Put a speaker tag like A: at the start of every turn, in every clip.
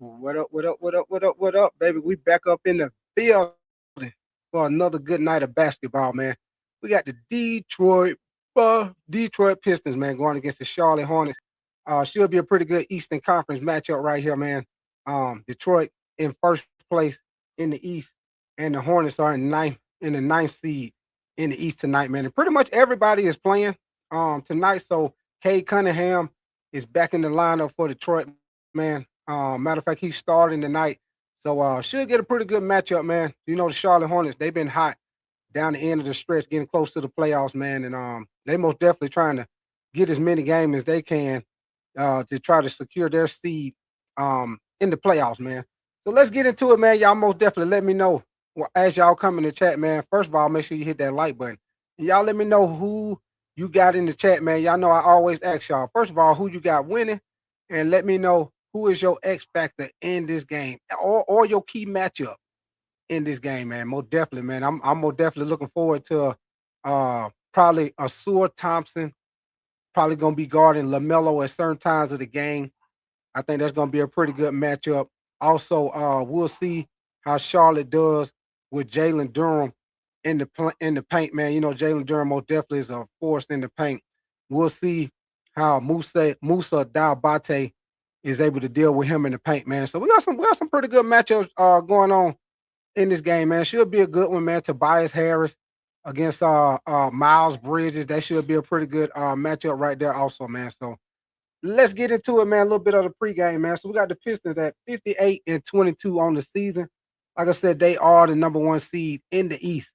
A: What up, what up, what up, what up, what up, baby? We back up in the building for another good night of basketball, man. We got the Detroit Pistons, man, going against the Charlotte Hornets. Should be a pretty good Eastern Conference matchup right here, man. Detroit in first place in the East, and the Hornets are in the ninth seed in the East tonight, man. And pretty much everybody is playing tonight. So Cade Cunningham is back in the lineup for Detroit, man. Matter of fact, he's starting tonight. So should get a pretty good matchup, man. You know the Charlotte Hornets, they've been hot down the end of the stretch, getting close to the playoffs, man. And they most definitely trying to get as many games as they can to try to secure their seed in the playoffs, man. So let's get into it, man. Y'all most definitely let me know as y'all come in the chat, man. First of all, make sure you hit that like button. And y'all let me know who you got in the chat, man. Y'all know I always ask y'all, first of all, who you got winning, and let me know who is your X factor in this game or your key matchup in this game, man. Most definitely, man. I'm most definitely looking forward to probably a Seward Thompson, probably gonna be guarding LaMelo at certain times of the game. I think that's gonna be a pretty good matchup. Also, we'll see how Charlotte does with Jalen Durham in the paint, man. You know, Jalen Durham most definitely is a force in the paint. We'll see how Musa Diabate is able to deal with him in the paint, man. So we got some pretty good matchups going on in this game, man. Should be a good one, man. Tobias Harris against Miles Bridges. That should be a pretty good matchup right there, also, man. So let's get into it, man. A little bit of the pregame, man. So we got the Pistons at 58-22 on the season. Like I said, they are the number one seed in the East,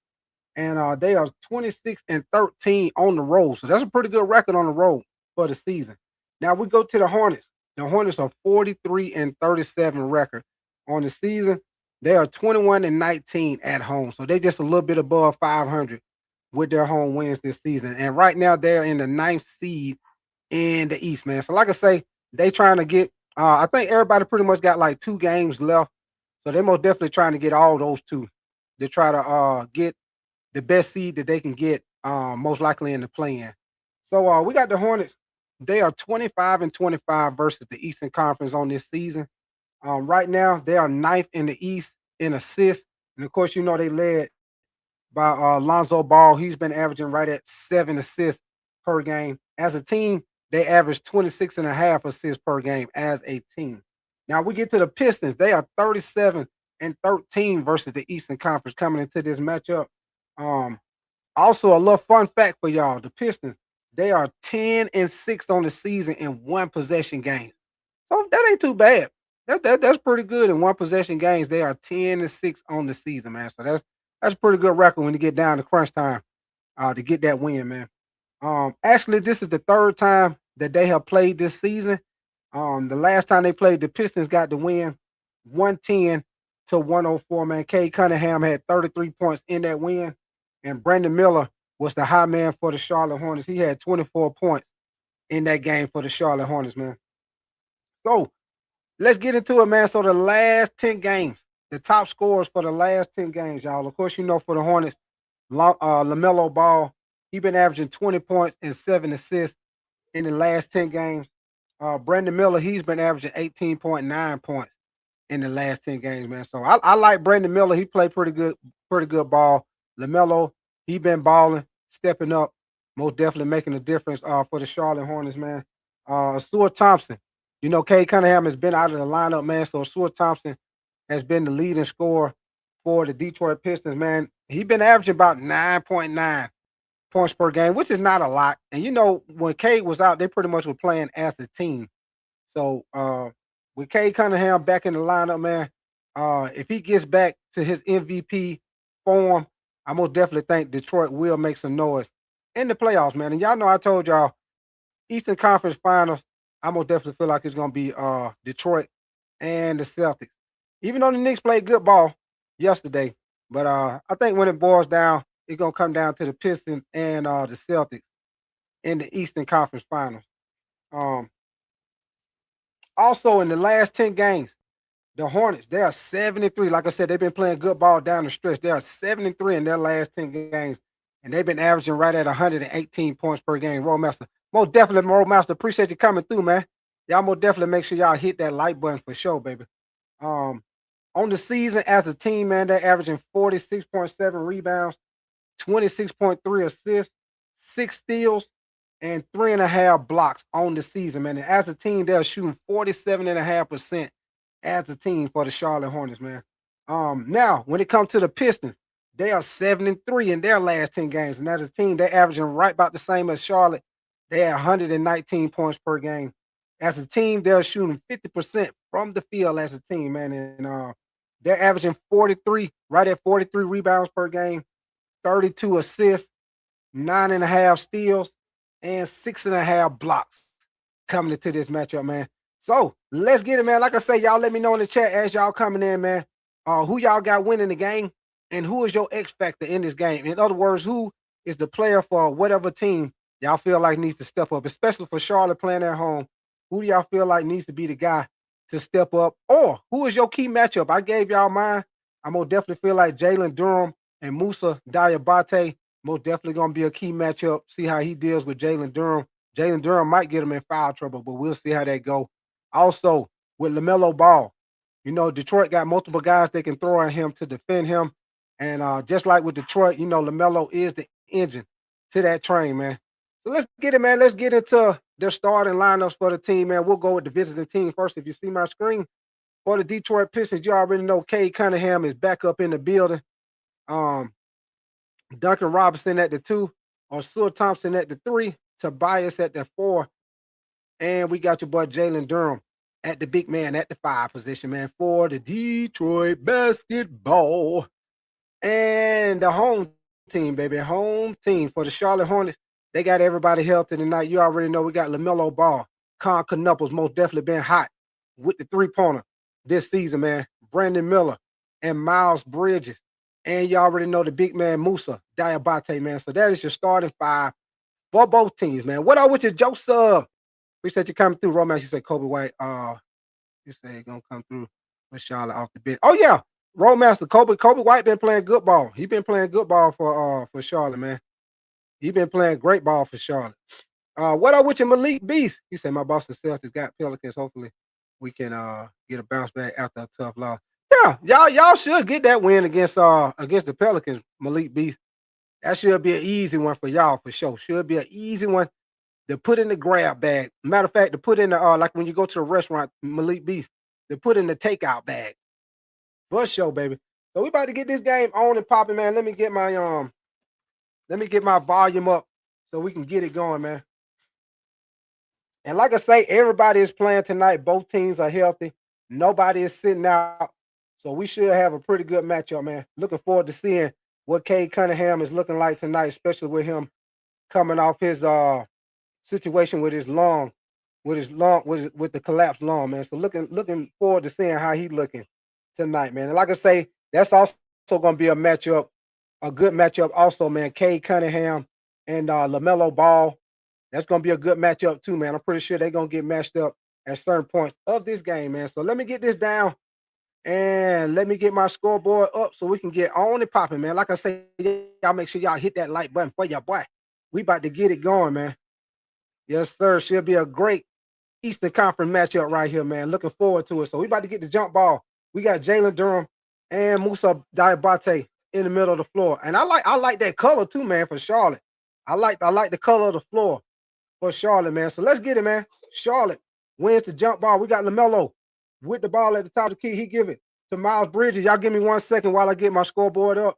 A: and they are 26-13 on the road. So that's a pretty good record on the road for the season. Now we go to the Hornets. The Hornets are 43-37 record on the season. They are 21-19 at home. So they just a little bit above 500 with their home wins this season. And right now they're in the ninth seed in the East, man. So like I say, they trying to get I think everybody pretty much got like 2 games left. So they most definitely trying to get all those two to try to get the best seed that they can get most likely in the play-in. So we got the Hornets. They are 25-25 versus the Eastern Conference on this season. Right now, they are ninth in the East in assists. And of course, you know they led by Lonzo Ball. He's been averaging right at 7 assists per game. As a team, they average 26 and a half assists per game as a team. Now we get to the Pistons. They are 37-13 versus the Eastern Conference coming into this matchup. Um, Also, a little fun fact for y'all: the Pistons, they are 10-6 on the season in one possession games. So that ain't too bad. That's pretty good in one possession games. They are 10-6 on the season, man. So that's a pretty good record when you get down to crunch time to get that win, man. Actually, this is the third time that they have played this season. The last time they played, the Pistons got the win 110-104, man. Cade Cunningham had 33 points in that win, and Brandon Miller was the high man for the Charlotte Hornets. He had 24 points in that game for the Charlotte Hornets, man. So let's get into it, man. So the last 10 games, the top scorers for the last 10 games, y'all. Of course, you know for the Hornets, LaMelo Ball, he been averaging 20 points and 7 assists in the last 10 games. Brandon Miller, he's been averaging 18.9 points in the last 10 games, man. So I like Brandon Miller. He played pretty good ball. LaMelo, he been balling, stepping up, most definitely making a difference for the Charlotte Hornets, man. Seward Thompson, you know, Cade Cunningham has been out of the lineup, man. So Seward Thompson has been the leading scorer for the Detroit Pistons, man. He been averaging about 9.9 points per game, which is not a lot. And you know, when Cade was out, they pretty much were playing as a team. So with Cade Cunningham back in the lineup, man, if he gets back to his MVP form, I most definitely think Detroit will make some noise in the playoffs, man. And y'all know I told y'all Eastern Conference Finals, I most definitely feel like it's gonna be Detroit and the Celtics. Even though the Knicks played good ball yesterday, but I think when it boils down, it's gonna come down to the Pistons and the Celtics in the Eastern Conference Finals. Um, Also in the last 10 games, the Hornets, they are 7-3. Like I said, they've been playing good ball down the stretch. They are 7-3 in their last 10 games, and they've been averaging right at 118 points per game. Rollmaster, most definitely, Rollmaster, appreciate you coming through, man. Y'all most definitely make sure y'all hit that like button for sure, baby. On the season as a team, man, they're averaging 46.7 rebounds, 26.3 assists, 6 steals, and 3.5 blocks on the season, man. And as a team, they're shooting 47.5% as a team for the Charlotte Hornets, man. Now, when it comes to the Pistons, they are 7-3 in their last 10 games. And as a team, they're averaging right about the same as Charlotte. They're 119 points per game. As a team, they're shooting 50% from the field as a team, man. And they're averaging 43, right at 43 rebounds per game, 32 assists, 9.5 steals, and 6.5 blocks coming into this matchup, man. So let's get it, man. Like I say, y'all let me know in the chat as y'all coming in, man. Who y'all got winning the game and who is your X factor in this game? In other words, who is the player for whatever team y'all feel like needs to step up, especially for Charlotte playing at home? Who do y'all feel like needs to be the guy to step up? Or who is your key matchup? I gave y'all mine. I most definitely feel like Jalen Durham and Musa Diabate most definitely going to be a key matchup. See how he deals with Jalen Durham. Jalen Durham might get him in foul trouble, but we'll see how that go. Also, with LaMelo Ball, you know, Detroit got multiple guys they can throw at him to defend him. And just like with Detroit, you know, LaMelo is the engine to that train, man. So let's get it, man. Let's get into their starting lineups for the team, man. We'll go with the visiting team first. If you see my screen, for the Detroit Pistons, you already know Cade Cunningham is back up in the building. Duncan Robinson at the 2, Osur Thompson at the 3, Tobias at the 4, and we got your boy Jalen Durham at the big man at the 5 position, man, for the Detroit basketball. And the home team, baby, home team for the Charlotte Hornets. They got everybody healthy tonight. You already know we got LaMelo Ball, Con Knuckles most definitely been hot with the 3-pointer this season, man. Brandon Miller and Miles Bridges. And you already know the big man, Musa Diabate, man. So that is your starting 5 for both teams, man. What up with your Joseph? Appreciate you coming through, Romance. You said Kobe White. You say he's gonna come through with Charlotte off the bench. Oh yeah, Roadmaster Kobe White been playing good ball. He been playing good ball for Charlotte, man. He been playing great ball for Charlotte. What up with your Malik Beast? He said my Boston Celtics got Pelicans. Hopefully we can get a bounce back after a tough loss. Yeah, y'all should get that win against the Pelicans, Malik Beast. That should be an easy one for y'all for sure. Should be an easy one to put in the grab bag. Matter of fact, to put in the like when you go to a restaurant, Malik Beast, to put in the takeout bag. For sure, baby. So we about to get this game on and popping, man. Let me get my volume up so we can get it going, man. And like I say, everybody is playing tonight. Both teams are healthy. Nobody is sitting out. So we should have a pretty good matchup, man. Looking forward to seeing what Cade Cunningham is looking like tonight, especially with him coming off his situation with his lung, with the collapsed lung, man. So looking forward to seeing how he's looking tonight, man. And like I say, that's also going to be a matchup, a good matchup also, man. Cade Cunningham and LaMelo Ball. That's going to be a good matchup too, man. I'm pretty sure they're going to get matched up at certain points of this game, man. So let me get this down and let me get my scoreboard up so we can get on and popping, man. Like I say, y'all make sure y'all hit that like button for your boy. We about to get it going, man. Yes, sir. Should be a great Eastern Conference matchup right here, man. Looking forward to it. So we about to get the jump ball. We got Jalen Durham and Musa Diabate in the middle of the floor. And I like that color too, man, for Charlotte. I like the color of the floor for Charlotte, man. So let's get it, man. Charlotte wins the jump ball. We got LaMelo with the ball at the top of the key. He give it to Miles Bridges. Y'all give me 1 second while I get my scoreboard up.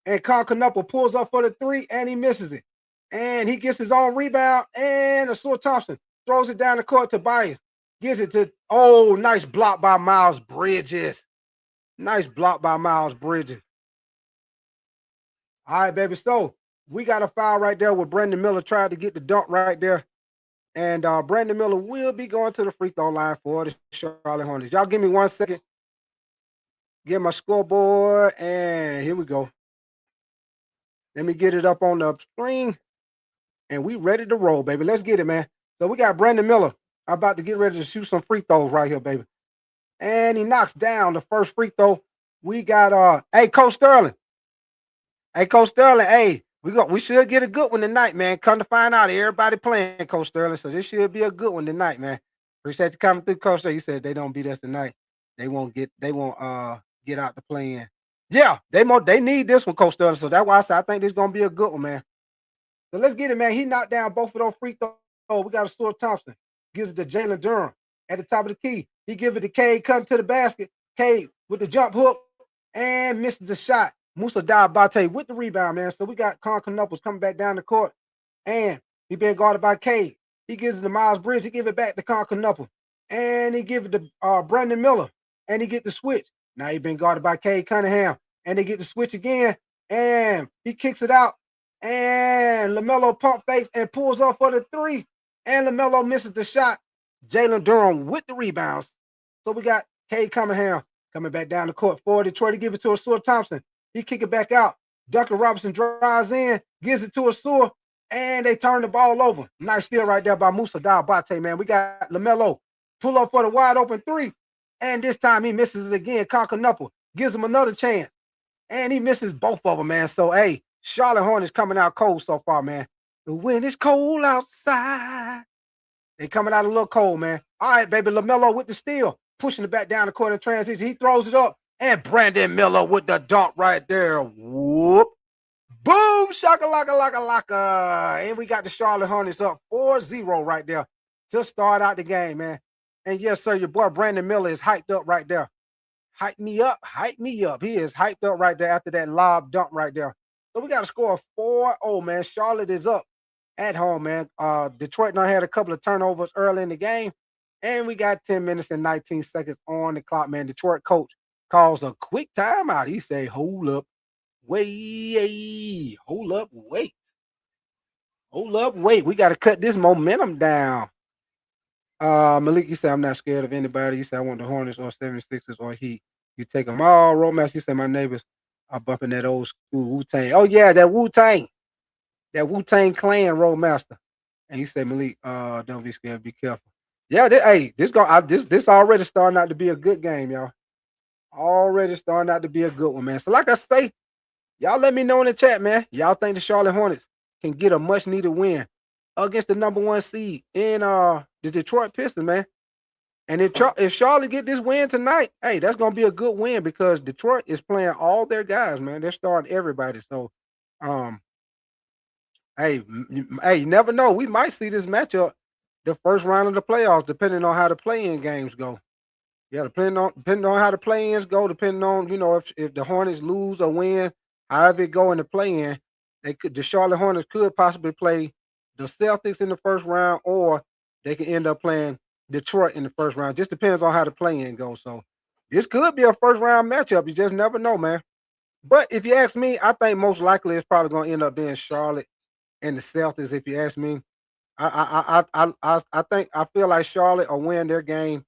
A: And Con Knuckles pulls up for the 3, and he misses it. And he gets his own rebound, and Osur Thompson throws it down the court to Tobias. Gives it to, nice block by Miles Bridges. Nice block by Miles Bridges. All right, baby. So we got a foul right there with Brandon Miller tried to get the dunk right there. And Brandon Miller will be going to the free throw line for the Charlotte Hornets. Y'all give me 1 second. Get my scoreboard, and here we go. Let me get it up on the screen. And we ready to roll, baby. Let's get it, man. So we got Brandon Miller about to get ready to shoot some free throws right here, baby. And he knocks down the first free throw. We got Coach Sterling. Hey, Coach Sterling, hey, we should get a good one tonight, man. Come to find out, everybody playing, Coach Sterling. So this should be a good one tonight, man. Appreciate you coming through, Coach Sterling. You said they don't beat us tonight. They won't get out the play-in. Yeah, they need this one, Coach Stutter. So that's why I said I think this is gonna be a good one, man. So let's get it, man. He knocked down both of those free throws. We got a Stuart Thompson. Gives it to Jalen Durham at the top of the key. He gives it to Cade, cutting to the basket. Cade with the jump hook and misses the shot. Musa Diabate with the rebound, man. So we got Con Knuckles coming back down the court. And he being guarded by Cade. He gives it to Miles Bridge. He give it back to Con Knuckles. And he give it to Brandon Miller. And he get the switch. Now he been guarded by Cade Cunningham. And they get the switch again. And he kicks it out. And LaMelo pump fakes and pulls off for the three. And LaMelo misses the shot. Jalen Durham with the rebounds. So we got Cade Cunningham coming back down the court for Detroit. He give it to Asur Thompson. He kick it back out. Duncan Robinson drives in, gives it to Asur, and they turn the ball over. Nice steal right there by Musa Diabate, man. We got LaMelo pull up for the wide open three. And this time he misses it again. Conker gives him another chance. And he misses both of them, man. So, hey, Charlotte Hornets coming out cold so far, man. The wind is cold outside. They coming out a little cold, man. All right, baby. LaMelo with the steal. Pushing it back down the court in transition. He throws it up. And Brandon Miller with the dunk right there. Whoop. Boom. Shaka laka laka laka. And we got the Charlotte Hornets up 4-0 right there to start out the game, man. And yes, sir, your boy Brandon Miller is hyped up right there. Hype me up. Hype me up. He is hyped up right there after that lob dunk right there. So we got to score 4-0, man. Charlotte is up at home, man. Detroit now had a couple of turnovers early in the game. And we got 10 minutes and 19 seconds on the clock, man. Detroit coach calls a quick timeout. He say, hold up, wait, hold up, wait. Hold up, wait. We got to cut this momentum down. Malik, you say, I'm not scared of anybody. You say, I want the Hornets or 76ers or Heat. You take them all. Romance, you say, my neighbors are bumping that old school Wu-Tang. Oh, yeah, that Wu-Tang. That Wu-Tang Clan Roadmaster. And you say, Malik, don't be scared. Be careful. Yeah, this already starting out to be a good game, y'all. Already starting out to be a good one, man. So like I say, y'all let me know in the chat, man. Y'all think the Charlotte Hornets can get a much-needed win against the number 1 seed in the Detroit Pistons, man. And if Charlotte get this win tonight, hey, that's going to be a good win because Detroit is playing all their guys, man. They're starting everybody. So, hey, you never know. We might see this matchup the first round of the playoffs, depending on how the play-in games go. Yeah, depending on how the play-ins go, depending on, if the Hornets lose or win, however it go in the play-in, the Charlotte Hornets could possibly play the Celtics in the first round, or they can end up playing Detroit in the first round. Just depends on how the play-in goes. So this could be a first-round matchup. You just never know, man. But if you ask me, I think most likely it's probably going to end up being Charlotte and the Celtics. If you ask me, I feel like Charlotte will win their game.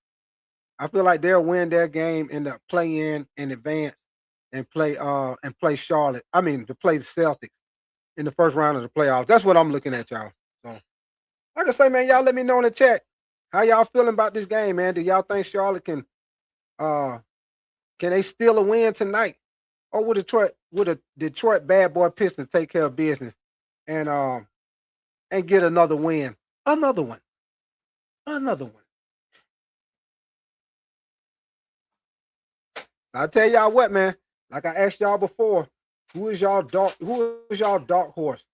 A: I feel like they'll win their game in the play-in in advance and play Charlotte. I mean, to play the Celtics in the first round of the playoffs. That's what I'm looking at, y'all. So, like I say, man, y'all let me know in the chat how y'all feeling about this game, man. Do y'all think Charlotte can they steal a win tonight, or would a Detroit bad boy Pistons take care of business and get another win, another one. I tell y'all what, man. Like I asked y'all before, who is y'all dark horse?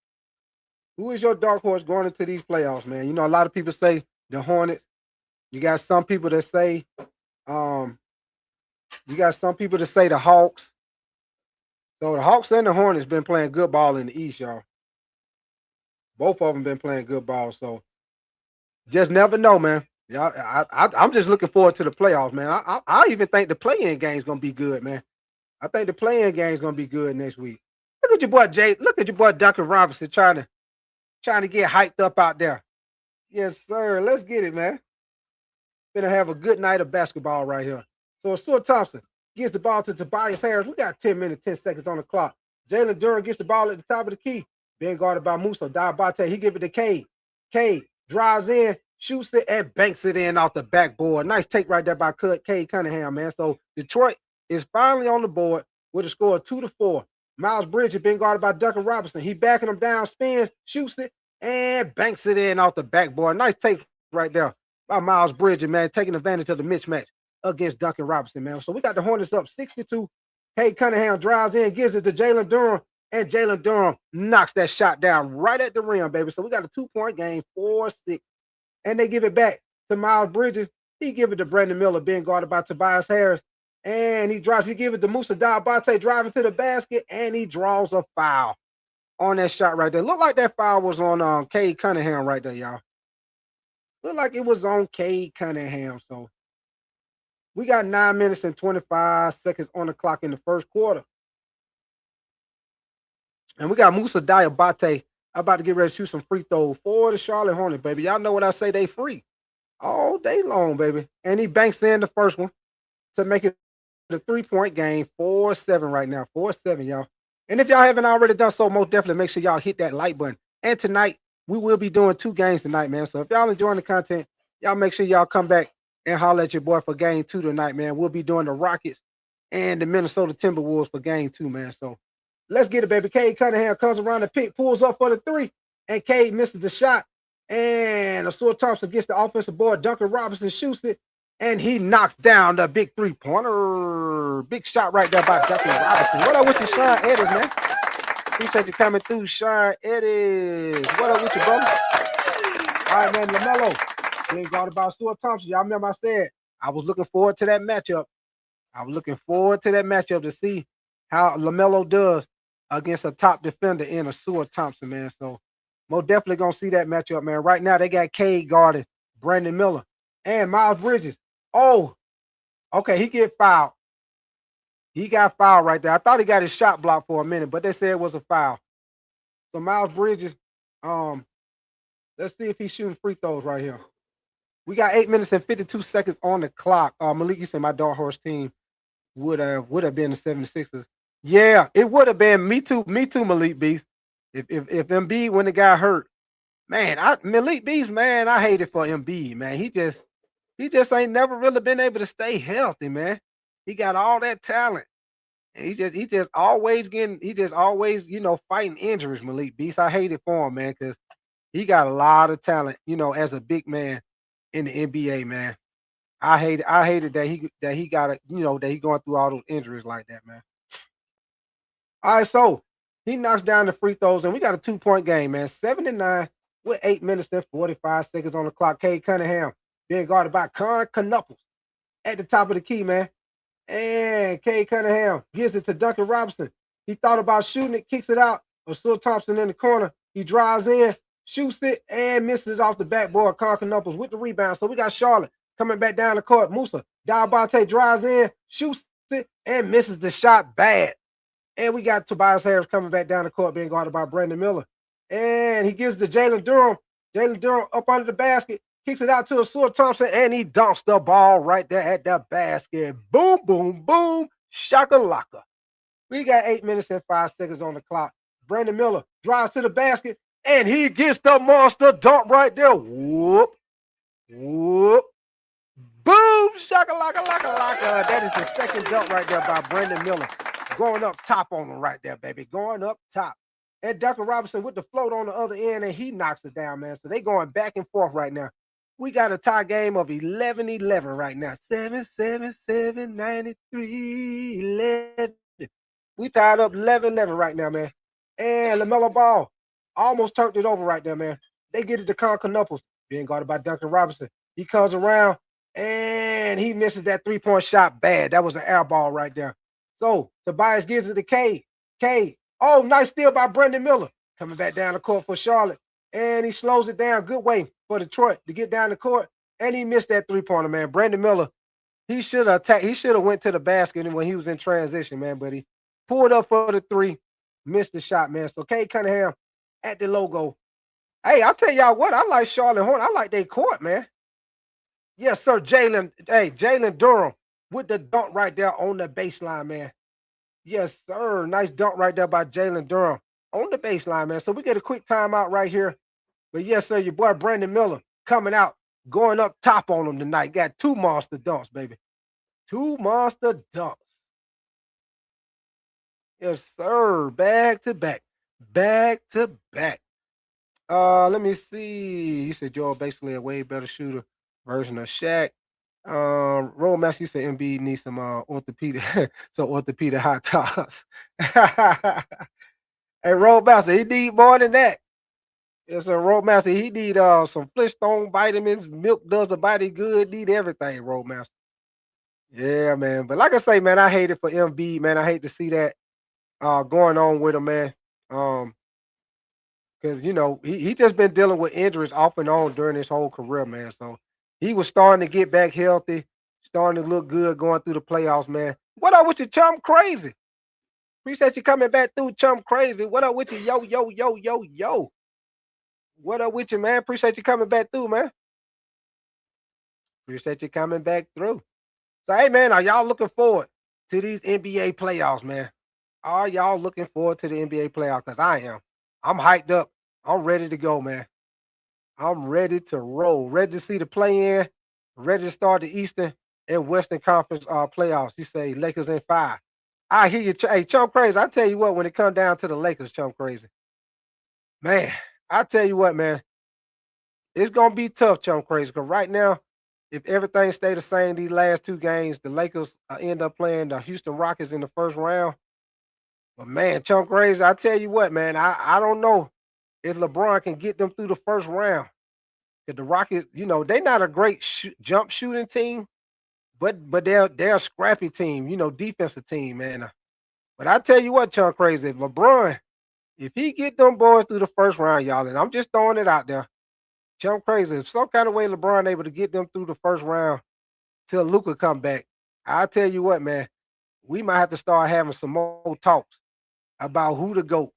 A: Who is your dark horse going into these playoffs, man? You know, a lot of people say the Hornets. You got some people that say, the Hawks. So the Hawks and the Hornets been playing good ball in the East, y'all. Both of them been playing good ball. So just never know, man. Yeah, I'm just looking forward to the playoffs, man. I even think the play-in game is gonna be good, man. I think the play-in game is gonna be good next week. Look at your boy Jay. Look at your boy Duncan Robinson trying to get hyped up out there. Yes, sir. Let's get it, man. Gonna have a good night of basketball right here. So Asur Thompson gives the ball to Tobias Harris. We got 10 minutes, 10 seconds on the clock. Jalen Durham gets the ball at the top of the key. Being guarded by Musa Diabate. He give it to Cade. Cade drives in, shoots it, and banks it in off the backboard. Nice take right there by Cade Cunningham, man. So Detroit is finally on the board with a score of 2-4. Miles Bridges being guarded by Duncan Robinson. He backing him down, spins, shoots it, and banks it in off the backboard. Nice take right there by Miles Bridges, man, taking advantage of the mismatch against Duncan Robinson, man. So we got the Hornets up 62. Cade Cunningham drives in, gives it to Jalen Durham, and Jalen Durham knocks that shot down right at the rim, baby. So we got a 2-point game, 4-6. And they give it back to Miles Bridges. He give it to Brandon Miller, being guarded by Tobias Harris. And he give it to Musa Diabate driving to the basket, and he draws a foul on that shot right there. Looked like that foul was on Cade Cunningham right there, y'all. Looked like it was on Cade Cunningham. So we got 9 minutes and 25 seconds on the clock in the first quarter. And we got Musa Diabate about to get ready to shoot some free throws for the Charlotte Hornets, baby. Y'all know what I say, they free all day long, baby. And he banks in the first one to make it a 3-point game, 4-7 right now, 4-7, y'all. And if y'all haven't already done so, most definitely make sure y'all hit that like button. And tonight, we will be doing 2 games tonight, man. So if y'all enjoying the content, y'all make sure y'all come back and holler at your boy for game 2 tonight, man. We'll be doing the Rockets and the Minnesota Timberwolves for game 2, man. So let's get it, baby. Cade Cunningham comes around the pick, pulls up for the 3, and Cade misses the shot. And Asur Thompson gets the offensive board. Duncan Robinson shoots it, and he knocks down the big 3-pointer. Big shot right there by Duncan Robinson. What up with you, Sean Edis, man? Appreciate you coming through, Sean Edis. What up with you, brother? All right, man, LaMelo. Being guarded by Asur Thompson. Y'all remember I said I was looking forward to that matchup. I was looking forward to that matchup to see how LaMelo does against a top defender in Asur Thompson, man. So most definitely gonna see that matchup, man. Right now they got Cade guarded, Brandon Miller, and Miles Bridges. Oh, okay, he get fouled. He got fouled right there. I thought he got his shot blocked for a minute, but they said it was a foul. So Miles Bridges, let's see if he's shooting free throws right here. We got 8 minutes and 52 seconds on the clock. Malik, you said my Dark Horse team would have been the 76ers. Yeah, it would have been. Me too, Malik Beast. If Embiid when the guy hurt, man, Malik Beast, man, I hate it for Embiid, man. He just ain't never really been able to stay healthy, man. He got all that talent. And he just always, fighting injuries, Malik Beast. I hate it for him, man, because he got a lot of talent, as a big man in the NBA, man. I hated that he got it, that he going through all those injuries like that, man. All right, so he knocks down the free throws, and we got a 2-point game, man. 7-9 with 8 minutes and 45 seconds on the clock. Cade Cunningham being guarded by Con Knuckles at the top of the key, man. And Cade Cunningham gives it to Duncan Robinson. He thought about shooting it, kicks it out. Asur Thompson in the corner. He drives in, shoots it, and misses it off the backboard. Con Knuckles with the rebound. So we got Charlotte coming back down the court. Musa Diabate drives in, shoots it, and misses the shot bad. And we got Tobias Harris coming back down the court, being guarded by Brandon Miller. And he gives to Jalen Durham. Jalen Durham up under the basket, kicks it out to Asur Thompson, and he dunks the ball right there at the basket. Boom, boom, boom, shakalaka. We got 8 minutes and 5 seconds on the clock. Brandon Miller drives to the basket, and he gets the monster dunk right there. Whoop, whoop. Boom, shakalaka, laka, laka. That is the second dunk right there by Brandon Miller. Going up top on him right there, baby. Going up top. And Duncan Robinson with the float on the other end, and he knocks it down, man. So they going back and forth right now. We got a tie game of 11-11 right now. 7-7-7, 93-11. We tied up 11-11 right now, man. And LaMelo Ball almost turned it over right there, man. They get it to Con Knuckles, being guarded by Duncan Robinson. He comes around, and he misses that 3-point shot bad. That was an air ball right there. So Tobias gives it to Cade. Cade. Oh, nice steal by Brandon Miller. Coming back down the court for Charlotte. And he slows it down. Good way for Detroit to get down the court. And he missed that 3-pointer, man. Brandon Miller, he should have attacked. He should have went to the basket when he was in transition, man. But he pulled up for the 3, missed the shot, man. So Cade Cunningham at the logo. Hey, I'll tell y'all what. I like Charlotte Hornets. I like their court, man. Yes, sir. Jalen Durham with the dunk right there on the baseline, man. Yes, sir. Nice dunk right there by Jalen Durham on the baseline, man. So we get a quick timeout right here. But yes, sir, your boy Brandon Miller coming out, going up top on him tonight. Got 2 monster dunks, baby. 2 monster dunks. Yes, sir. Back to back. Back to back. Let me see. You said Joel basically a way better shooter version of Shaq. Roadmaster, you said Embiid needs some orthopedic, some orthopedic hot tops. Hey, Roadmaster, he need more than that. It's a Roadmaster. He need some Flintstone vitamins. Milk does a body good. Need everything, Roadmaster. Yeah, man. But like I say, man, I hate it for Embiid, man. I hate to see that going on with him, man. Because he just been dealing with injuries off and on during his whole career, man. So he was starting to get back healthy, starting to look good going through the playoffs, man. What up with you, chum crazy? Appreciate you coming back through, chum crazy. What up with you, yo, yo, yo, yo, yo? What up with you, man? Appreciate you coming back through, man. Appreciate you coming back through. So, hey, man, are y'all looking forward to these NBA playoffs, man? Are y'all looking forward to the NBA playoffs? Because I am. I'm hyped up. I'm ready to go, man. I'm ready to roll. Ready to see the play-in. Ready to start the Eastern and Western Conference playoffs. You say Lakers in 5. I hear you. Hey, Chum Crazy, I tell you what, when it comes down to the Lakers, Chum Crazy, man, I tell you what, man, it's going to be tough, Chum Crazy, because right now, if everything stay the same these last 2 games, the Lakers end up playing the Houston Rockets in the first round. But, man, Chum Crazy, I tell you what, man, I don't know if LeBron can get them through the first round. Because the Rockets, they're not a great jump shooting team, but they're a scrappy team, defensive team, man. But I tell you what, Chum Crazy, if LeBron, if he get them boys through the first round, y'all, and I'm just throwing it out there, Chum Crazy, if some kind of way LeBron able to get them through the first round till Luka come back, I tell you what, man, we might have to start having some more talks about who the GOAT.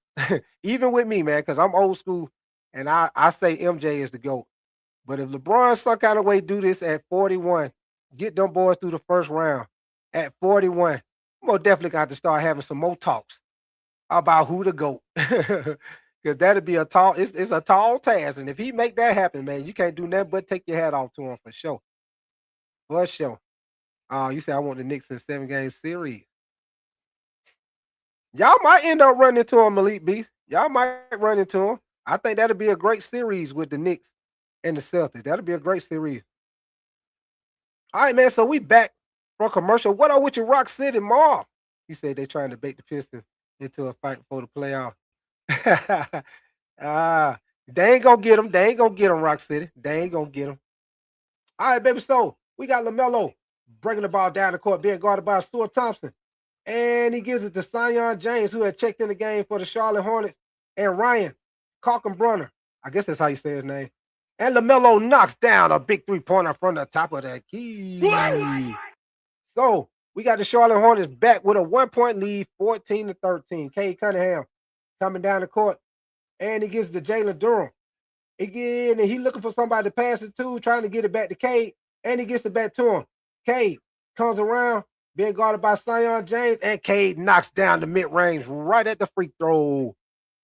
A: Even with me, man, because I'm old school, and I say MJ is the GOAT. But if LeBron some kind of way do this at 41, get them boys through the first round at 41, we'll definitely got to start having some more talks about who the GOAT. Because that'd be it's a tall task. And if he make that happen, man, you can't do nothing but take your hat off to him for sure. For sure. You say I want the Knicks in 7-game series. Y'all might end up running into him, Elite Beast. Y'all might run into him. I think that'd be a great series with the Knicks and the Celtics. That'll be a great series. All right, man. So we back from commercial. What up with your Rock City Mall? You said they're trying to bait the Pistons into a fight for the playoff. They ain't gonna get them. They ain't gonna get them, Rock City. They ain't gonna get them. All right, baby. So we got LaMelo breaking the ball down the court, being guarded by Stuart Thompson. And he gives it to Zion James, who had checked in the game for the Charlotte Hornets, and Ryan Kalkenbrunner. I guess that's how you say his name. And LaMelo knocks down a big 3-pointer from the top of the key. So we got the Charlotte Hornets back with a 1-point lead, 14-13. Cade Cunningham coming down the court, and he gives it to Jalen Durham. Again, and he looking for somebody to pass it to, trying to get it back to Cade, and he gets it back to him. Cade comes around, being guarded by Zion James, and Cade knocks down the mid-range right at the free throw.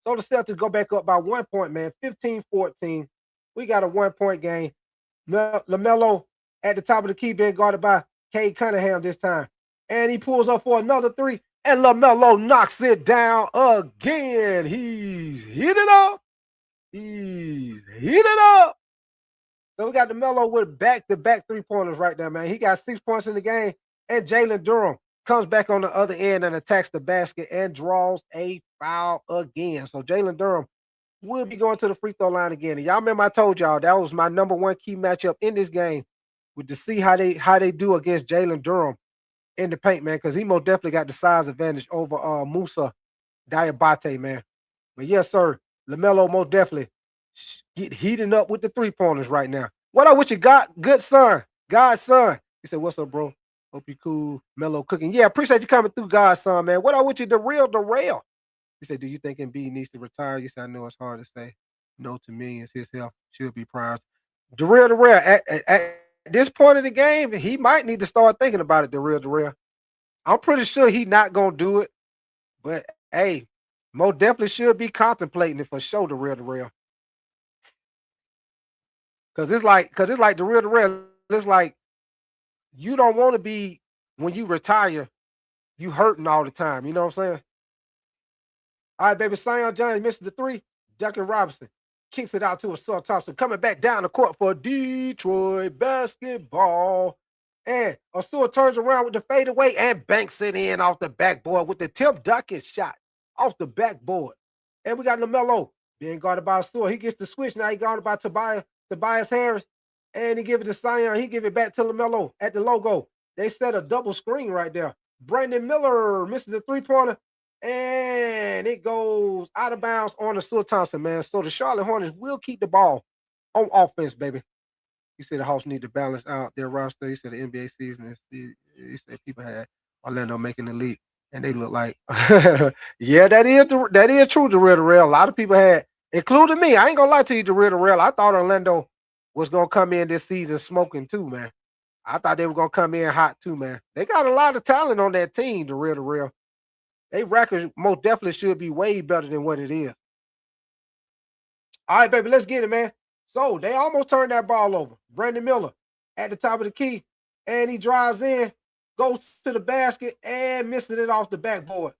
A: So the Celtics go back up by 1 point, man, 15-14. We got a 1-point game. LaMelo at the top of the key being guarded by Cade Cunningham this time. And he pulls up for another 3, and LaMelo knocks it down again. He's heated up. He's heated up. So we got LaMelo with back-to-back 3-pointers right there, man. He got 6 points in the game. And Jalen Durham comes back on the other end and attacks the basket and draws a foul again. So Jalen Durham will be going to the free throw line again. And y'all remember I told y'all that was my number 1 key matchup in this game, with to see how they do against Jalen Durham in the paint, man, because he most definitely got the size advantage over Musa Diabate, man. But yes, sir, LaMelo most definitely get heating up with the 3-pointers right now. What up with you, good son? Godson. He said, what's up, bro? Hope you cool, Mellow cooking. Yeah, appreciate you coming through, Godson, man. What up with you, the real? He said, do you think Embiid needs to retire? You said, I know it's hard to say no to millions. His health should be prized. The real. At this point in the game, he might need to start thinking about it, the real. I'm pretty sure he's not going to do it. But, hey, Mo definitely should be contemplating it for sure, the real. Because it's like the real. It's like, you don't want to be, when you retire, you hurting all the time. You know what I'm saying? All right, baby. Zion Jones misses the 3. Duncan Robinson kicks it out to Assault Thompson, coming back down the court for Detroit basketball. And Asua turns around with the fadeaway and banks it in off the backboard with the Tim Duncan shot off the backboard. And we got LaMelo being guarded by Asua. He gets the switch. Now he guarded by Tobias Harris. And he give it to Zion. He give it back to LaMelo at the logo. They set a double screen right there. Brandon Miller misses the three-pointer. And it goes out of bounds on Asua Thompson, man. So the Charlotte Hornets will keep the ball on offense, baby. He said the Hawks need to balance out their roster. He said the NBA season he said people had Orlando making the leap, and they look like, yeah, that is true, Darrell. A lot of people had, including me. I ain't gonna lie to you, Darrell. I thought Orlando was gonna come in this season smoking too, man. I thought they were gonna come in hot too, man. They got a lot of talent on that team, Darrell. They records most definitely should be way better than what it is. All right, baby, let's get it, man. So they almost turned that ball over. Brandon Miller at the top of the key, and he drives in, goes to the basket, and misses it off the backboard.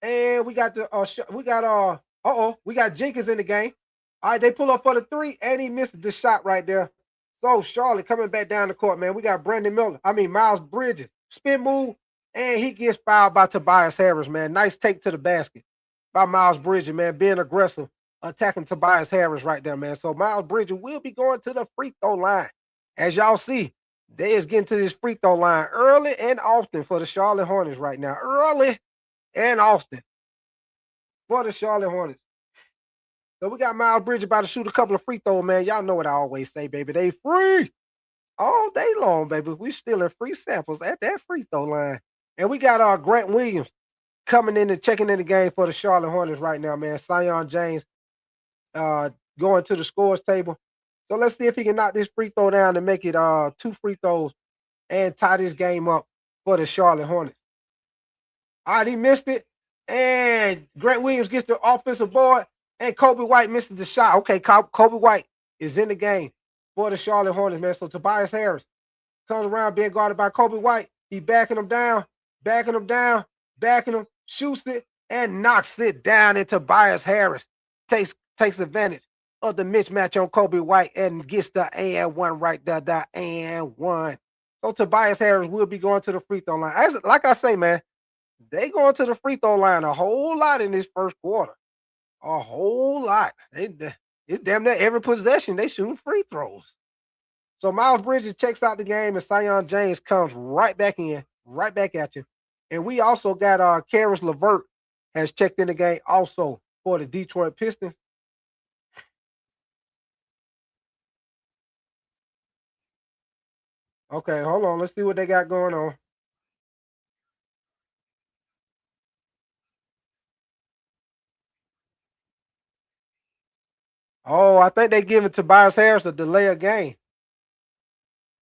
A: And we got we got Jenkins in the game. All right, they pull up for the three, and he missed the shot right there. So Charlotte coming back down the court, man. We got Miles Bridges, spin move, and he gets fouled by Tobias Harris, man. Nice take to the basket by Miles Bridges, man, being aggressive, attacking Tobias Harris right there, man. So Miles Bridges will be going to the free throw line. As y'all see, they is getting to this free throw line early and often for the Charlotte Hornets right now. Early and often for the Charlotte Hornets. So we got Miles Bridges about to shoot a couple of free throws, man. Y'all know what I always say, baby. They free all day long, baby. We stealing free samples at that free throw line. And we got Grant Williams coming in and checking in the game for the Charlotte Hornets right now, man. Zion James going to the scores table. So let's see if he can knock this free throw down and make it 2 free throws and tie this game up for the Charlotte Hornets. All right, he missed it. And Grant Williams gets the offensive board. And Kobe White misses the shot. Okay, Kobe White is in the game for the Charlotte Hornets, man. So Tobias Harris comes around being guarded by Kobe White. He backing him down, shoots it, and knocks it down. And Tobias Harris takes advantage of the mismatch on Kobe White and gets the and one right there, the and one. So Tobias Harris will be going to the free throw line. Like I say, man, they going to the free throw line a whole lot in this first quarter. A whole lot. It's damn near every possession they shooting free throws. So Miles Bridges checks out the game, and Zion James comes right back in, right back at you. And we also got Karis LeVert has checked in the game also for the Detroit Pistons. Okay, hold on. Let's see what they got going on. Oh, I think they giving Tobias Harris a delay of game.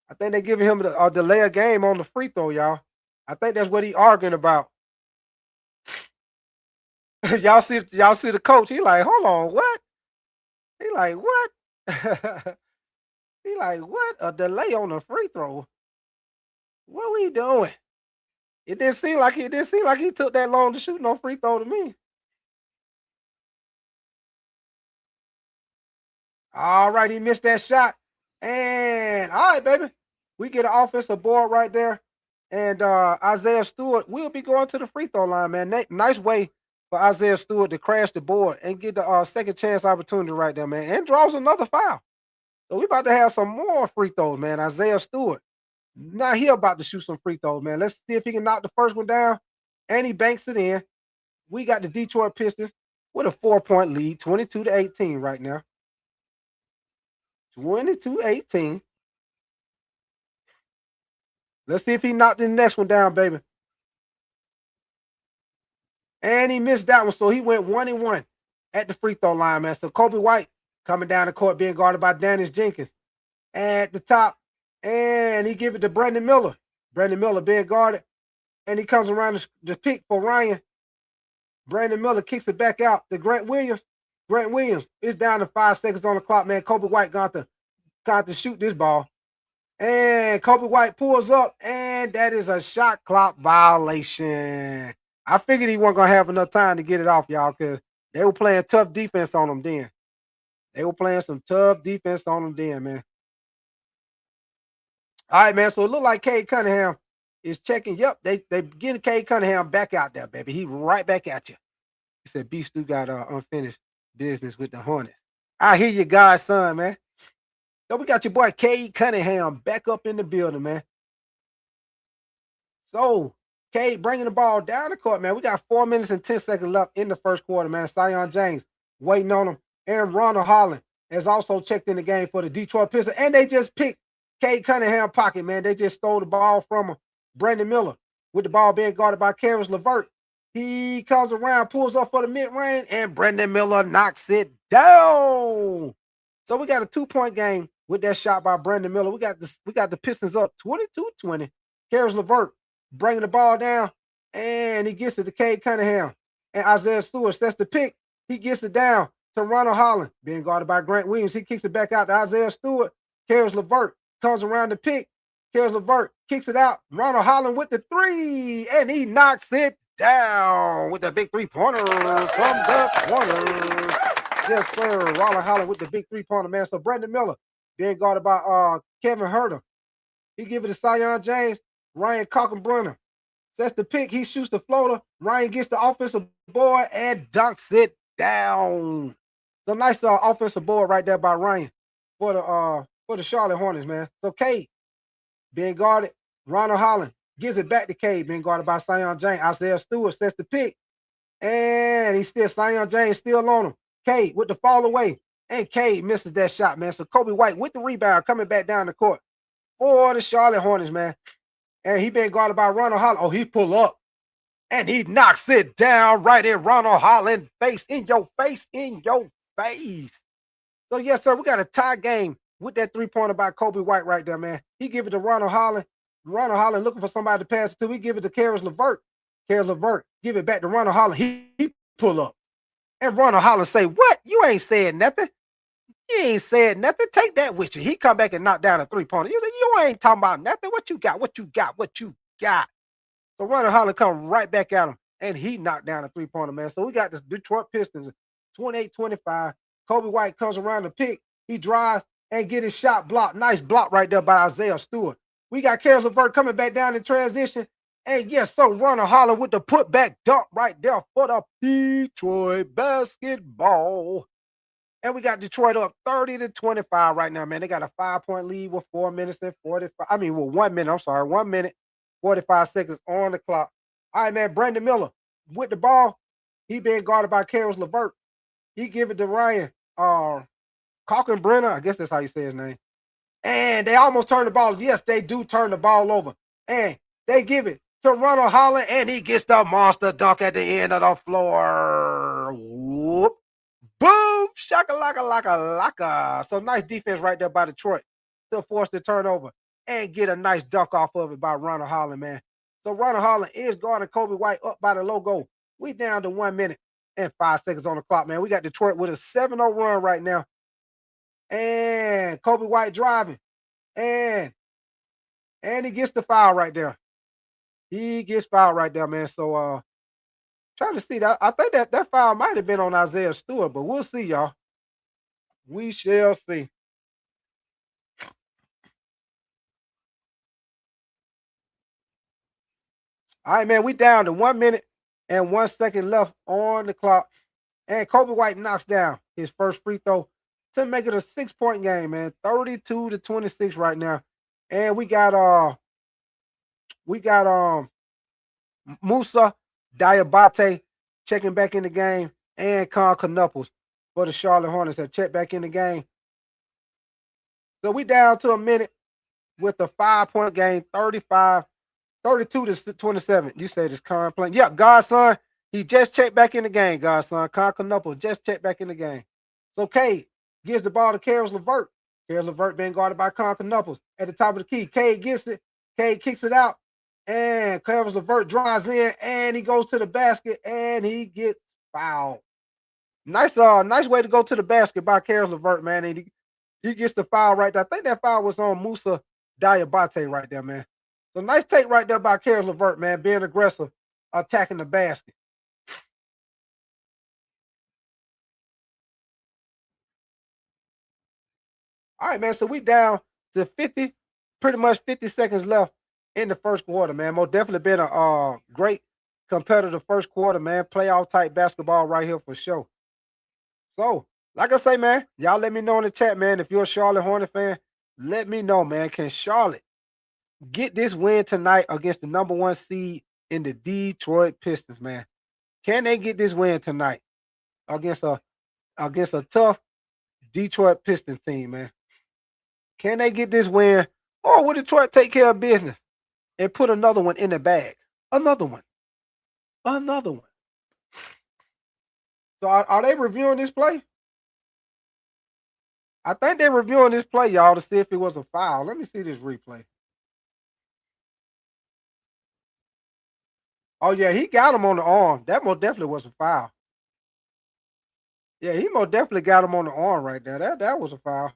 A: I think they giving him a delay of game on the free throw, y'all. I think that's what he arguing about. y'all see the coach. He like, hold on, what? He like, what? He like, what? A delay on the free throw? What we doing? It didn't seem like he took that long to shoot no free throw to me. All right, he missed that shot. And all right, baby. We get an offensive board right there. And Isaiah Stewart will be going to the free throw line, man. Nice way for Isaiah Stewart to crash the board and get the second chance opportunity right there, man. And draws another foul. So we about to have some more free throws, man. Isaiah Stewart. Now he about to shoot some free throws, man. Let's see if he can knock the first one down. And he banks it in. We got the Detroit Pistons with a 4-point lead, 22-18 right now. 22-18. Let's see if he knocked the next one down, baby. And he missed that one, so he went 1-1 at the free throw line, man. So Kobe White coming down the court being guarded by Dennis Jenkins at the top. And he give it to Brandon Miller. Brandon Miller being guarded. And he comes around the pick for Ryan. Brandon Miller kicks it back out to Grant Williams. Grant Williams is down to 5 seconds on the clock, man. Kobe White got to shoot this ball. And Kobe White pulls up, and that is a shot clock violation. I figured he wasn't going to have enough time to get it off, y'all, because they were playing tough defense on him then. They were playing some tough defense on him then, man. All right, man. So it looked like Cade Cunningham is checking. Yep, they getting Cade Cunningham back out there, baby. He right back at you. He said B Stu got unfinished business with the Hornets. I hear you, godson, man. So we got your boy Cade Cunningham back up in the building, man. So Cade bringing the ball down the court, man. We got 4 minutes and 10 seconds left in the first quarter, man. Zion James waiting on him. And Ronald Holland has also checked in the game for the Detroit Pistons. And they just picked Cade Cunningham pocket, man. They just stole the ball from him. Brandon Miller with the ball being guarded by Karis LeVert. He comes around, pulls up for the mid-range, and Brandon Miller knocks it down. So we got a 2-point game with that shot by Brandon Miller. We got the Pistons up 22-20. Karis LeVert bringing the ball down, and he gets it to Cade Cunningham. And Isaiah Stewart sets the pick. He gets it down to Ronald Holland, being guarded by Grant Williams. He kicks it back out to Isaiah Stewart. Karis LeVert comes around the pick. Karis LeVert kicks it out. Ronald Holland with the three, and he knocks it down with the big three-pointer from the corner. Yes, sir. Ronald Holland with the big three-pointer, man. So Brandon Miller being guarded by Kevin Huerter. He give it to Zion James. Ryan Kalkbrenner sets the pick. He shoots the floater. Ryan gets the offensive board and dunks it down. So nice offensive board right there by Ryan for the Charlotte Hornets, man. So Cade being guarded. Ronald Holland gives it back to Cade, being guarded by Zion James. Isaiah Stewart sets the pick. And Zion James still on him. Cade with the fall away. And Cade misses that shot, man. So Kobe White with the rebound coming back down the court for the Charlotte Hornets, man. And he been guarded by Ronald Holland. Oh, he pull up. And he knocks it down right in Ronald Holland face. In your face. So, yes, sir, we got a tie game with that three-pointer by Kobe White right there, man. He give it to Ronald Holland. Ronald Holland looking for somebody to pass it to. We give it to Karis LeVert. Karis LeVert give it back to Ronald Holland. He pull up. And Ronald Holland say, what? You ain't saying nothing. You ain't said nothing. Take that with you. He come back and knock down a three-pointer. You say, you ain't talking about nothing. What you got? So Ronald Holland come right back at him, and he knocked down a three-pointer, man. So we got this Detroit Pistons, 28-25. Kobe White comes around the pick. He drives and get his shot blocked. Nice block right there by Isaiah Stewart. We got Karis LeVert coming back down in transition. And yes, so Ronald Holland with the putback dunk right there for the Detroit basketball. And we got Detroit up 30-25 right now, man. They got a 5-point lead with 4 minutes and 45. 1 minute. I'm sorry, 1 minute, 45 seconds on the clock. All right, man. Brandon Miller with the ball. He being guarded by Karis LeVert. He give it to Ryan Kalkbrenner. I guess that's how you say his name. And they almost turn the ball. Yes, they do turn the ball over. And they give it to Ronald Holland, and he gets the monster dunk at the end of the floor. Whoop. Boom! Shaka-laka-laka-laka. So nice defense right there by Detroit to force the turnover and get a nice dunk off of it by Ronald Holland, man. So Ronald Holland is guarding Kobe White up by the logo. We down to 1 minute and 5 seconds on the clock, man. We got Detroit with a 7-0 run right now. And Kobe White driving. And he gets the foul right there. He gets fouled right there, man. So trying to see that. I think that foul might have been on Isaiah Stewart, but we'll see, y'all. We shall see. All right, man. We down to 1 minute and 1 second left on the clock. And Kobe White knocks down his first free throw to make it a 6-point game, man. 32-26 right now. And we got Musa Diabate checking back in the game, and Con Knuckles for the Charlotte Hornets have checked back in the game. So we down to a minute with a 5-point game, 32-27. You said it's Con playing. Yeah, Godson, he just checked back in the game, Godson. Con Knuckles just checked back in the game. So Cade gives the ball to Karis LeVert. Karis LeVert being guarded by Con Knuckles at the top of the key. Cade gets it. Cade kicks it out. And Karis LeVert drives in, and he goes to the basket, and he gets fouled. Nice way to go to the basket by Karis LeVert, man. And he gets the foul right there. I think that foul was on Musa Diabate right there, man. So nice take right there by Karis LeVert, man, being aggressive, attacking the basket. All right, man. So we down to 50 pretty much 50 seconds left in the first quarter, man. Most definitely been a great competitive first quarter, man. Playoff type basketball right here for sure. So, like I say, man, y'all let me know in the chat, man. If you're a Charlotte Hornet fan, let me know, man. Can Charlotte get this win tonight against the number one seed in the Detroit Pistons, man? Can they get this win tonight against a tough Detroit Pistons team, man? Can they get this win, or will Detroit take care of business and put another one in the bag? Another one. Another one. So are they reviewing this play? I think they're reviewing this play, y'all, to see if it was a foul. Let me see this replay. Oh, yeah, he got him on the arm. That most definitely was a foul. Yeah, he most definitely got him on the arm right there. That was a foul.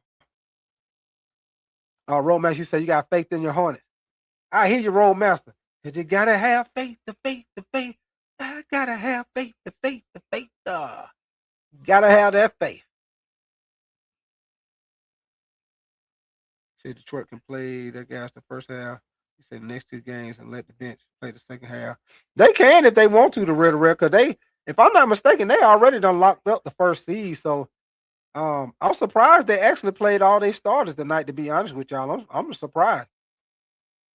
A: Roadmaster, you said you got faith in your Hornets. I hear you, Roadmaster. Cause you gotta have faith, the faith, the faith. I gotta have faith, the faith, the faith. Gotta have that faith. Said Detroit can play that guys the first half. He said the next two games and let the bench play the second half. They can if they want to, the Red Red, because they, if I'm not mistaken, they already done locked up the first seed. So I'm surprised they actually played all their starters tonight, to be honest with y'all. I'm surprised.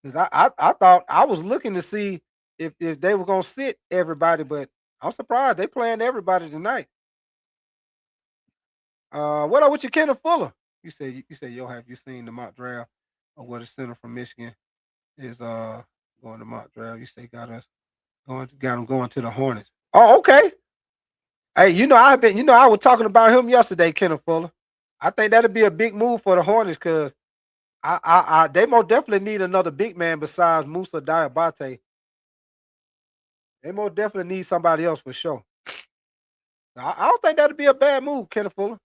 A: Because I thought I was looking to see if they were gonna sit everybody, but I'm surprised they playing everybody tonight. What up with your Kenneth Fuller? You said yo, have you seen the mock draft of where the center from Michigan is going to mock draft? You say got him going to the Hornets. Oh, okay. Hey, I was talking about him yesterday, Kenneth Fuller. I think that'd be a big move for the Hornets because they most definitely need another big man besides Musa Diabate. They most definitely need somebody else for sure. I don't think that'd be a bad move, Kenneth Fuller.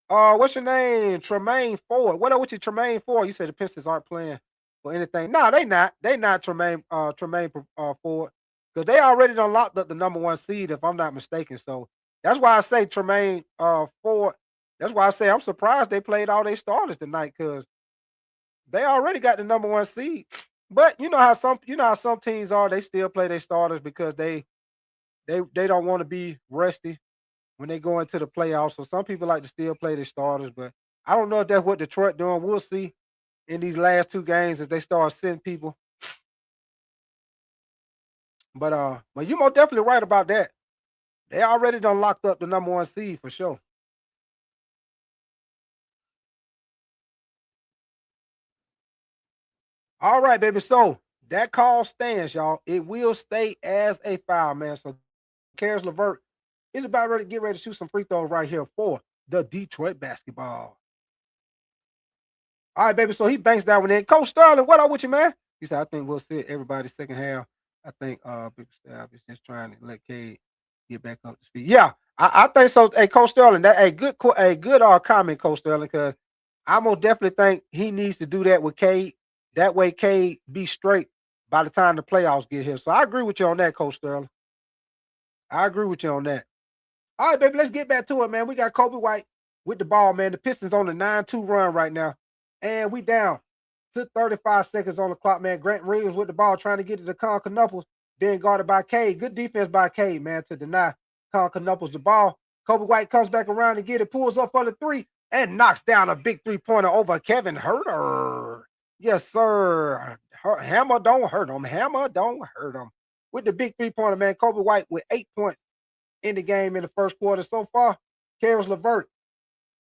A: What's your name? Tremaine Ford. What up with you, Tremaine Ford? You said the Pistons aren't playing for anything. No, they not. They not Tremaine Ford. Because they already done locked up the number one seed, if I'm not mistaken. So that's why I say Tremaine Ford. That's why I say I'm surprised they played all their starters tonight because they already got the number one seed. But you know how some teams are, they still play their starters because they don't want to be rusty when they go into the playoffs. So some people like to still play their starters, but I don't know if that's what Detroit doing. We'll see in these last two games as they start sending people. But you most definitely right about that. They already done locked up the number one seed for sure. All right, baby. So that call stands, y'all. It will stay as a foul, man. So Karis LeVert is about ready to get ready to shoot some free throws right here for the Detroit basketball. All right, baby. So he banks that one in. Coach Sterling, what up with you, man? He said, I think we'll see everybody second half. I think Big Staff is just trying to let Cade get back up to speed. Yeah, I think so. Hey, Coach Sterling, that a good comment, Coach Sterling, because I most definitely think he needs to do that with Cade. That way, Cade be straight by the time the playoffs get here. So I agree with you on that, Coach Sterling. I agree with you on that. All right, baby, let's get back to it, man. We got Kobe White with the ball, man. The Pistons on the 9-2 run right now. And we down to 35 seconds on the clock, man. Grant Williams with the ball trying to get it to Con Knuckles, being guarded by Cade. Good defense by Cade, man, to deny Con Knuckles the ball. Kobe White comes back around and get it, pulls up for the three, and knocks down a big three-pointer over Kevin Huerter. Yes, sir. Hammer don't hurt him. Hammer don't hurt him. With the big three-pointer, man. Kobe White with 8 points in the game in the first quarter so far. Karis LeVert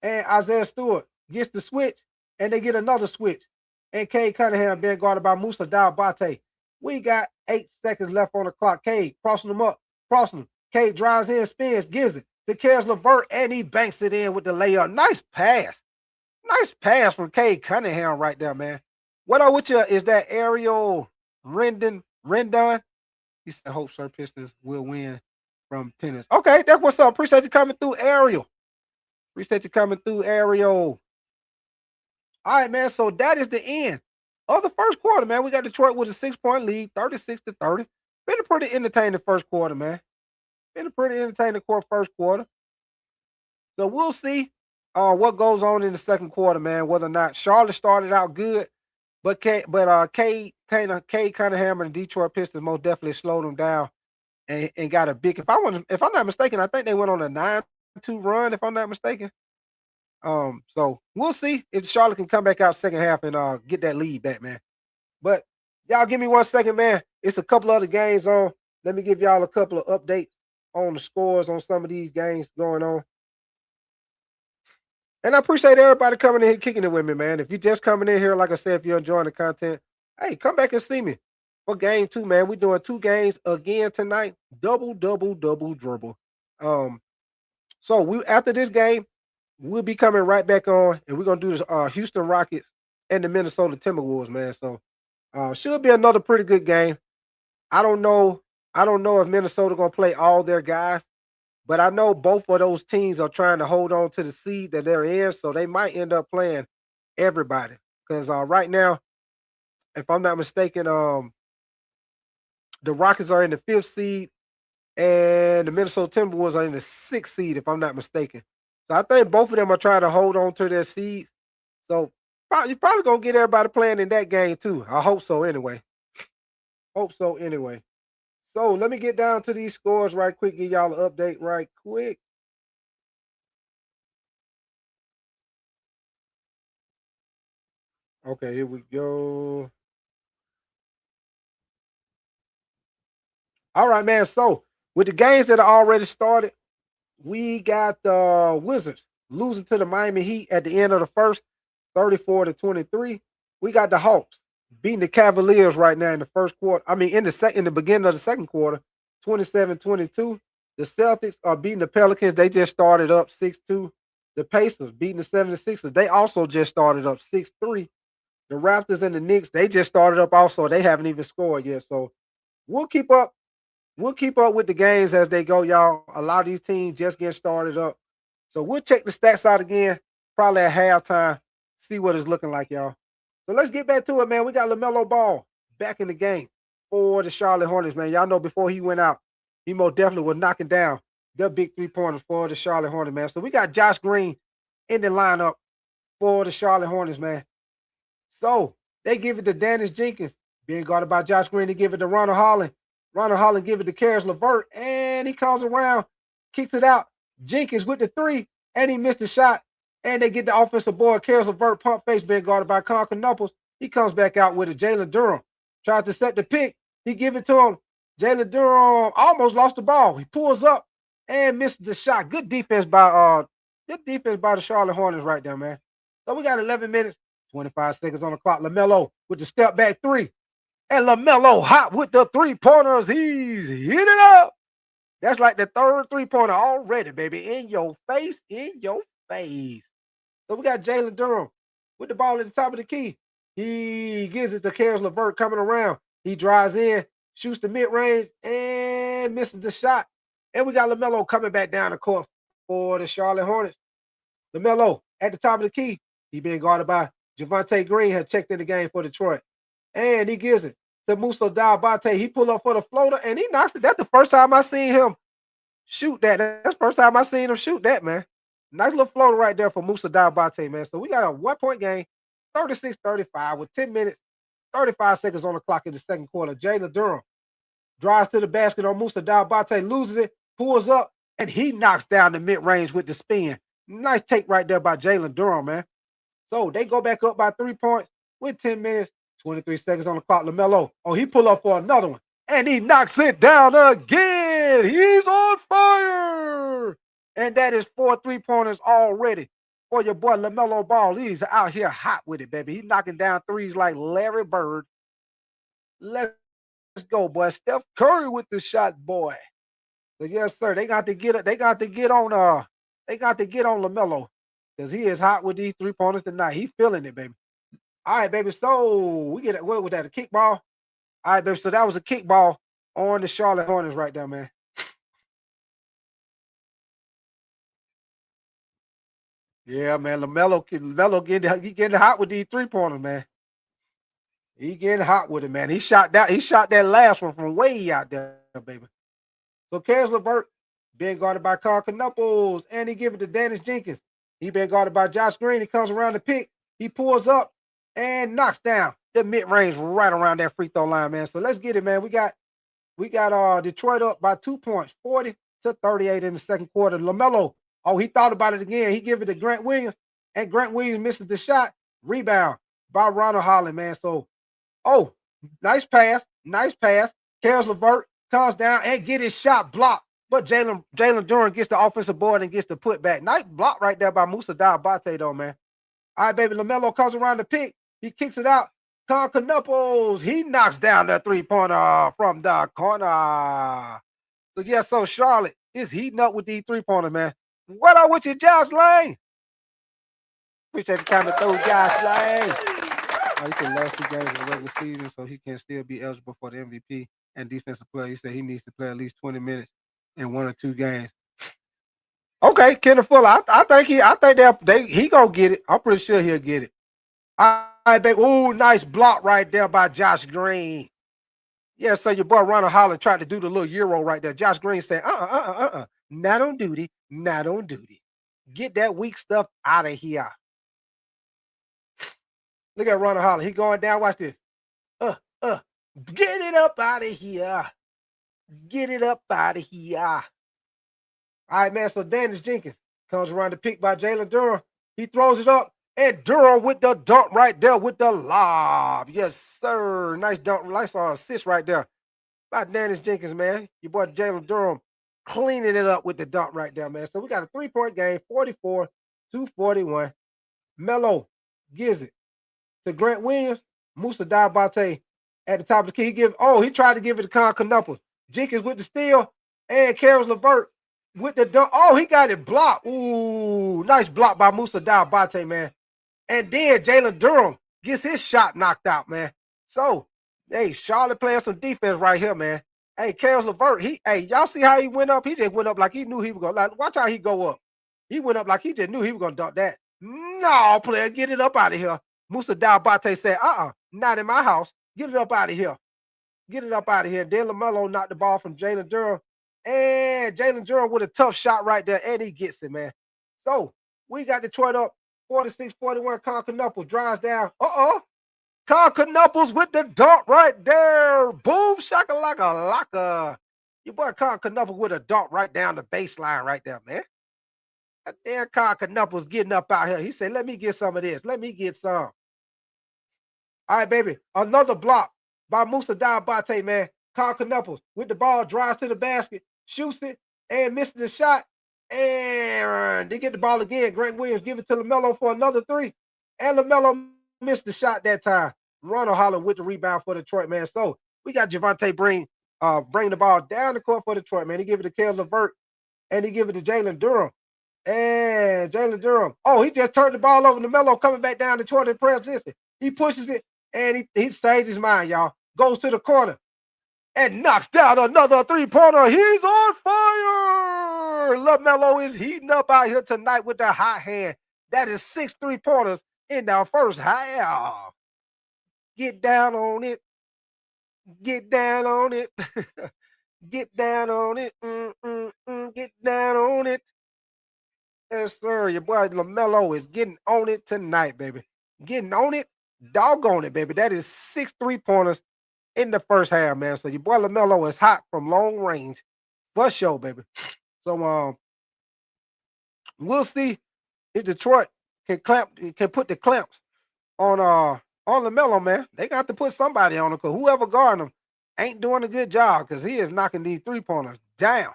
A: and Isaiah Stewart gets the switch, and they get another switch. And Cade Cunningham being guarded by Musa Diabate. We got 8 seconds left on the clock. Cade crossing them up, crossing them. Cade drives in, spins, gives it to Karis LeVert, and he banks it in with the layup. Nice pass. Nice pass from Cade Cunningham right there, man. What up with you? Is that Ariel Rendon? He said, hope Sir Pistons will win from Pennants. Okay, that's what's up. Appreciate you coming through, Ariel. Appreciate you coming through, Ariel. All right, man. So that is the end of the first quarter, man. We got Detroit with a 6-point lead, 36-30. Been a pretty entertaining first quarter, man. Been a pretty entertaining first quarter. So we'll see what goes on in the second quarter, man. Whether or not Charlotte started out good, But Cade Cunningham and the Detroit Pistons most definitely slowed them down and got a big. If I'm not mistaken, I think they went on a 9-2 run. If I'm not mistaken. So we'll see if Charlotte can come back out second half and get that lead back, man. But y'all give me 1 second, man. It's a couple other games on. Let me give y'all a couple of updates on the scores on some of these games going on. And I appreciate everybody coming in here kicking it with me, man. If you're just coming in here, like I said, if you're enjoying the content, hey, come back and see me for game 2, man. We're doing 2 games again tonight. Double, double, double, dribble. So we after this game, we'll be coming right back on, and we're gonna do this Houston Rockets and the Minnesota Timberwolves, man. So should be another pretty good game. I don't know. I don't know if Minnesota gonna play all their guys, but I know both of those teams are trying to hold on to the seed that they're in, so they might end up playing everybody. Because right now, if I'm not mistaken, the Rockets are in the 5th seed, and the Minnesota Timberwolves are in the 6th seed, if I'm not mistaken. So I think both of them are trying to hold on to their seeds. So you're probably gonna get everybody playing in that game too. I hope so anyway. So let me get down to these scores right quick, give y'all an update right quick. Okay, here we go. All right, man. So with the games that are already started, we got the Wizards losing to the Miami Heat at the end of the first, 34-23. We got the Hawks beating the Cavaliers right now in the first quarter. I mean, in the beginning of the second quarter, 27-22. The Celtics are beating the Pelicans. They just started up 6-2. The Pacers beating the 76ers. They also just started up 6-3. The Raptors and the Knicks, they just started up also. They haven't even scored yet. So we'll keep up. We'll keep up with the games as they go, y'all. A lot of these teams just getting started up. So we'll check the stats out again, probably at halftime, see what it's looking like, y'all. So let's get back to it, man. We got LaMelo Ball back in the game for the Charlotte Hornets, man. Y'all know before he went out, he most definitely was knocking down the big 3-pointers for the Charlotte Hornets, man. So we got Josh Green in the lineup for the Charlotte Hornets, man. So they give it to Dennis Jenkins, being guarded by Josh Green. They give it to Ronald Holland. Ronald Holland give it to Karis LeVert, and he comes around, kicks it out. Jenkins with the 3, and he missed the shot. And they get the offensive board. Karis LeVert, pump face, being guarded by Conker Knuckles. He comes back out with a Jalen Durham. Tries to set the pick. He give it to him. Jalen Durham almost lost the ball. He pulls up and misses the shot. Good defense by the Charlotte Hornets right there, man. So we got 11 minutes, 25 seconds on the clock. LaMelo with the step back 3. And LaMelo hot with the 3-pointers. He's hitting it up. That's like the 3rd 3-pointer already, baby. In your face, in your face. So we got Jalen Durham with the ball at the top of the key. He gives it to Karis LeVert coming around. He drives in, shoots the mid-range, and misses the shot. And we got LaMelo coming back down the court for the Charlotte Hornets. LaMelo at the top of the key. He being guarded by Javonte Green, had checked in the game for Detroit. And he gives it to Musa Diabate. He pull up for the floater, and he knocks it. That's the first time I seen him shoot that. That's the first time I seen him shoot that, man. Nice little floater right there for Musa Diabate, man. So we got a 1-point game, 36-35 with 10 minutes, 35 seconds on the clock in the second quarter. Jalen Durham drives to the basket on Musa Diabate, loses it, pulls up, and he knocks down the mid-range with the spin. Nice take right there by Jalen Durham, man. So they go back up by 3 points with 10 minutes, 23 seconds on the clock. LaMelo, he pull up for another one, and he knocks it down again. He's on fire. And that is 4 3-pointers already for your boy LaMelo Ball. He's out here hot with it, baby. He's knocking down threes like Larry Bird. Let's go, boy. Steph Curry with the shot, boy. So yes, sir. They got to get on LaMelo because he is hot with these 3-pointers tonight. He feeling it, baby. All right, baby. So we get what was that? A kickball? All right, baby. So that was a kickball on the Charlotte Hornets right there, man. Yeah, man. LaMelo getting hot with these 3-pointers, man. He getting hot with it, man. He shot that last one from way out there, baby. So Karis LeVert being guarded by Conker Knuckles, and he give it to Dennis Jenkins. He been guarded by Josh Green. He comes around the pick. He pulls up and knocks down The mid-range right around that free throw line, man. So let's get it, man. We got Detroit up by 2 points, 40-38 in the second quarter. LaMelo, oh, he thought about it again. He give it to Grant Williams, and Grant Williams misses the shot. Rebound by Ronald Holland, man. So, oh, nice pass. Karis LeVert comes down and get his shot blocked. But Jalen Duren gets the offensive board and gets the putback. Nice block right there by Musa Diabate, though, man. All right, baby. LaMelo comes around the pick. He kicks it out. Concanopoulos, he knocks down the three-pointer from the corner. So, yeah, so Charlotte is heating up with these three-pointers, man. What up with you, Josh Lane? Appreciate the comment, throw Josh Lane. He said last 2 games of the regular season, so he can still be eligible for the MVP and defensive player. He said he needs to play at least 20 minutes in 1 or 2 games. Okay, Kenneth Fuller, I think he gonna get it. I'm pretty sure he'll get it. All right, baby. Ooh, nice block right there by Josh Green. Yeah, so your boy Ronald Holland tried to do the little Euro right there. Josh Green said, not on duty. Get that weak stuff out of here. Look at Ronald Holland. He going down. Watch this. Get it up out of here. Get it up out of here. All right, man. So Dennis Jenkins comes around the pick by Jalen Duren. He throws it up. And Duren with the dunk right there with the lob. Yes, sir. Nice dunk. Nice assist right there by Dennis Jenkins, man. Your boy Jalen Duren cleaning it up with the dunk right there, man. So we got a 3-point game, 44-41. Melo gives it to Grant Williams. Musa Diabate at the top of the key. He tried to give it to Concanopoulos. Jenkins with the steal. And Karis LeVert with the dunk. Oh, he got it blocked. Ooh, nice block by Musa Diabate, man. And then Jalen Duren gets his shot knocked out, man. So, hey, Charlotte playing some defense right here, man. Hey, Karis LeVert, y'all see how he went up? He just went up like he knew he was going to. Like, watch how he go up. He went up like he just knew he was going to dunk that. No, player, get it up out of here. Musa Diabate said, not in my house. Get it up out of here. Get it up out of here. Then LaMelo knocked the ball from Jalen Duren. And Jalen Duren with a tough shot right there, and he gets it, man. So, we got Detroit up 46-41. Concanopoulos drives down. Concanopoulos with the dunk right there. Boom, shakalaka-laka. Your boy Concanopoulos with a dunk right down the baseline right there, man. That damn Concanopoulos getting up out here. He said, let me get some of this. Let me get some. All right, baby. Another block by Musa Diabate, man. Concanopoulos with the ball, drives to the basket, shoots it, and misses the shot. And they get the ball again. Grant Williams give it to LaMelo for another 3. And LaMelo missed the shot that time. Ronald Holland with the rebound for Detroit, man. So we got Javonte bring the ball down the court for Detroit, man. He give it to Karis LeVert, and he give it to Jalen Duren. And Jalen Duren, he just turned the ball over to LaMelo coming back down to Detroit in transition. He pushes it, and he changed his mind, y'all. Goes to the corner and knocks down another 3-pointer. He's on fire. LaMelo is heating up out here tonight with the hot hand. That is 6 3-pointers in the first half. Get down on it. Get down on it. Get down on it. Get down on it. Yes, sir. Your boy LaMelo is getting on it tonight, baby. Getting on it. Doggone it, baby. That is 6 3-pointers in the first half, man. So your boy LaMelo is hot from long range. For sure, baby. So we'll see if Detroit can put the clamps on LaMelo, man. They got to put somebody on him, because whoever guarding him ain't doing a good job, because he is knocking these 3-pointers down.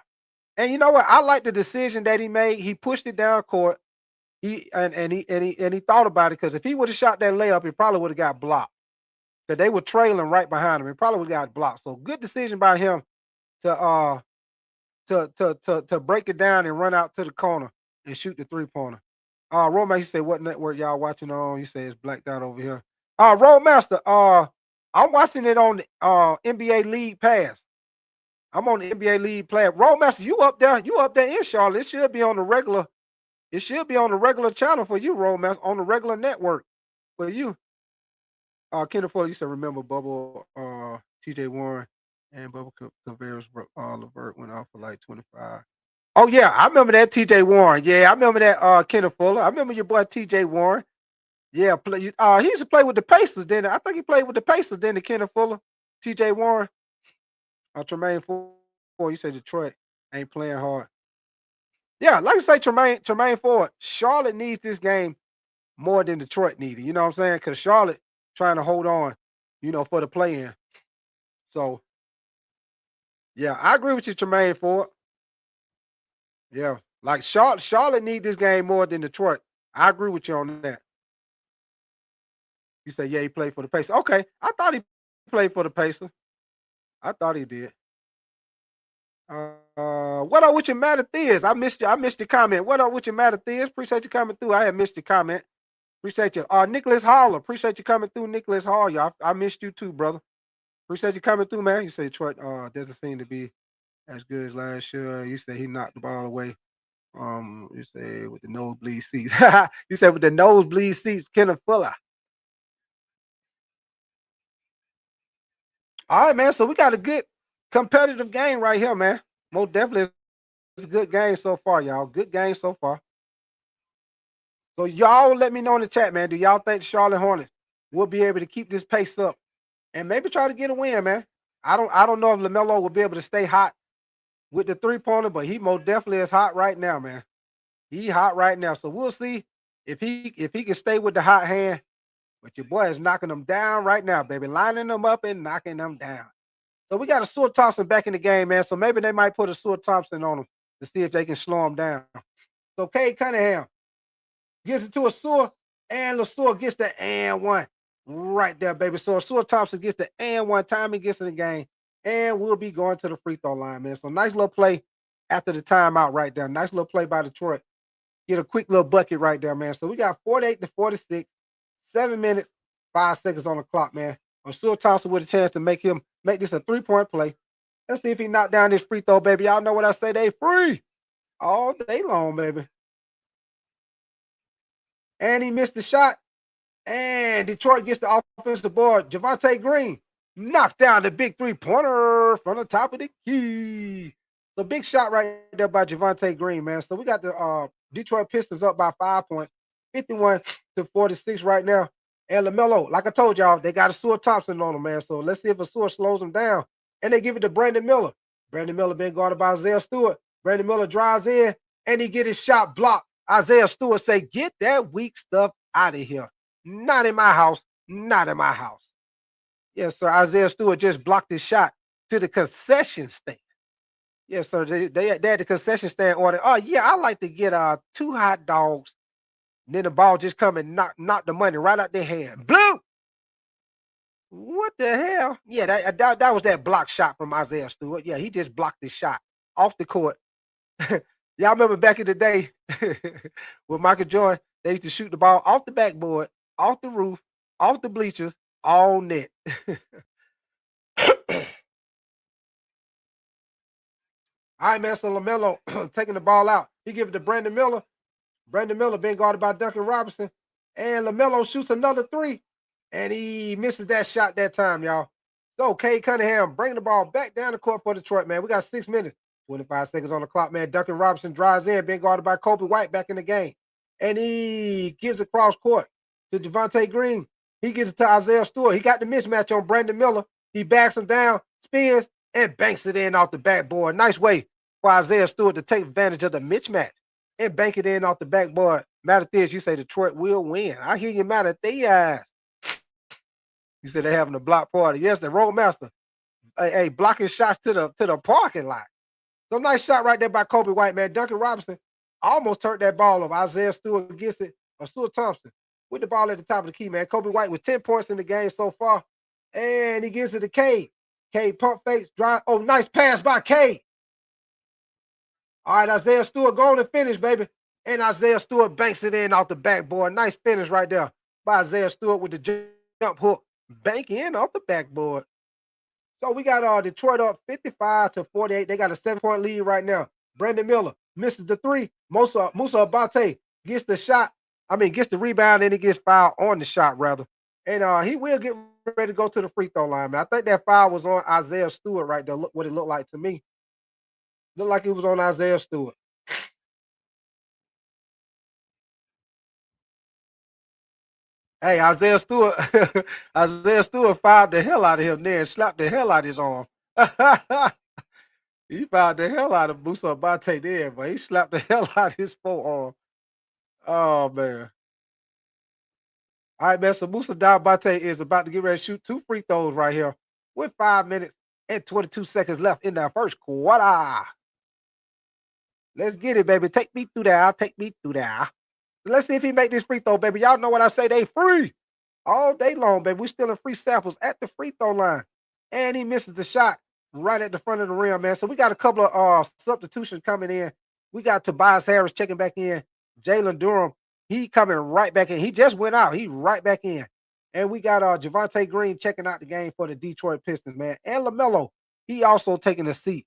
A: And you know what? I like the decision that he made. He pushed it down court. He thought about it, because if he would have shot that layup, he probably would have got blocked. Because they were trailing right behind him. He probably would have got blocked. So good decision by him to break it down and run out to the corner and shoot the 3-pointer. Roadmaster, he said, what network y'all watching on? He said it's blacked out over here. Roadmaster, I'm watching it on NBA League Pass. I'm on the NBA League Pass. Roadmaster, you up there in Charlotte. It should be on the regular. It should be on the regular channel for you, Roadmaster, on the regular network for you. Kenneth Fuller, you said remember Bubble, TJ Warren, and Bubble Cavaliers, LeVert went off for like 25. Oh, yeah, I remember that TJ Warren. Yeah, I remember that Kenneth Fuller. I remember your boy TJ Warren. Yeah, he used to play with the Pacers. Then I think he played with the Pacers. Then the Kenneth Fuller, T.J. Warren, Tremaine Ford. You said Detroit ain't playing hard. Yeah, like I say, Tremaine Ford. Charlotte needs this game more than Detroit needed. You know what I'm saying? Because Charlotte trying to hold on, for the play in. So yeah, I agree with you, Tremaine Ford. Yeah, like Charlotte need this game more than Detroit. I agree with you on that. You say yeah, he played for the Pacers. Okay, I thought he played for the Pacers. I thought he did. What up with your matter Theas? I missed you. I missed your comment. What up with your matter Theas? Appreciate you coming through. I had missed your comment. Appreciate you. Nicholas Holler. Appreciate you coming through, Nicholas Hall. Y'all. I missed you too, brother. Appreciate you coming through, man. You say Detroit doesn't seem to be as good as last year. You say he knocked the ball away. You say with the nosebleed seats. You said with the nosebleed seats, Kenneth Fuller. All right, man. So we got a good competitive game right here, man. Most definitely, it's a good game so far, y'all. Good game so far. So y'all let me know in the chat, man. Do y'all think the Charlotte Hornets will be able to keep this pace up and maybe try to get a win, man? I don't know if LaMelo will be able to stay hot with the three-pointer, but he most definitely is hot right now, man. He hot right now. So we'll see if he can stay with the hot hand. But your boy is knocking them down right now, baby. Lining them up and knocking them down. So we got a Sewell Thompson back in the game, man. So maybe they might put a Sewell Thompson on him to see if they can slow him down. So Cade Cunningham gets it to a Sewell, and LaSure gets the and one right there, baby. So Sewell Thompson gets the and one time he gets in the game, and we'll be going to the free throw line, man. So nice little play after the timeout right there. Nice little play by Detroit. Get a quick little bucket right there, man. So we got 48 to 46, 7 minutes, 5 seconds on the clock, man. Sewell Thompson with a chance to make this a 3-point play. Let's see if he knocked down this free throw, baby. Y'all know what I say. They free all day long, baby. And he missed the shot. And Detroit gets the offensive board. Javonte Green knocks down the big 3-pointer from the top of the key. So big shot right there by Javonte Green, man. So we got the Detroit Pistons up by 5 points, 51 to 46 right now. And LaMelo, like I told y'all, they got a Sewell Thompson on him, man. So let's see if a Sewell slows him down. And they give it to Brandon Miller. Brandon Miller been guarded by Isaiah Stewart. Brandon Miller drives in, and he get his shot blocked. Isaiah Stewart say, get that weak stuff out of here. Not in my house. Not in my house. Yes, sir. Isaiah Stewart just blocked his shot to the concession stand. Yes, sir. They had the concession stand order. Oh, yeah, I like to get 2 hot dogs. And then the ball just come and knock the money right out their hand. Blue! What the hell? Yeah, that was that block shot from Isaiah Stewart. Yeah, he just blocked his shot off the court. Y'all remember back in the day with Michael Jordan, they used to shoot the ball off the backboard, off the roof, off the bleachers, all net. All right, man. So LaMelo taking the ball out. He give it to Brandon Miller. Brandon Miller being guarded by Duncan Robinson. And LaMelo shoots another 3. And he misses that shot that time, y'all. So Cade Cunningham bringing the ball back down the court for Detroit, man. We got 6 minutes, 25 seconds on the clock, man. Duncan Robinson drives in, being guarded by Kobe White back in the game. And he gives it cross court to Javonte Green. He gives it to Isaiah Stewart. He got the mismatch on Brandon Miller. He backs him down, spins, and banks it in off the backboard. Nice way for Isaiah Stewart to take advantage of the mismatch and bank it in off the backboard. Mattathias, you say Detroit will win. I hear you, Mattathias. You said they're having a block party. Yes, the Roadmaster. Hey, blocking shots to the parking lot. So nice shot right there by Kobe White, man. Duncan Robinson almost turned that ball over. Isaiah Stewart gets it, or Sewell Thompson with the ball at the top of the key, man. Kobe White with 10 points in the game so far. And he gives it to Cade. Cade pump fakes, drive. Oh, nice pass by Cade. All right, Isaiah Stewart going to finish, baby. And Isaiah Stewart banks it in off the backboard. Nice finish right there by Isaiah Stewart with the jump hook. Bank in off the backboard. So we got Detroit up 55 to 48. They got a 7-point lead right now. Brandon Miller misses the 3. Musa Abate gets the shot. Gets the rebound, and he gets fouled on the shot, rather. And he will get ready to go to the free throw line, man. I think that foul was on Isaiah Stewart right there. Look what it looked like to me. Looked like it was on Isaiah Stewart. Hey, Isaiah Stewart, Isaiah Stewart fouled the hell out of him there and slapped the hell out of his arm. He fouled the hell out of Musa Abate there, but he slapped the hell out of his forearm. Oh man. All right, man. So Musa Diabate is about to get ready to shoot 2 free throws right here with 5 minutes and 22 seconds left in the first quarter. Let's get it, baby. Take me through there. Take me through there. Let's see if he make this free throw, baby. Y'all know what I say. They free all day long, baby. We stealing free samples at the free throw line. And he misses the shot right at the front of the rim, man. So we got a couple of substitutions coming in. We got Tobias Harris checking back in. Jalen Durham, he coming right back in. He just went out. He right back in. And we got Javonte Green checking out the game for the Detroit Pistons, man. And LaMelo, he also taking a seat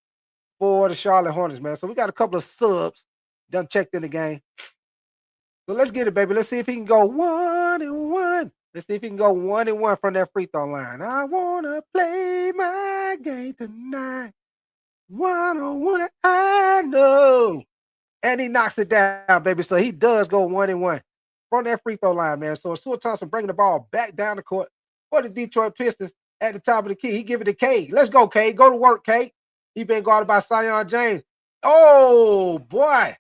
A: for the Charlotte Hornets, man. So we got a couple of subs done checked in the game. So let's get it, baby. Let's see if he can go 1-1. Let's see if he can go 1-1 from that free throw line. I wanna play my game tonight. 1-1, I know. And he knocks it down, baby. So he does go 1-1 from that free throw line, man. So Stuart Thompson bringing the ball back down the court for the Detroit Pistons at the top of the key. He give it to Cade. Let's go, Cade. Go to work, Cade. He been guarded by Zion James. Oh, boy.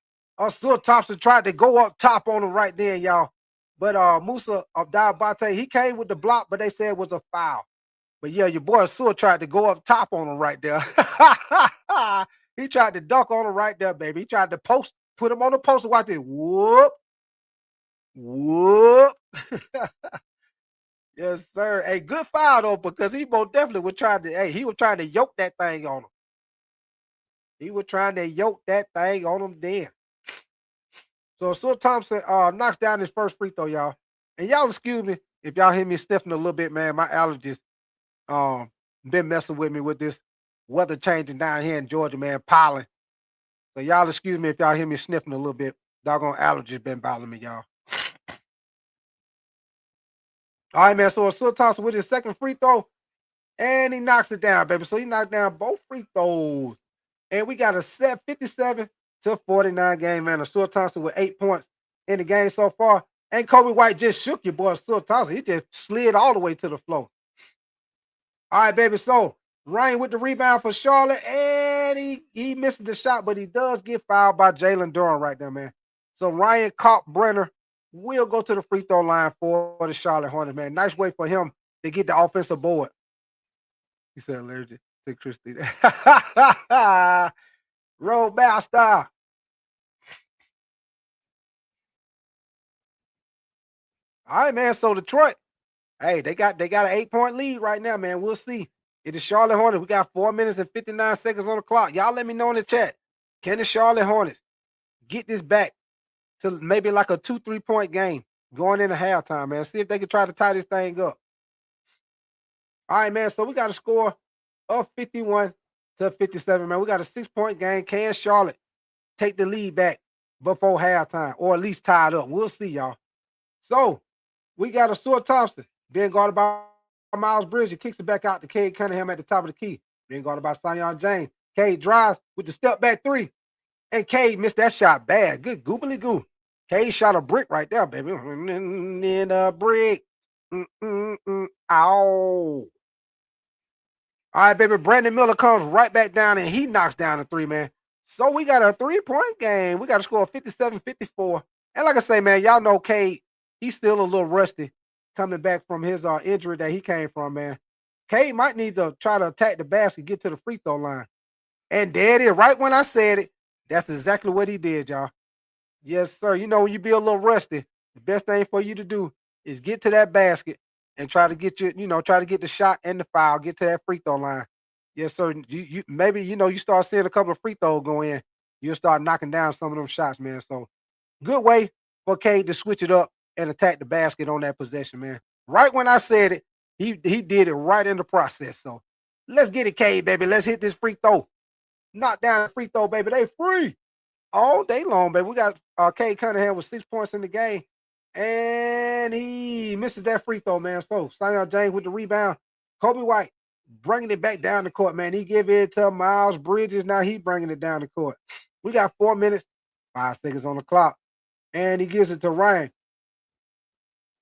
A: Stuart Thompson tried to go up top on him right there, y'all. But Musa Diabate, he came with the block, but they said it was a foul. But yeah, your boy Stuart tried to go up top on him right there. He tried to dunk on him right there, baby. He tried to put him on the post and watch it. Whoop. Whoop. Yes, sir. Hey, good foul though, because he most definitely was trying to, he was trying to yoke that thing on him. He was trying to yoke that thing on him then. So Stuart Thompson knocks down his first free throw, y'all. And y'all excuse me if y'all hear me sniffing a little bit, man. My allergies been messing with me with this weather changing down here in Georgia, man, pollen. So y'all excuse me if y'all hear me sniffing a little bit. Doggone allergies been bothering me, y'all. All right, man. So Stuart Thompson with his second free throw, and he knocks it down, baby. So he knocked down both free throws. And we got a set 57-49 game, man. Stuart Thompson with 8 points in the game so far. And Kobe White just shook your boy Stuart Thompson. He just slid all the way to the floor. All right, baby. So Ryan with the rebound for Charlotte, and he misses the shot, but he does get fouled by Jalen Durham right there, man. So Ryan Brenner will go to the free throw line for the Charlotte Hornets, man. Nice way for him to get the offensive board. He said allergic to Christina. Roadmaster. All right, man. So Detroit, hey, they got an 8-point lead right now, man. We'll see. It is Charlotte Hornets. We got 4 minutes and 59 seconds on the clock. Y'all let me know in the chat. Can the Charlotte Hornets get this back to maybe like a 2-3 point game going into halftime, man? See if they can try to tie this thing up. All right, man. So we got a score of 51-57, man. We got a 6-point game. Can Charlotte take the lead back before halftime or at least tie it up? We'll see, y'all. So we got a Stuart Thompson being guarded by Miles Bridges. Kicks it back out to Cade Cunningham at the top of the key. Being guarded by Zion James. Cade drives with the step back three. And Cade missed that shot bad. Good goobly goo. Cade shot a brick right there, baby. In a brick. Ow. All right, baby. Brandon Miller comes right back down and he knocks down a three, man. So we got a 3-point game. We got a score of 57-54. And like I say, man, y'all know Cade, he's still a little rusty coming back from his injury that he came from, man. Cade might need to try to attack the basket, get to the free throw line. And there it is. Right when I said it, that's exactly what he did, y'all. Yes, sir. You know, when you be a little rusty, the best thing for you to do is get to that basket and try to get try to get the shot and the foul, get to that free throw line. Yes, sir. You maybe, you start seeing a couple of free throws go in, you'll start knocking down some of them shots, man. So good way for Cade to switch it up and attack the basket on that possession, man. Right when I said it, he did it right in the process. So let's get it, Cade, baby. Let's hit this free throw. Knock down the free throw, baby. They free all day long, baby. We got Cade Cunningham with 6 points in the game. And he misses that free throw, man. So Zion James with the rebound. Kobe White bringing it back down the court, man. He give it to Miles Bridges. Now he bringing it down the court. We got 4 minutes, 5 seconds on the clock. And he gives it to Ryan.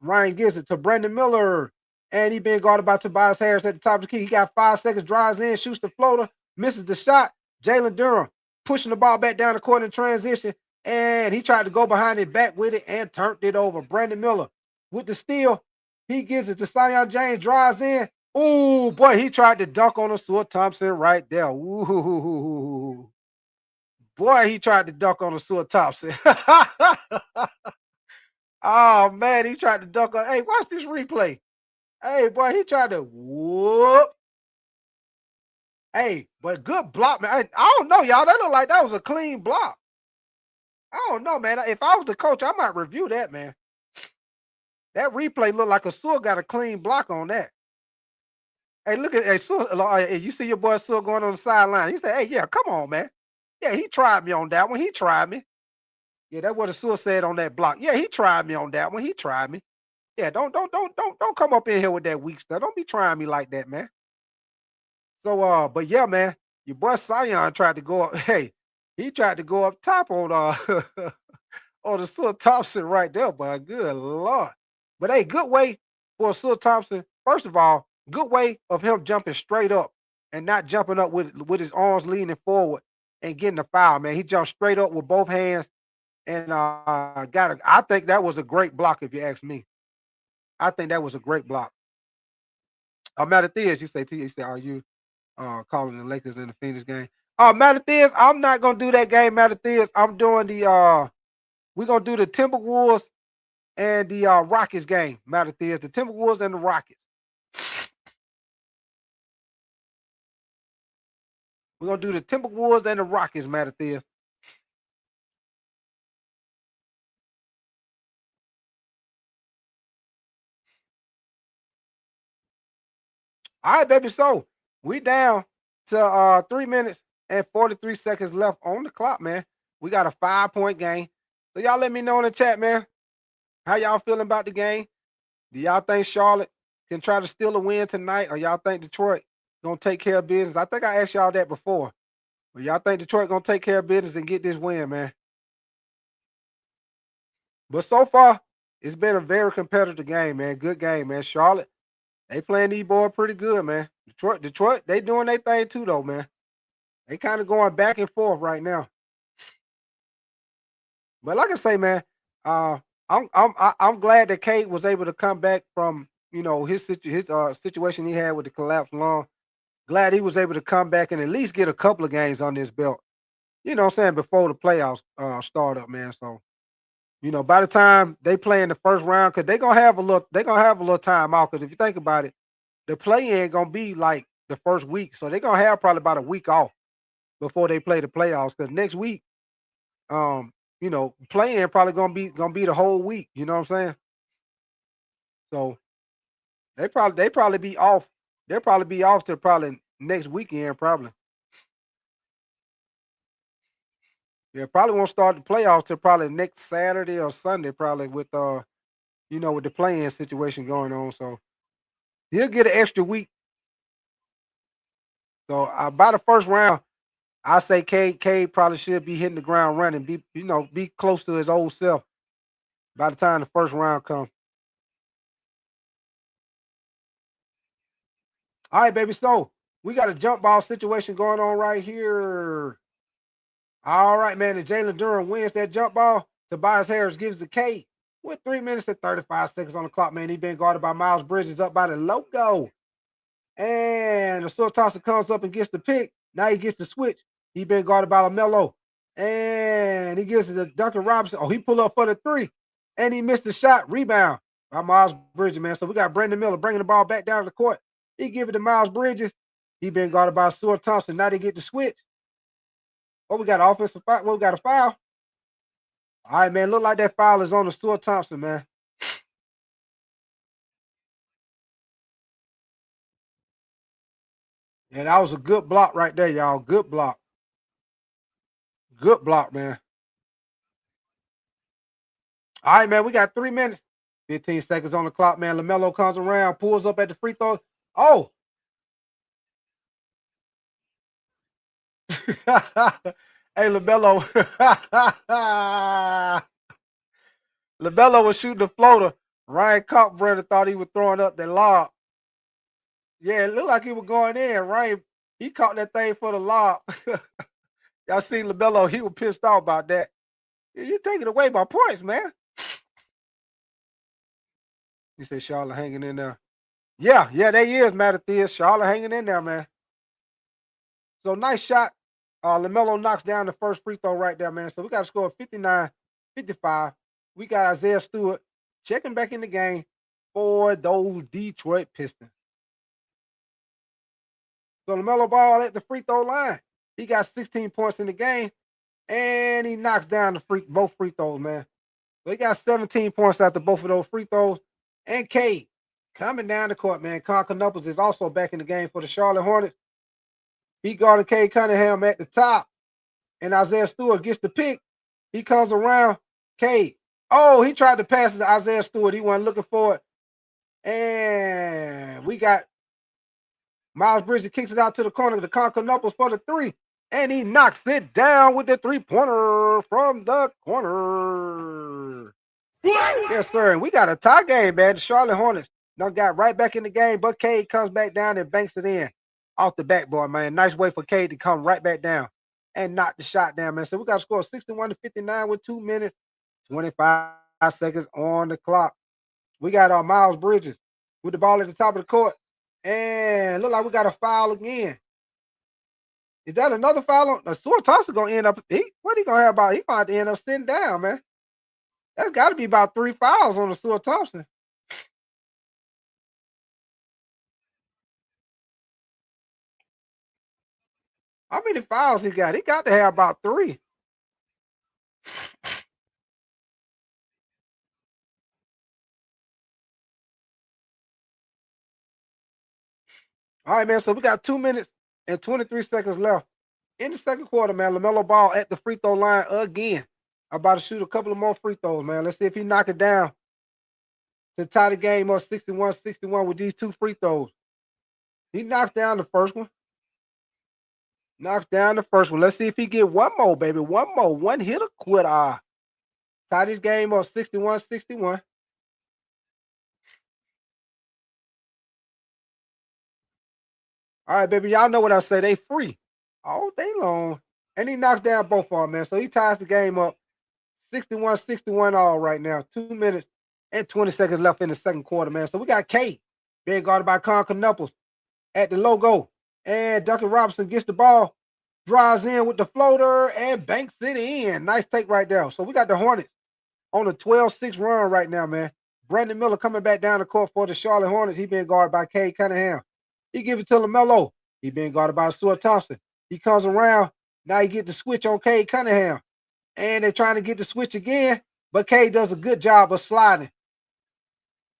A: Ryan gives it to Brandon Miller. And he been guarded by Tobias Harris at the top of the key. He got 5 seconds, drives in, shoots the floater, misses the shot. Jalen Durham pushing the ball back down the court in transition. And he tried to go behind it, back with it, and turned it over. Brandon Miller with the steal. He gives it to Zion James, drives in. Ooh, boy, he tried to dunk on Asua Thompson right there. Ooh. Boy, he tried to dunk on Asua Thompson. Oh, man, he tried to dunk on. Hey, watch this replay. Hey, boy, he tried to whoop. Hey, but good block, man. I don't know, y'all. That looked like that was a clean block. I don't know, man. If I was the coach, I might review that, man. That replay looked like Asua got a clean block on that. Hey, look at hey, you see your boy Asua going on the sideline. He said, hey, yeah, come on, man. Yeah, he tried me on that one. He tried me. Yeah, that's what Asua said on that block. Yeah, he tried me on that one. He tried me. Yeah, don't come up in here with that weak stuff. Don't be trying me like that, man. So but yeah, man, your boy Zion tried to go up. Hey, he tried to go up top on on the Asua Thompson right there, but good Lord. But hey, good way for Asua Thompson. First of all, good way of him jumping straight up and not jumping up with his arms leaning forward and getting a foul, man. He jumped straight up with both hands and I think that was a great block, if you ask me. I think that was a great block. Mattathias, you say, are you calling the Lakers in the Phoenix game? Mattathias, I'm not gonna do that game, Mattathias. I'm doing we're gonna do the Timberwolves and the Rockets game, Mattathias. The Timberwolves and the Rockets. We're gonna do the Timberwolves and the Rockets, Mattathias. All right, baby. So we down to 3 minutes and 43 seconds left on the clock, man. We got a 5-point game. So y'all let me know in the chat, man. How y'all feeling about the game? Do y'all think Charlotte can try to steal a win tonight, or y'all think Detroit gonna take care of business? I think I asked y'all that before. But y'all think Detroit gonna take care of business and get this win, man? But so far, it's been a very competitive game, man. Good game, man. Charlotte, they playing these boys pretty good, man. Detroit, they doing their thing too, though, man. They kind of going back and forth right now. But like I say, man, I'm glad that Kate was able to come back from his situation he had with the collapsed lung. Glad he was able to come back and at least get a couple of games on this belt. You know what I'm saying, before the playoffs start up, man. So by the time they play in the first round, because they're gonna have a little time out. Because if you think about it, the play in gonna be like the first week, so they're gonna have probably about a week off before they play the playoffs. Because next week, play-in probably gonna be the whole week. You know what I'm saying? So they probably be off. They'll probably be off till probably next weekend, probably. Yeah, probably won't start the playoffs till probably next Saturday or Sunday, probably with with the play-in situation going on. So he'll get an extra week. So by the first round, I say Cade probably should be hitting the ground running, be close to his old self by the time the first round comes. All right, baby. So we got a jump ball situation going on right here. All right, man. And Jalen Durham wins that jump ball. Tobias Harris gives the K with 3 minutes and 35 seconds on the clock, man. He's been guarded by Miles Bridges up by the logo. And Asua Thompson comes up and gets the pick. Now he gets the switch. He's been guarded by LaMelo. And he gives it to Duncan Robinson. Oh, he pulled up for the 3. And he missed the shot. Rebound by Miles Bridges, man. So we got Brandon Miller bringing the ball back down to the court. He give it to Miles Bridges. He been guarded by Asua Thompson. Now they get the switch. Oh, we got an offensive foul. Well, we got a foul. All right, man. Look like that foul is on Asua Thompson, man. Yeah, that was a good block right there, y'all. Good block. Good block, man. All right, man. We got 3 minutes. 15 seconds on the clock, man. LaMelo comes around, pulls up at the free throw. Oh. Hey, LaMelo. LaMelo was shooting the floater Ryan Cockburn thought he was throwing up the lob. Yeah, it looked like he was going in. Ryan, he caught that thing for the lob. Y'all see LaMelo, he was pissed off about that. You're taking away my points, man. He said Charlotte hanging in there. Yeah, they is, Matthews. Charlotte hanging in there, man. So nice shot. LaMelo knocks down the first free throw right there, man. So we got to score 59-55. We got Isaiah Stewart checking back in the game for those Detroit Pistons. So LaMelo Ball at the free throw line. He got 16 points in the game, and he knocks down both free throws, man. So he got 17 points after both of those free throws. And Cade coming down the court, man. Concanopoulos is also back in the game for the Charlotte Hornets. He guarded Cade Cunningham at the top, and Isaiah Stewart gets the pick. He comes around. Cade. Oh, he tried to pass it to Isaiah Stewart. He wasn't looking for it. And we got Miles Bridges kicks it out to the corner. The Concanopoulos for the three. And he knocks it down with the three-pointer from the corner. Yes, sir. And we got a tie game, man. The Charlotte Hornets done got right back in the game, but Cade comes back down and banks it in off the backboard, man. Nice way for Cade to come right back down and knock the shot down, man. So we got to score 61-59 with 2 minutes, 25 seconds on the clock. We got Miles Bridges with the ball at the top of the court. And look like we got a foul again. Is that another foul? Stuart Thompson going to end up, what he going to have about? He going to have to end up sitting down, man. That's got to be about 3 fouls on the Stuart Thompson. How many fouls he got? He got to have about 3. All right, man. So we got 2 minutes and 23 seconds left in the second quarter, man. LaMelo Ball at the free throw line again. About to shoot a couple of more free throws, man. Let's see if he knock it down to tie the game up 61-61 with these 2 free throws. He knocks down the first one. Let's see if he get one more, baby. One more. One hitter quit. Tie this game up 61-61. All right, baby. Y'all know what I say. They free all day long. And he knocks down both of them, man. So he ties the game up 61-61 all right now. 2 minutes and 20 seconds left in the second quarter, man. So we got Cade being guarded by Concanopoulos at the logo. And Duncan Robinson gets the ball, drives in with the floater, and banks it in. Nice take right there. So we got the Hornets on a 12-6 run right now, man. Brandon Miller coming back down the court for the Charlotte Hornets. He being guarded by Cade Cunningham. He gives it to LaMelo. He being guarded by Stuart Thompson. He comes around. Now he get the switch on Cade Cunningham. And they're trying to get the switch again, but Cade does a good job of sliding.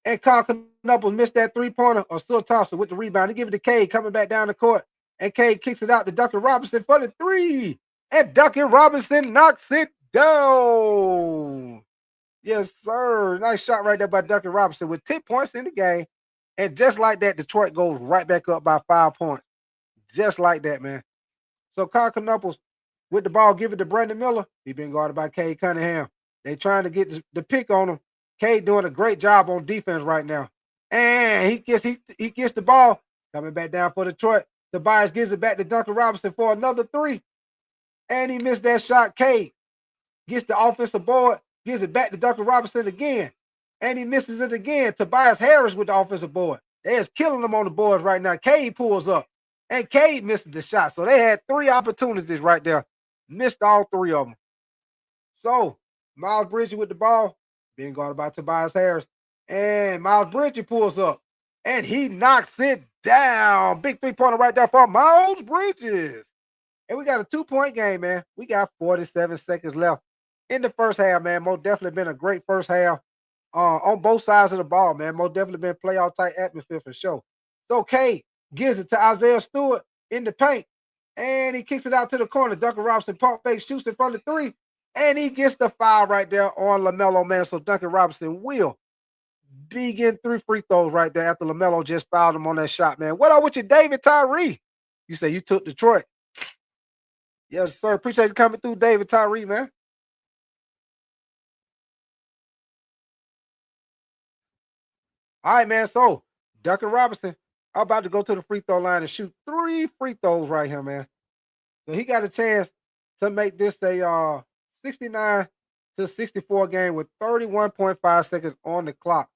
A: And Concanopoulos missed that three-pointer, or Stuart Thompson with the rebound. He give it to Cade coming back down the court. And Cade kicks it out to Duncan Robinson for the 3. And Duncan Robinson knocks it down. Yes, sir. Nice shot right there by Duncan Robinson with 10 points in the game. And just like that, Detroit goes right back up by 5 points. Just like that, man. So Concanopoulos with the ball, give it to Brandon Miller. He been guarded by Cade Cunningham. They trying to get the pick on him. Cade doing a great job on defense right now. And he gets the ball coming back down for Detroit. Tobias gives it back to Duncan Robinson for another 3. And he missed that shot. Cade gets the offensive board, gives it back to Duncan Robinson again. And he misses it again. Tobias Harris with the offensive board. They is killing them on the boards right now. Cade pulls up. And Cade misses the shot. So they had 3 opportunities right there. Missed all 3 of them. So Miles Bridges with the ball, being guarded by Tobias Harris. And Miles Bridges pulls up. And he knocks it down. Big 3-pointer right there for Miles Bridges. And we got a 2-point game, man. We got 47 seconds left in the first half, man. Most definitely been a great first half on both sides of the ball, man. Most definitely been playoff type atmosphere for sure. So Cade gives it to Isaiah Stewart in the paint. And he kicks it out to the corner. Duncan Robinson pump fake, shoots it from the 3. And he gets the foul right there on LaMelo, man. So Duncan Robinson will be getting 3 free throws right there after LaMelo just fouled him on that shot, man. What up with you, David Tyree? You say you took Detroit. Yes, sir. Appreciate you coming through, David Tyree, man. All right, man. So Duncan Robinson about to go to the free throw line and shoot 3 free throws right here, man. So he got a chance to make this a 69-64 game with 31.5 seconds on the clock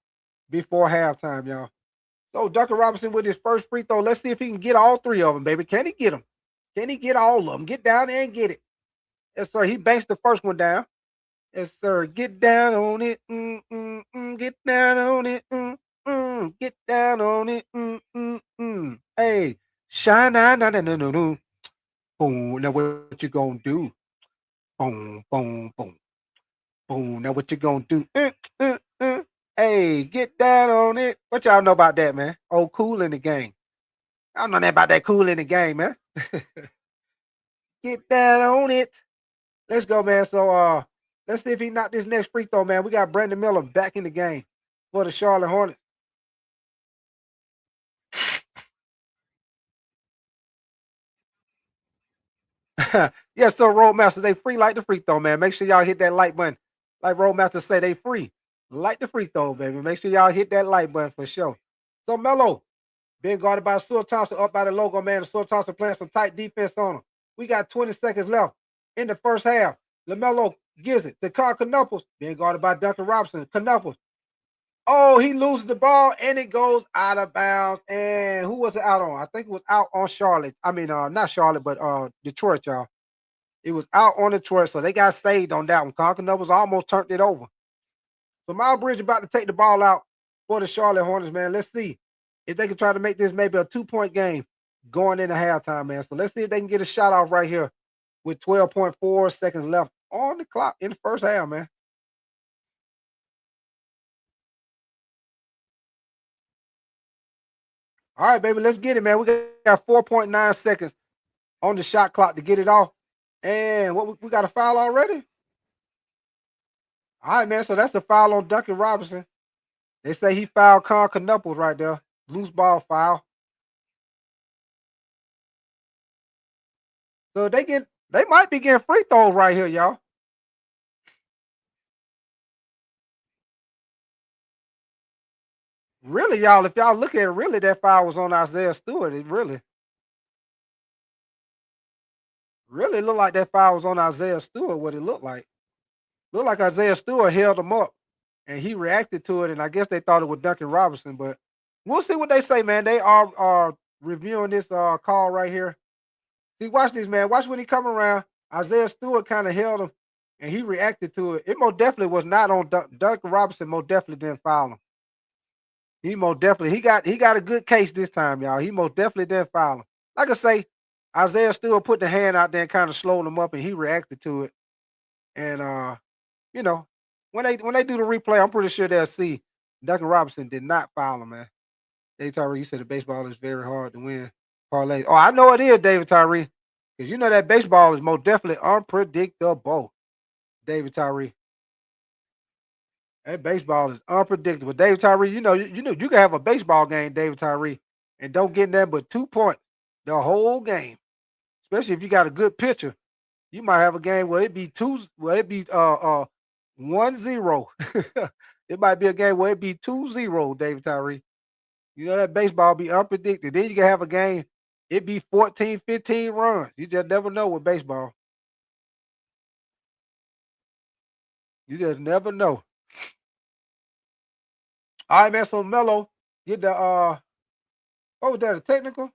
A: before halftime, y'all. So Duncan Robinson with his first free throw. Let's see if he can get all 3 of them, baby. Can he get them? Can he get all of them? Get down there and get it. Yes, sir. He banks the first one down. Yes, sir. Get down on it. Get down on it. Get down on it. Hey, shine, na, na, na, na, na, na. Boom. Now what you gonna do? Boom, boom, boom, boom. Now what you gonna do? Hey, get down on it. What y'all know about that, man? Oh, cool in the game. I don't know that about that cool in the game, man. Get down on it. Let's go, man. So let's see if he knocked this next free throw, man. We got Brandon Miller back in the game for the Charlotte Hornets. Yeah, so Roadmaster, they free like the free throw, man. Make sure y'all hit that like button. Like Roadmaster say, they free. Like the free throw, baby. Make sure y'all hit that like button for sure. So Melo, being guarded by Sewell Thompson up by the logo, man. And Sewell Thompson playing some tight defense on him. We got 20 seconds left in the first half. LaMelo gives it to Carl Knupples, being guarded by Duncan Robinson. Knupples. Oh, he loses the ball and it goes out of bounds. And who was it out on? I think it was out on Charlotte. I mean, not Charlotte, but Detroit, y'all. It was out on Detroit, so they got saved on that one. Carl Knupples almost turned it over. So Miles Bridges about to take the ball out for the Charlotte Hornets, man. Let's see if they can try to make this maybe a 2-point game going into halftime, man. So let's see if they can get a shot off right here with 12.4 seconds left on the clock in the first half, man. All right, baby, let's get it, man. We got 4.9 seconds on the shot clock to get it off. And what we got a foul already? All right, man. So that's the foul on Duncan Robinson. They say he fouled Con Knupples right there. Loose ball foul. So they might be getting free throws right here, y'all. Really, y'all, if y'all look at it, really that foul was on Isaiah Stewart. It really looked like that foul was on Isaiah Stewart, what it looked like. Looked like Isaiah Stewart held him up and he reacted to it, and I guess they thought it was Duncan Robinson, but we'll see what they say, man. They are reviewing this call right here. See, watch this, man. Watch when he come around. Isaiah Stewart kind of held him, and he reacted to it. It most definitely was not on Duncan Robinson. Most definitely didn't foul him. He most definitely he got a good case this time, y'all. He most definitely didn't foul him. Like I say, Isaiah Stewart put the hand out there and kind of slowed him up, and he reacted to it. And you know, when they do the replay, I'm pretty sure they'll see Duncan Robinson did not foul him, man. David Tyree, you said the baseball is very hard to win parlay. Oh, I know it is, David Tyree. Because you know that baseball is most definitely unpredictable, David Tyree. That baseball is unpredictable. David Tyree, you can have a baseball game, David Tyree, and don't get nothing but 2 points the whole game. Especially if you got a good pitcher. You might have a game where it be 1-0. It might be a game where it be 2-0, David Tyree. You know that baseball be unpredictable. Then you can have a game, it be 14, 15 runs. You just never know with baseball. You just never know. All right, man. So Melo, get the what was that? A technical?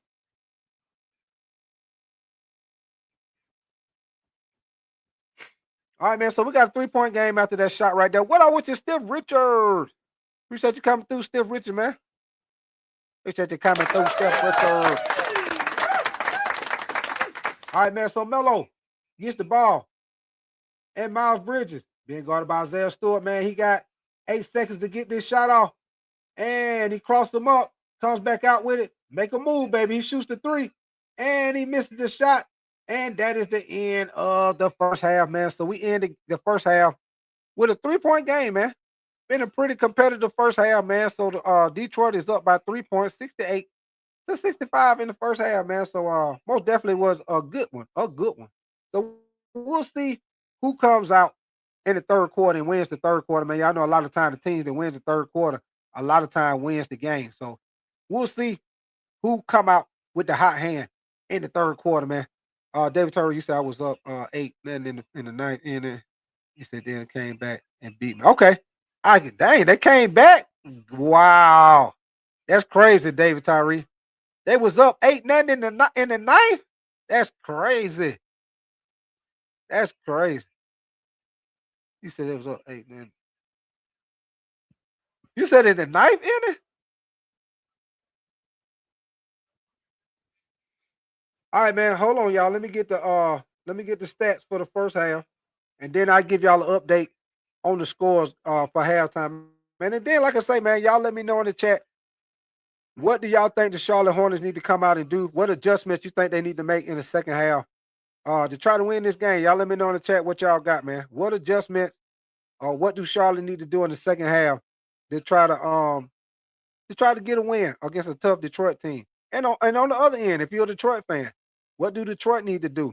A: All right, man. So we got a 3-point game after that shot right there. What I with you, Steph Richards? Appreciate you coming through, Steph Richards, man. Appreciate you coming through, Steph Richards. All right, man. So Melo gets the ball. And Miles Bridges being guarded by Isaiah Stewart, man. He got 8 seconds to get this shot off. And he crossed him up, comes back out with it, make a move, baby. He shoots the 3, and he misses the shot. And that is the end of the first half, man. So we ended the first half with a 3-point game, man. Been a pretty competitive first half, man. So the Detroit is up by 3 points, 68-65 in the first half, man. So most definitely was a good one, So we'll see who comes out in the third quarter and wins the third quarter, man. Y'all know a lot of times the teams that wins the third quarter a lot of time wins the game. So we'll see who come out with the hot hand in the third quarter, man. David Turner, you said I was up 8 then in the ninth inning. You said then came back and beat me. Okay. Dang, they came back. Wow. That's crazy, David Tyree. They was up 8-0 in the ninth. That's crazy. That's crazy. You said it was up 8-0. You said in the ninth inning? All right, man. Hold on, y'all. Let me get the stats for the first half, and then I give y'all an update on the scores for halftime. Man, and then like I say, man, y'all let me know in the chat. What do y'all think the Charlotte Hornets need to come out and do? What adjustments you think they need to make in the second half to try to win this game? Y'all let me know in the chat what y'all got, man. What adjustments or what do Charlotte need to do in the second half to try to get a win against a tough Detroit team? And on the other end, if you're a Detroit fan, what do Detroit need to do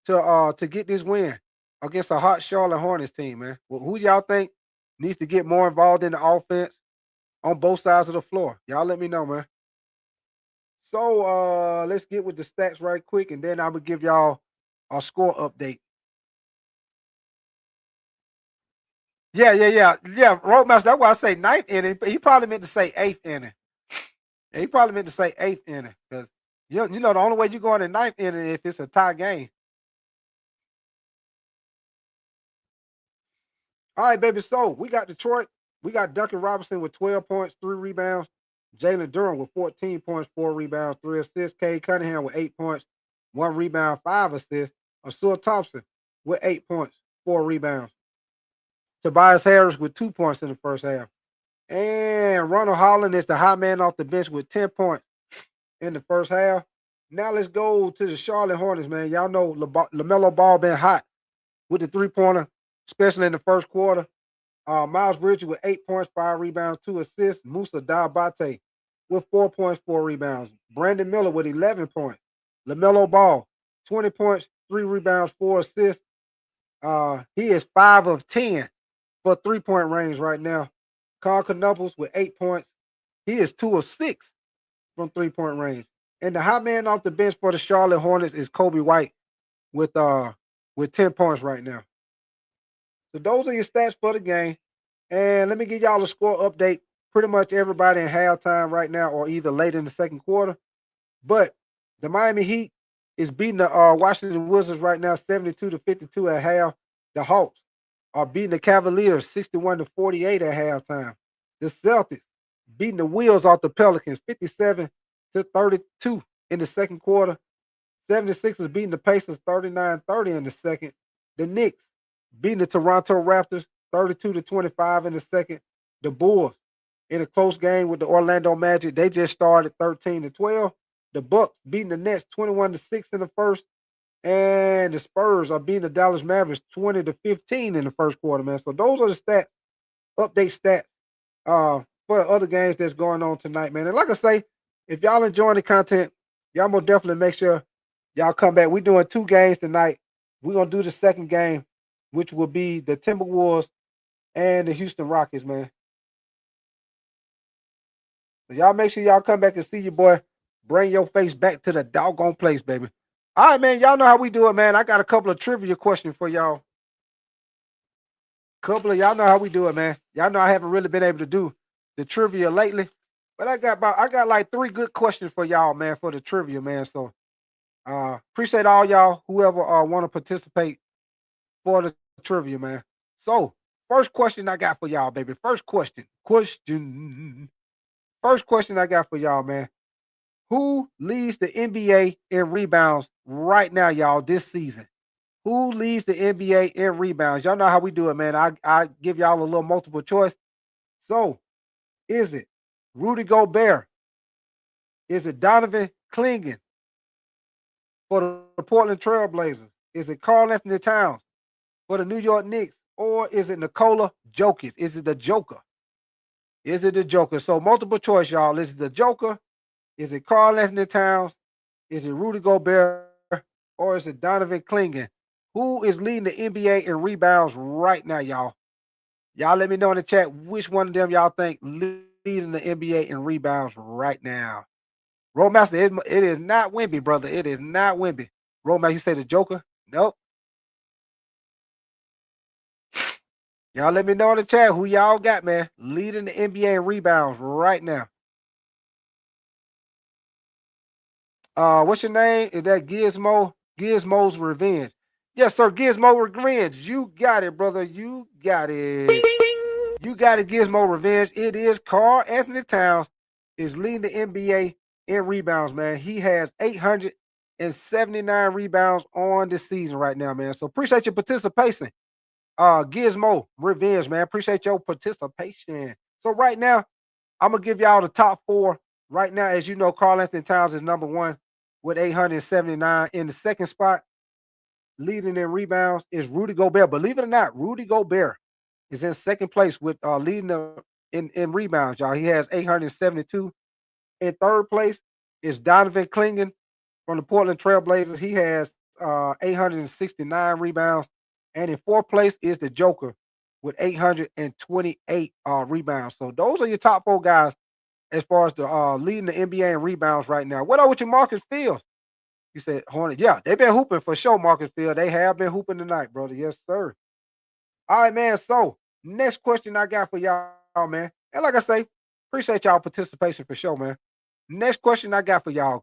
A: to get this win against a hot Charlotte Hornets team, man? Well, who y'all think needs to get more involved in the offense on both sides of the floor? Y'all let me know, man. So let's get with the stats right quick, and then I will give y'all a score update. Yeah. Roadmaster, that's why I say ninth inning. But he probably meant to say eighth inning. Yeah, he probably meant to say eighth inning because you know the only way you go in the ninth inning if it's a tie game. All right, baby. So we got Detroit. We got Duncan Robinson with 12 points, 3 rebounds. Jalen Durham with 14 points, 4 rebounds, 3 assists. Cade Cunningham with 8 points, 1 rebound, 5 assists. Asua Thompson with 8 points, 4 rebounds. Tobias Harris with 2 points in the first half. And Ronald Holland is the hot man off the bench with 10 points in the first half. Now let's go to the Charlotte Hornets, man. Y'all know LaMelo Ball been hot with the 3-pointer, especially in the first quarter. Miles Bridges with 8 points, 5 rebounds, 2 assists. Musa Diabate with 4 points, 4 rebounds. Brandon Miller with 11 points. LaMelo Ball, 20 points, 3 rebounds, 4 assists. He is 5 of 10 for 3-point range right now. Carl Knupples with 8 points. He is 2 of 6 from 3-point range. And the hot man off the bench for the Charlotte Hornets is Kobe White with 10 points right now. So those are your stats for the game. And let me give y'all a score update. Pretty much everybody in halftime right now or either late in the second quarter. But the Miami Heat is beating the Washington Wizards right now 72-52 at half. The Hawks are beating the Cavaliers 61-48 at halftime. The Celtics beating the wheels off the Pelicans 57-32 in the second quarter. 76ers beating the Pacers 39-30 in the second. The Knicks beating the Toronto Raptors 32-25 in the second. The Bulls in a close game with the Orlando Magic. They just started 13-12. The Bucks beating the Nets 21-6 in the first. And the Spurs are beating the Dallas Mavericks 20-15 in the first quarter, man. So those are the stats, update stats for the other games that's going on tonight, man. And like I say, if y'all enjoying the content, y'all most definitely make sure y'all come back. We're doing 2 games tonight. We're going to do the second game, which will be the Timberwolves and the Houston Rockets, man. So y'all make sure y'all come back and see your boy. Bring your face back to the doggone place, baby. All right, man. Y'all know how we do it, man. I got a couple of trivia questions for y'all. Y'all know how we do it, man. Y'all know I haven't really been able to do the trivia lately, but I got like 3 good questions for y'all, man, for the trivia, man. So appreciate all y'all whoever want to participate for the trivia, man. So first question I got for y'all, baby. First question I got for y'all, man. Who leads the NBA in rebounds right now, y'all, this season? Who leads the NBA in rebounds? Y'all know how we do it, man. I give y'all a little multiple choice. So, is it Rudy Gobert? Is it Donovan Clingan for the Portland Trail Blazers? Is it Karl Anthony Towns for the New York Knicks? Or is it Nikola Jokic? Is it the Joker? Is it the Joker? So, multiple choice, y'all. Is it the Joker? Is it Karl Anthony Towns? Is it Rudy Gobert? Or is it Donovan Clingan? Who is leading the NBA in rebounds right now, y'all? Y'all let me know in the chat which one of them y'all think leading leading the NBA in rebounds right now. Roadmaster, it is not Wemby, brother. It is not Wemby. Roadmaster, you say the Joker? Nope. Y'all let me know in the chat who y'all got, man. Leading the NBA in rebounds right now. What's your name? Is that Gizmo? Gizmo's Revenge. Yes, sir. Gizmo Revenge. You got it, brother. You got it. You got it, Gizmo Revenge. It is Karl Anthony Towns is leading the NBA in rebounds, man. He has 879 rebounds on this season right now, man. So appreciate your participation. Gizmo Revenge, man. Appreciate your participation. So right now, I'm gonna give y'all the top four. Right now, as you know, Karl Anthony Towns is number one with 879. In the second spot, leading in rebounds is Rudy Gobert. Believe it or not, Rudy Gobert is in second place with leading in rebounds, y'all. He has 872. In third place is Donovan Clingan from the Portland Trailblazers. He has 869 rebounds. And in fourth place is the Joker with 828 rebounds. So those are your top four guys as far as the leading the NBA in rebounds right now. What are with your Marcus Fields? You said Hornet. Yeah, they've been hooping for sure, Marcus Field. They have been hooping tonight, brother. Yes, sir. All right, man. So next question I got for y'all, man. And like I say, appreciate y'all participation for sure, man. Next question I got for y'all.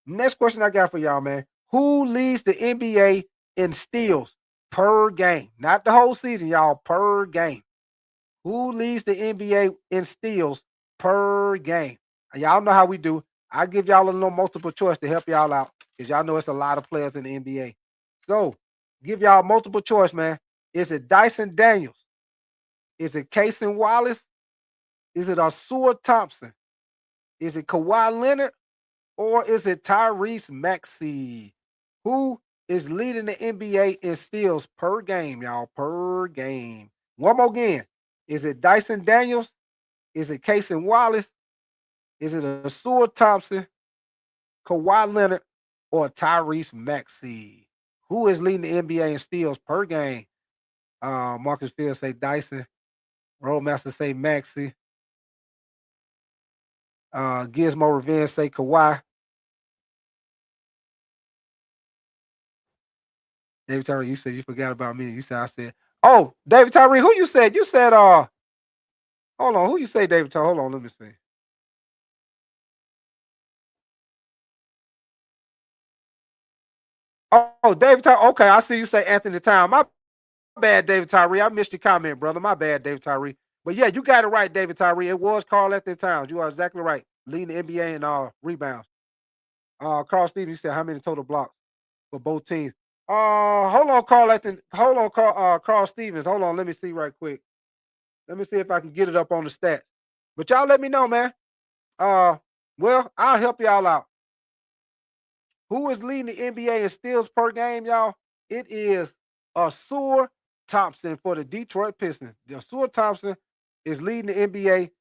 A: Next question I got for y'all, man. Who leads the NBA in steals per game? Not the whole season, y'all. Per game. Who leads the NBA in steals per game? Y'all know how we do. I give y'all a little multiple choice to help y'all out because y'all know it's a lot of players in the NBA. So give y'all multiple choice, man. Is it Dyson Daniels? Is it Casey Wallace? Is it Asua Thompson? Is it Kawhi Leonard? Or is it Tyrese Maxey? Who is leading the NBA in steals per game, y'all? Per game. One more again. Is it Dyson Daniels? Is it Casey Wallace? Is it Asua Thompson, Kawhi Leonard, or Tyrese Maxey? Who is leading the NBA in steals per game? Marcus Field say Dyson. Roadmaster say Maxey. Gizmo Revenge say Kawhi. David Tyree, you said you forgot about me. You said I said, oh, David Tyree, who you said? You said, hold on, who you say, David Tyree? Hold on, let me see. Oh, David Tyree. Okay, I see you say Anthony Town. My bad, David Tyree. I missed your comment, brother. My bad, David Tyree. But yeah, you got it right, David Tyree. It was Karl Anthony Towns. You are exactly right. Leading the NBA in rebounds. Carl Stevens, you said how many total blocks for both teams? Hold on, Carl Anthony. Hold on, Carl Stevens. Hold on, let me see right quick. Let me see if I can get it up on the stats. But y'all let me know, man. Well, I'll help y'all out. Who is leading the NBA in steals per game, y'all? It is Asua Thompson for the Detroit Pistons. Asua Thompson is leading the NBA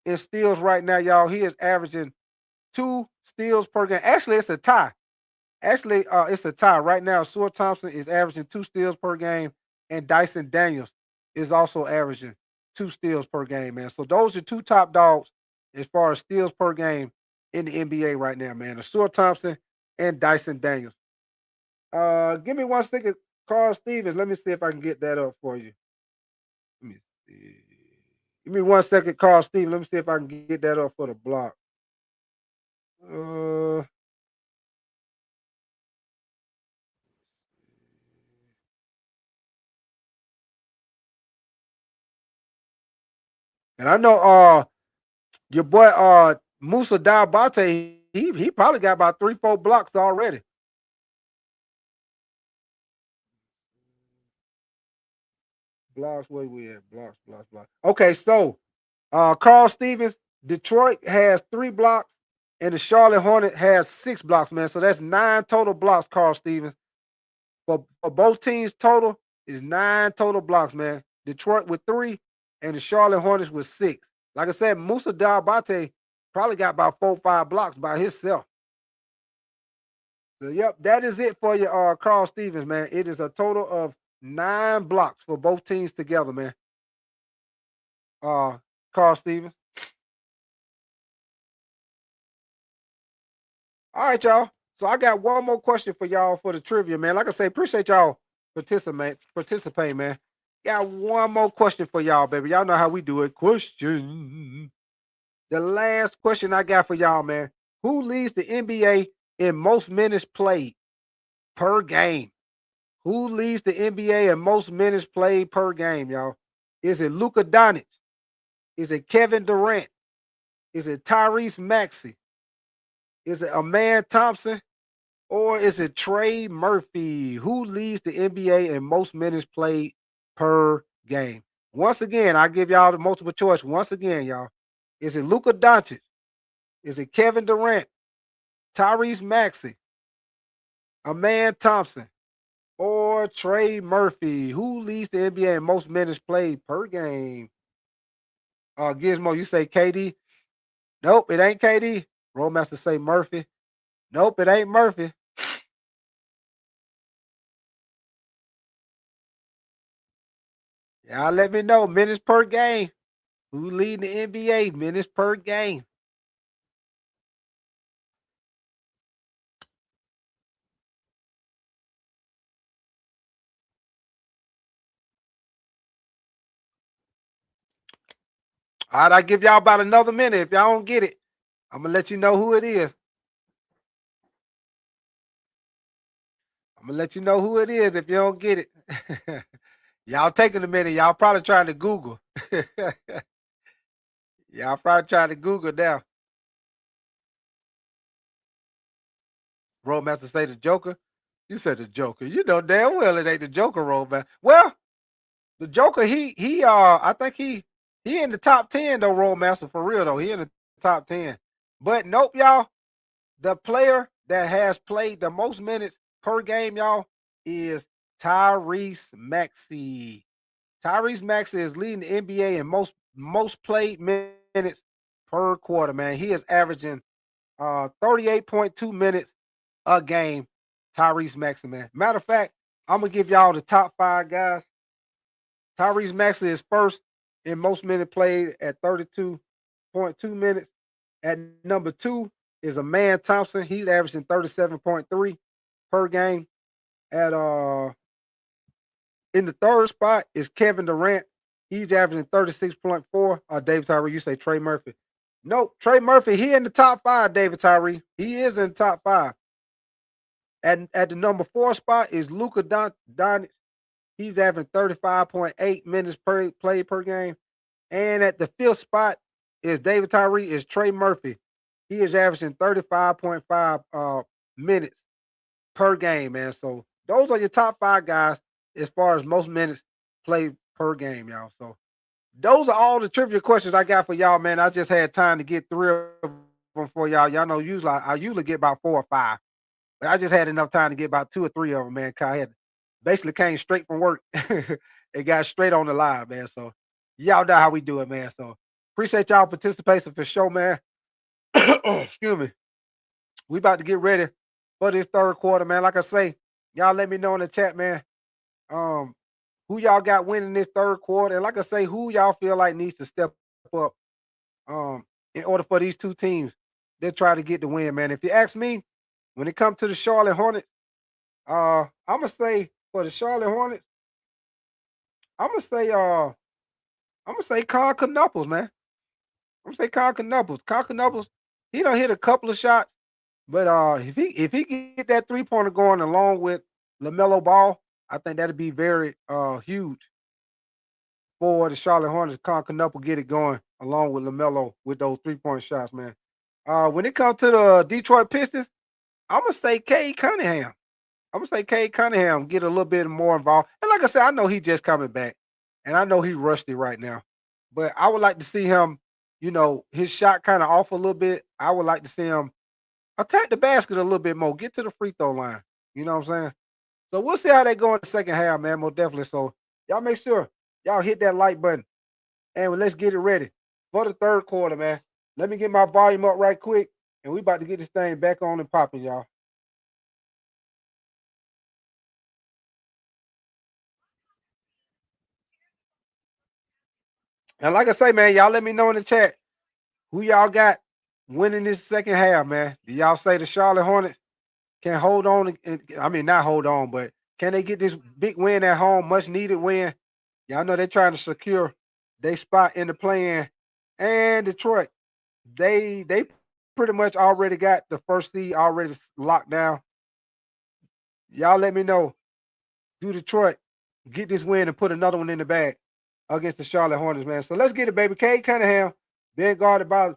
A: in steals right now, y'all. He is averaging 2 steals per game. Actually, it's a tie. It's a tie. Right now, Asua Thompson is averaging 2 steals per game, and Dyson Daniels is also averaging 2 steals per game, man. So those are two top dogs as far as steals per game in the NBA right now, man. Asua Thompson and Dyson Daniels. Give me 1 second, Carl Stevens. Let me see if I can get that up for you. Let me see. Give me 1 second, Carl Stevens. Let me see if I can get that up for the block. And I know your boy Musa Diabate, he probably got about 3-4 blocks already. Blocks, where we at? Blocks. Okay, so Carl Stevens, Detroit has 3 blocks, and the Charlotte Hornet has 6 blocks, man. So that's 9 total blocks, Carl Stevens. For both teams total is 9 total blocks, man. Detroit with 3, and the Charlotte Hornets with 6. Like I said, Musa Diabate probably got about 4 or 5 blocks by himself. So, yep, that is it for you, Carl Stevens, man. It is a total of 9 blocks for both teams together, man. Carl Stevens. All right, y'all. So I got one more question for y'all for the trivia, man. Like I say, appreciate y'all participating, man. Got one more question for y'all, baby. Y'all know how we do it. Question. The last question I got for y'all, man. Who leads the NBA in most minutes played per game? Who leads the NBA in most minutes played per game, y'all? Is it Luka Doncic? Is it Kevin Durant? Is it Tyrese Maxey? Is it Aman Thompson? Or is it Trey Murphy? Who leads the NBA in most minutes played per game? Once again, I give y'all the multiple choice. Once again, y'all. Is it Luka Doncic? Is it Kevin Durant? Tyrese Maxey? Aman Thompson? Or Trey Murphy? Who leads the NBA in most minutes played per game? Gizmo, you say KD? Nope, it ain't KD. Rollmaster say Murphy. Nope, it ain't Murphy. Y'all let me know. Minutes per game. Who leading the NBA? Minutes per game. All right, I give y'all about another minute. If y'all don't get it, I'm gonna let you know who it is. I'm gonna let you know who it is if you don't get it. Y'all taking a minute. Y'all probably trying to Google. Y'all probably trying to Google now. Roadmaster say the Joker. You said the Joker. You know damn well it ain't the Joker, Roadmaster. Well, the Joker, I think he in the top 10 though, Roadmaster, for real though. He in the top 10. But nope, y'all. The player that has played the most minutes per game, y'all, is Tyrese Maxey. Tyrese Maxey is leading the NBA in most played minutes per quarter, man. He is averaging 38.2 minutes a game. Tyrese Maxey, man. Matter of fact, I'm gonna give y'all the top 5 guys. Tyrese Maxey is first in most minutes played at 32.2 minutes. At number 2 is Aman Thompson. He's averaging 37.3 per game. At In the third spot is Kevin Durant. He's averaging 36.4. David Tyree, you say Trey Murphy. Nope, Trey Murphy, he in the top 5, David Tyree. He is in the top 5. At the number 4 spot is Luka Doncic. He's averaging 35.8 minutes played per game. And at the 5th spot is David Tyree, is Trey Murphy. He is averaging 35.5 minutes per game, man. So those are your top 5 guys as far as most minutes played per game, y'all. So those are all the trivia questions I got for y'all, man. I just had time to get 3 of them for y'all. Y'all know I usually get about 4 or 5. But I just had enough time to get about 2 or 3 of them, man. Cause I had basically came straight from work and got straight on the live, man. So y'all know how we do it, man. So appreciate y'all participation for sure, man. Excuse me. We about to get ready for this third quarter, man. Like I say, y'all let me know in the chat, man. Um, who y'all got winning this third quarter, and like I say, who y'all feel like needs to step up, um, in order for these two teams to try to get the win, man. If you ask me, when it comes to the Charlotte Hornets, I'm gonna say for the Charlotte Hornets, I'm gonna say, Kyle Knupples, man. I'm gonna say Kyle Knupples. Kyle Knupples, he done hit a couple of shots. But if he get that 3-pointer going along with LaMelo Ball, I think that'd be very huge for the Charlotte Hornets. Knuckle get it going along with LaMelo with those 3-point shots, man. When it comes to the Detroit Pistons, I'm gonna say Cade Cunningham. I'm gonna say Cade Cunningham get a little bit more involved. And like I said, I know he just coming back, and I know he rusty right now. But I would like to see him, his shot kind of off a little bit. I would like to see him attack the basket a little bit more. Get to the free throw line. You know what I'm saying? So we'll see how they go in the second half, man. Most definitely. So y'all make sure y'all hit that like button and let's get it ready for the third quarter, man. Let me get my volume up right quick, and we about to get this thing back on and popping, y'all. And like I say, man, y'all let me know in the chat who y'all got winning this second half, man. Do y'all say the Charlotte Hornets can hold on? I mean, not hold on, but can they get this big win at home, much needed win? Y'all know they're trying to secure their spot in the play-in. And Detroit, they pretty much already got the first seed already locked down. Y'all let me know. Do Detroit get this win and put another one in the bag against the Charlotte Hornets, man? So let's get it, baby. Cade Cunningham being guarded by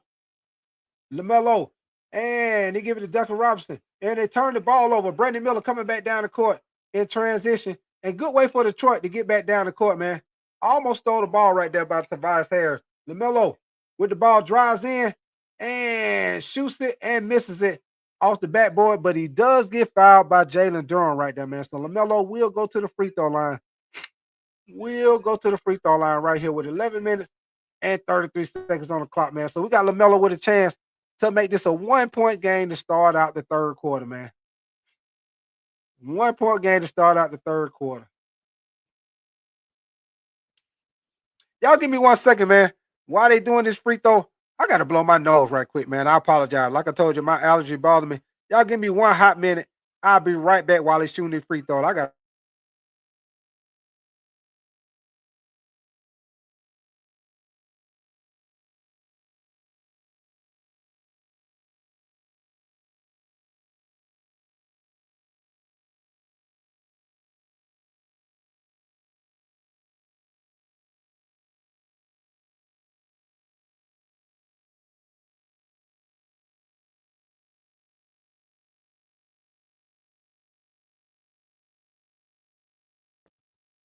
A: LaMelo. And they give it to Duncan Robinson. And they turn the ball over. Brandon Miller coming back down the court in transition. And good way for Detroit to get back down the court, man. Almost stole the ball right there by Tobias Harris. LaMelo with the ball drives in and shoots it and misses it off the backboard. But he does get fouled by Jalen Durham right there, man. So LaMelo will go to the free throw line. Will go to the free throw line right here with 11 minutes and 33 seconds on the clock, man. So we got LaMelo with a chance to make this a 1-point game to start out the third quarter, man. 1-point game to start out the third quarter. Y'all give me 1 second, man. While they doing this free throw, I got to blow my nose right quick, man. I apologize. Like I told you, my allergy bothered me. Y'all give me 1 hot minute. I'll be right back while they shooting this free throw. I got.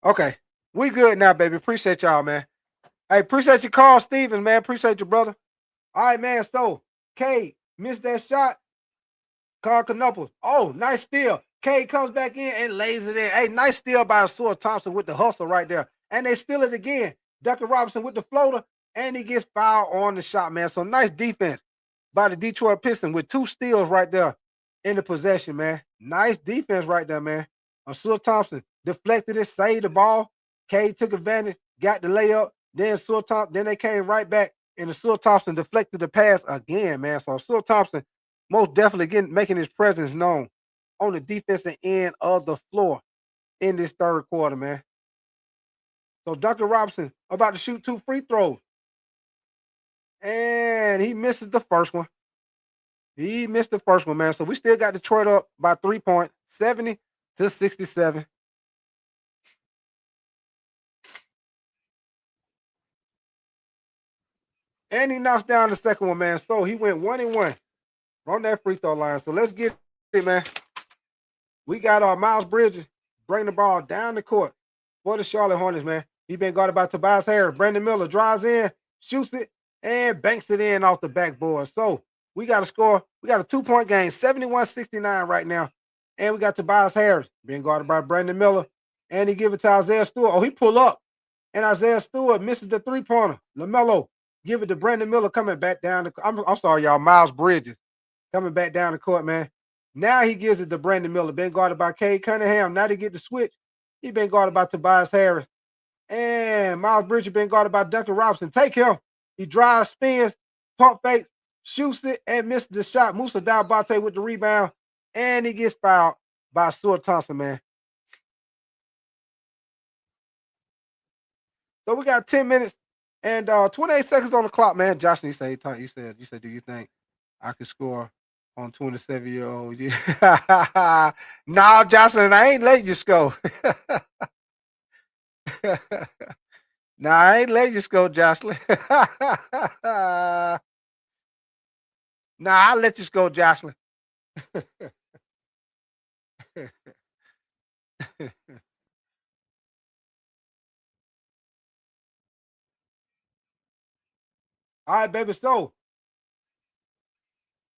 A: Okay, we good now, baby. Appreciate y'all, man. Hey, appreciate you, Carl Stevens, man. Appreciate you, brother. All right, man. So, Cade missed that shot. Carl Canopus. Oh, nice steal. Cade comes back in and lays it in. Hey, nice steal by Asua Thompson with the hustle right there. And they steal it again. Duncan Robinson with the floater, and he gets fouled on the shot, man. So nice defense by the Detroit Pistons with 2 steals right there in the possession, man. Nice defense right there, man. Asua Thompson deflected it, saved the ball. Cade took advantage, got the layup. Then Asua Thompson, then they came right back, and Asua Thompson deflected the pass again, man. So Asua Thompson most definitely making his presence known on the defensive end of the floor in this third quarter, man. So Duncan Robinson about to shoot 2 free throws. And he misses the first one. He missed the first one, man. So we still got Detroit up by 3 points, 70-67. And he knocks down the second one, man. So he went 1-1 on that free throw line. So let's get it, man. We got our Miles Bridges bring the ball down the court for the Charlotte Hornets, man. He been guarded by Tobias Harris. Brandon Miller drives in, shoots it, and banks it in off the backboard. So we got a score. We got a 2-point game, 71-69 right now. And we got Tobias Harris being guarded by Brandon Miller. And he give it to Isaiah Stewart. Oh, he pull up. And Isaiah Stewart misses the 3-pointer. LaMelo give it to Brandon Miller coming back down. I'm sorry, y'all. Miles Bridges coming back down the court, man. Now he gives it to Brandon Miller. Been guarded by Cade Cunningham. Now they get the switch. He been guarded by Tobias Harris. And Miles Bridges been guarded by Duncan Robinson. Take him. He drives, spins, pump fakes, shoots it, and misses the shot. Musa Diabate with the rebound. And he gets fouled by Asua Thompson, man. So we got 10 minutes and 28 seconds on the clock, man. Josh, you said, do you think I could score on 27-year-old? No, Jocelyn, I ain't letting you score. Nah, I ain't letting you score, Jocelyn. Nah, I'll let you score, Jocelyn. All right, baby. So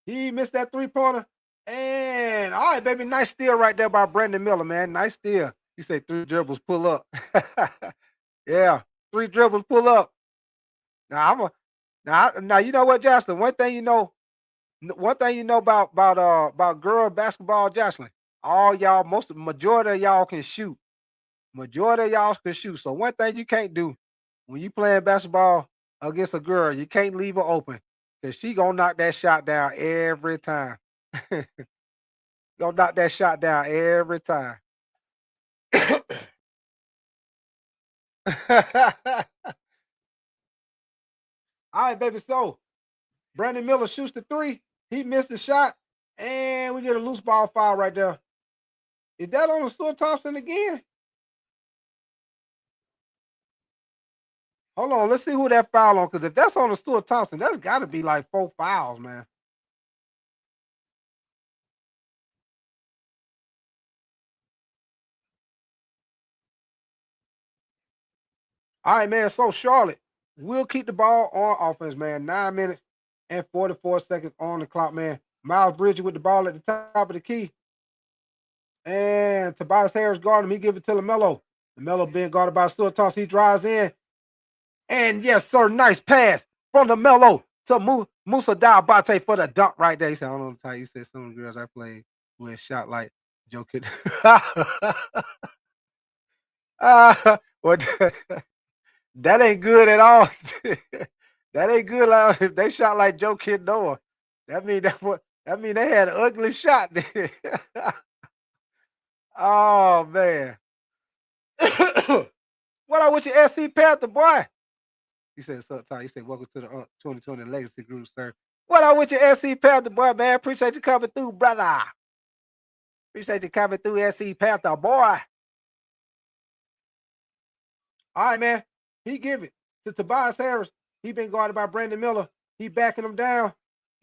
A: he missed that 3-pointer. And all right, baby. Nice steal right there by Brandon Miller, man. Nice steal. You say 3 dribbles, pull up. Yeah, 3 dribbles, pull up. Now now you know what, Jocelyn? One thing you know about girl basketball, Jocelyn. All y'all, majority of y'all can shoot. Majority of y'all can shoot. So one thing you can't do when you playing basketball against a girl. You can't leave her open because she gonna knock that shot down every time. Gonna knock that shot down every time. All right, baby. So Brandon Miller shoots the three. He missed the shot, and we get a loose ball foul right there. Is that on the Stuart Thompson again? Hold on, let's see who that foul on. Because if that's on the Stuart Thompson, that's got to be like 4 fouls, man. All right, man. So Charlotte will keep the ball on offense, man. 9 minutes and 44 seconds on the clock, man. Miles Bridges with the ball at the top of the key. And Tobias Harris guarding him. He give it to LaMelo. LaMelo being guarded by Stuart Thompson. He drives in. And yes, sir, nice pass from LaMelo to Musa Diabate for the dunk right there. He said, I don't know how you said some of the girls I played with shot like Joe Kid. What? That ain't good at all. That ain't good. Like, if they shot like Joe Kid Noah, that mean they had an ugly shot. Oh man. What up with your SC Panther, boy? He said, "So Ty." He said, "Welcome to the 2020 Legacy Group, sir." What up with your SC Panther, boy, man? Appreciate you coming through, brother. Appreciate you coming through, SC Panther, boy. All right, man. He give it to Tobias Harris. He been guarded by Brandon Miller. He backing him down.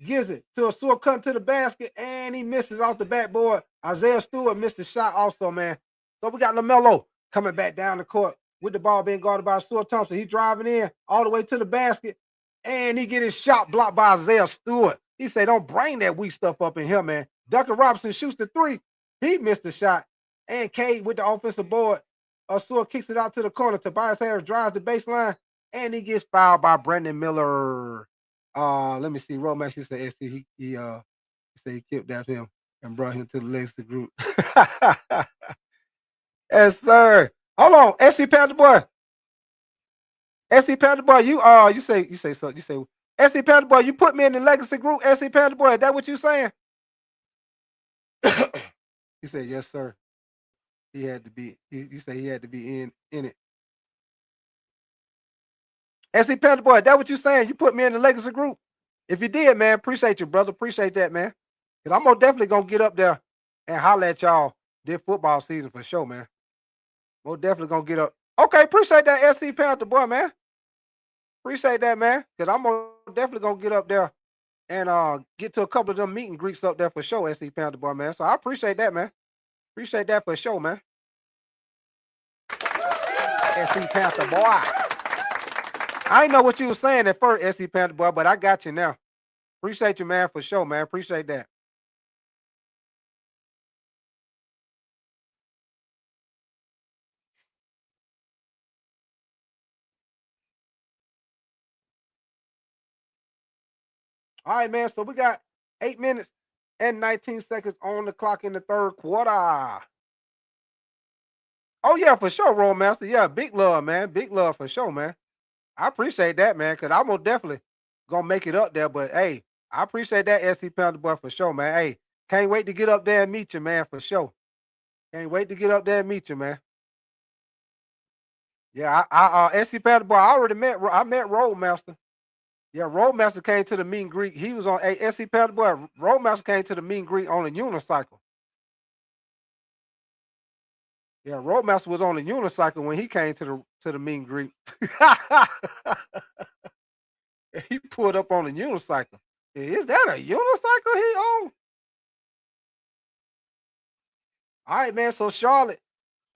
A: Gives it to a sword cut to the basket, and he misses off the backboard. Isaiah Stewart missed the shot also, man. So we got LaMelo coming back down the court with the ball being guarded by Stuart Thompson. He's driving in all the way to the basket, and he get his shot blocked by Isaiah Stewart. He said, don't bring that weak stuff up in here, man. Duncan Robinson shoots the three. He missed the shot. And Cade with the offensive board. Stewart kicks it out to the corner. Tobias Harris drives the baseline, and he gets fouled by Brandon Miller. Let me see. Romax, he said SC, he said he kidnapped him and brought him to the Legacy Group. Yes, sir. Hold on, SC Panther boy. SC Panther boy, you say so. You say SC Panther boy, you put me in the Legacy Group, SC Panther boy. Is that what you saying? He said, yes, sir. He had to be. You say he had to be in it. SC Panther boy, is that what you saying? You put me in the Legacy Group. If you did, man, appreciate you, brother. Appreciate that, man. Cause I'm most definitely gonna get up there and holler at y'all this football season for sure, man. Most definitely gonna get up. Okay, appreciate that, SC Panther boy, man. Appreciate that, man. Cause I'm most definitely gonna get up there and get to a couple of them meet and greets up there for sure, SC Panther boy, man. So I appreciate that, man. Appreciate that for sure, man. SC Panther boy. I ain't know what you were saying at first, SC Panther boy, but I got you now. Appreciate you, man, for sure, man. Appreciate that. All right, man. So we got 8 minutes and 19 seconds on the clock in the third quarter. Oh, yeah, for sure, Rollmaster. Yeah, big love, man. Big love for sure, man. I appreciate that, man, because I'm most definitely gonna make it up there. But hey, I appreciate that, SC Panther boy, for sure, man. Hey, can't wait to get up there and meet you, man, for sure. Can't wait to get up there and meet you, man. Yeah, SC Panther boy, I met Rollmaster. Yeah, Roadmaster came to the meet and greet. He was on a SC Panther boy. Roadmaster came to the meet and greet on a unicycle. Yeah, Roadmaster was on a unicycle when he came to the meet and greet. He pulled up on a unicycle. Is that a unicycle he on? All right, man. So Charlotte,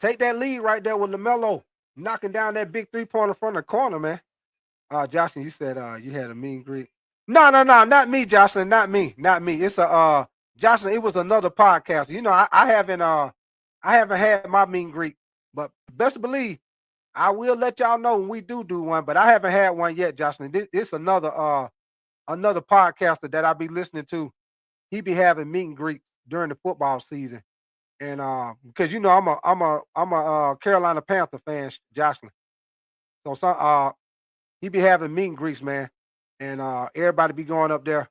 A: take that lead right there with LaMelo knocking down that big 3-pointer from the corner, man. Jocelyn, you said you had a meet and greet. No, not me, Jocelyn, not me, not me. It's a Jocelyn, it was another podcast. You know, I haven't had my meet and greet, but best believe I will let y'all know when we do one. But I haven't had one yet, Jocelyn. This another podcaster that I be listening to. He be having meet and greets during the football season, and because you know I'm a Carolina Panther fan, Jocelyn. So some he be having meet and greets, man. And everybody be going up there,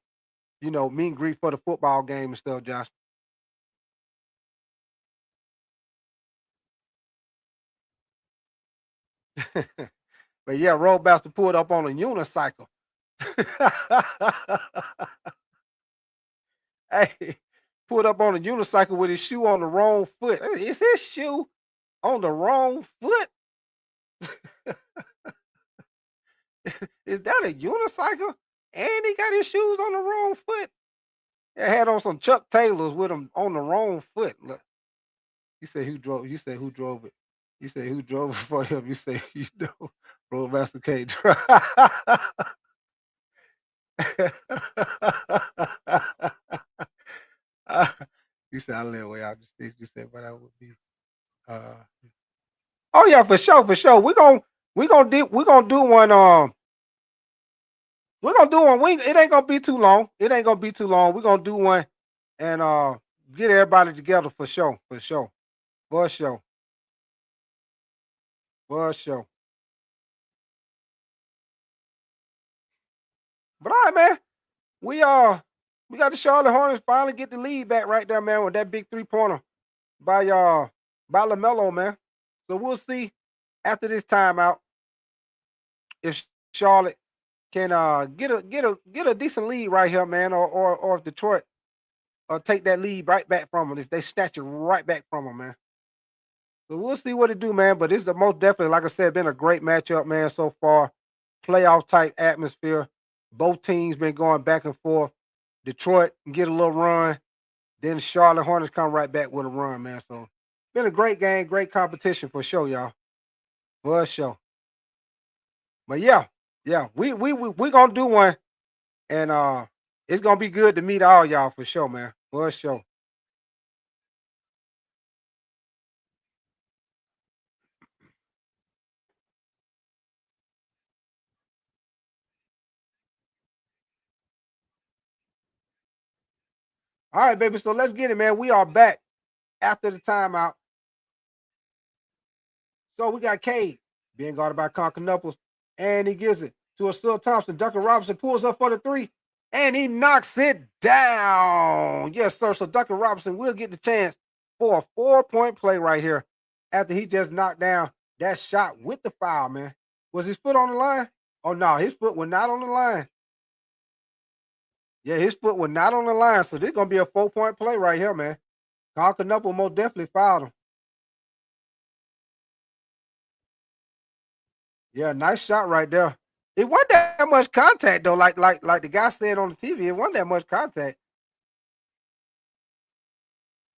A: meet and greet for the football game and stuff, Josh. But yeah, Roadmaster pulled up on a unicycle. Hey, pulled up on a unicycle with his shoe on the wrong foot. Is his shoe on the wrong foot? Is that a unicycle? And he got his shoes on the wrong foot. He had on some Chuck Taylors with him on the wrong foot. Look, you say who drove? You say who drove it? You say who drove it for him? You say Roadmaster can't drive. You said I live way out the sticks. You said, but I would be. Uh, oh yeah, for sure, for sure. We're gonna do one. We're gonna do one. It ain't gonna be too long. It ain't gonna be too long. We're gonna do one and get everybody together for sure, for sure, for sure, for sure. But all right, man. We got the Charlotte Hornets finally get the lead back right there, man, with that big 3-pointer by LaMelo, man. So we'll see after this timeout if Charlotte can get a decent lead right here, man, or if Detroit take that lead right back from them, if they snatch it right back from them, man. So we'll see what it do, man. But this is most definitely, like I said, been a great matchup, man, so far. Playoff type atmosphere. Both teams been going back and forth. Detroit get a little run. Then the Charlotte Hornets come right back with a run, man. So been a great game, great competition for sure, y'all. For sure. But yeah, we gonna do one, and it's gonna be good to meet all y'all for sure, man. For sure. All right, baby. So let's get it, man. We are back after the timeout. So we got Cade being guarded by Conker Knuckles, and he gives it to a Still Thompson. Duncan Robinson pulls up for the three, and he knocks it down. Yes, sir. So Duncan Robinson will get the chance for a 4-point play right here after he just knocked down that shot with the foul, man. Was his foot on the line? Oh, no, his foot was not on the line. Yeah, his foot was not on the line. So this is going to be a 4-point play right here, man. Conker Knuckles most definitely fouled him. Yeah, nice shot right there. It wasn't that much contact though, like the guy said on the TV. It wasn't that much contact.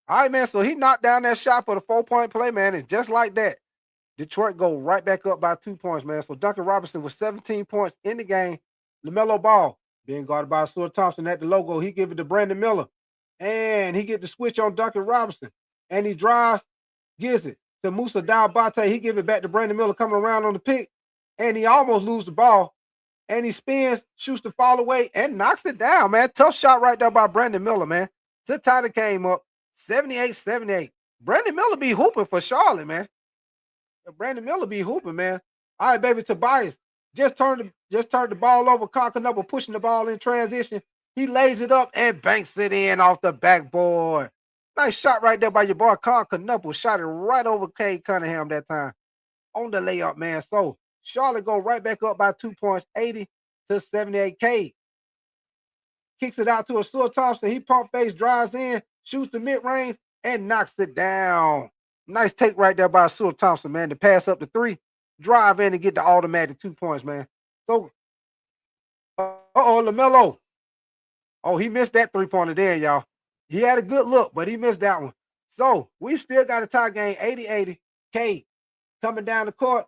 A: All right, man. So he knocked down that shot for the 4-point play, man, and just like that, Detroit go right back up by 2 points, man. So Duncan Robinson with 17 points in the game. LaMelo Ball being guarded by Sewell Thompson at the logo. He give it to Brandon Miller, and he get the switch on Duncan Robinson, and he drives, gives it to Musa Diabate. He give it back to Brandon Miller coming around on the pick, and he almost lose the ball. And he spins, shoots the fall away, and knocks it down, man. Tough shot right there by Brandon Miller, man. To tie the game up, 78-78. Brandon Miller be hooping for Charlotte, man. Brandon Miller be hooping, man. All right, baby, Tobias just turned the ball over. Conker Knuckles pushing the ball in transition. He lays it up and banks it in off the backboard. Nice shot right there by your boy Conker Knuckles. Shot it right over Cade Cunningham that time on the layup, man. So Charlotte go right back up by 2 points, 80-78. Cade kicks it out to a Sewell Thompson. He pump face, drives in, shoots the mid-range, and knocks it down. Nice take right there by Sewell Thompson, man, to pass up the three, drive in and get the automatic 2 points, man. So, LaMelo. Oh, he missed that 3-pointer there, y'all. He had a good look, but he missed that one. So, we still got a tie game, 80-80. Cade coming down the court,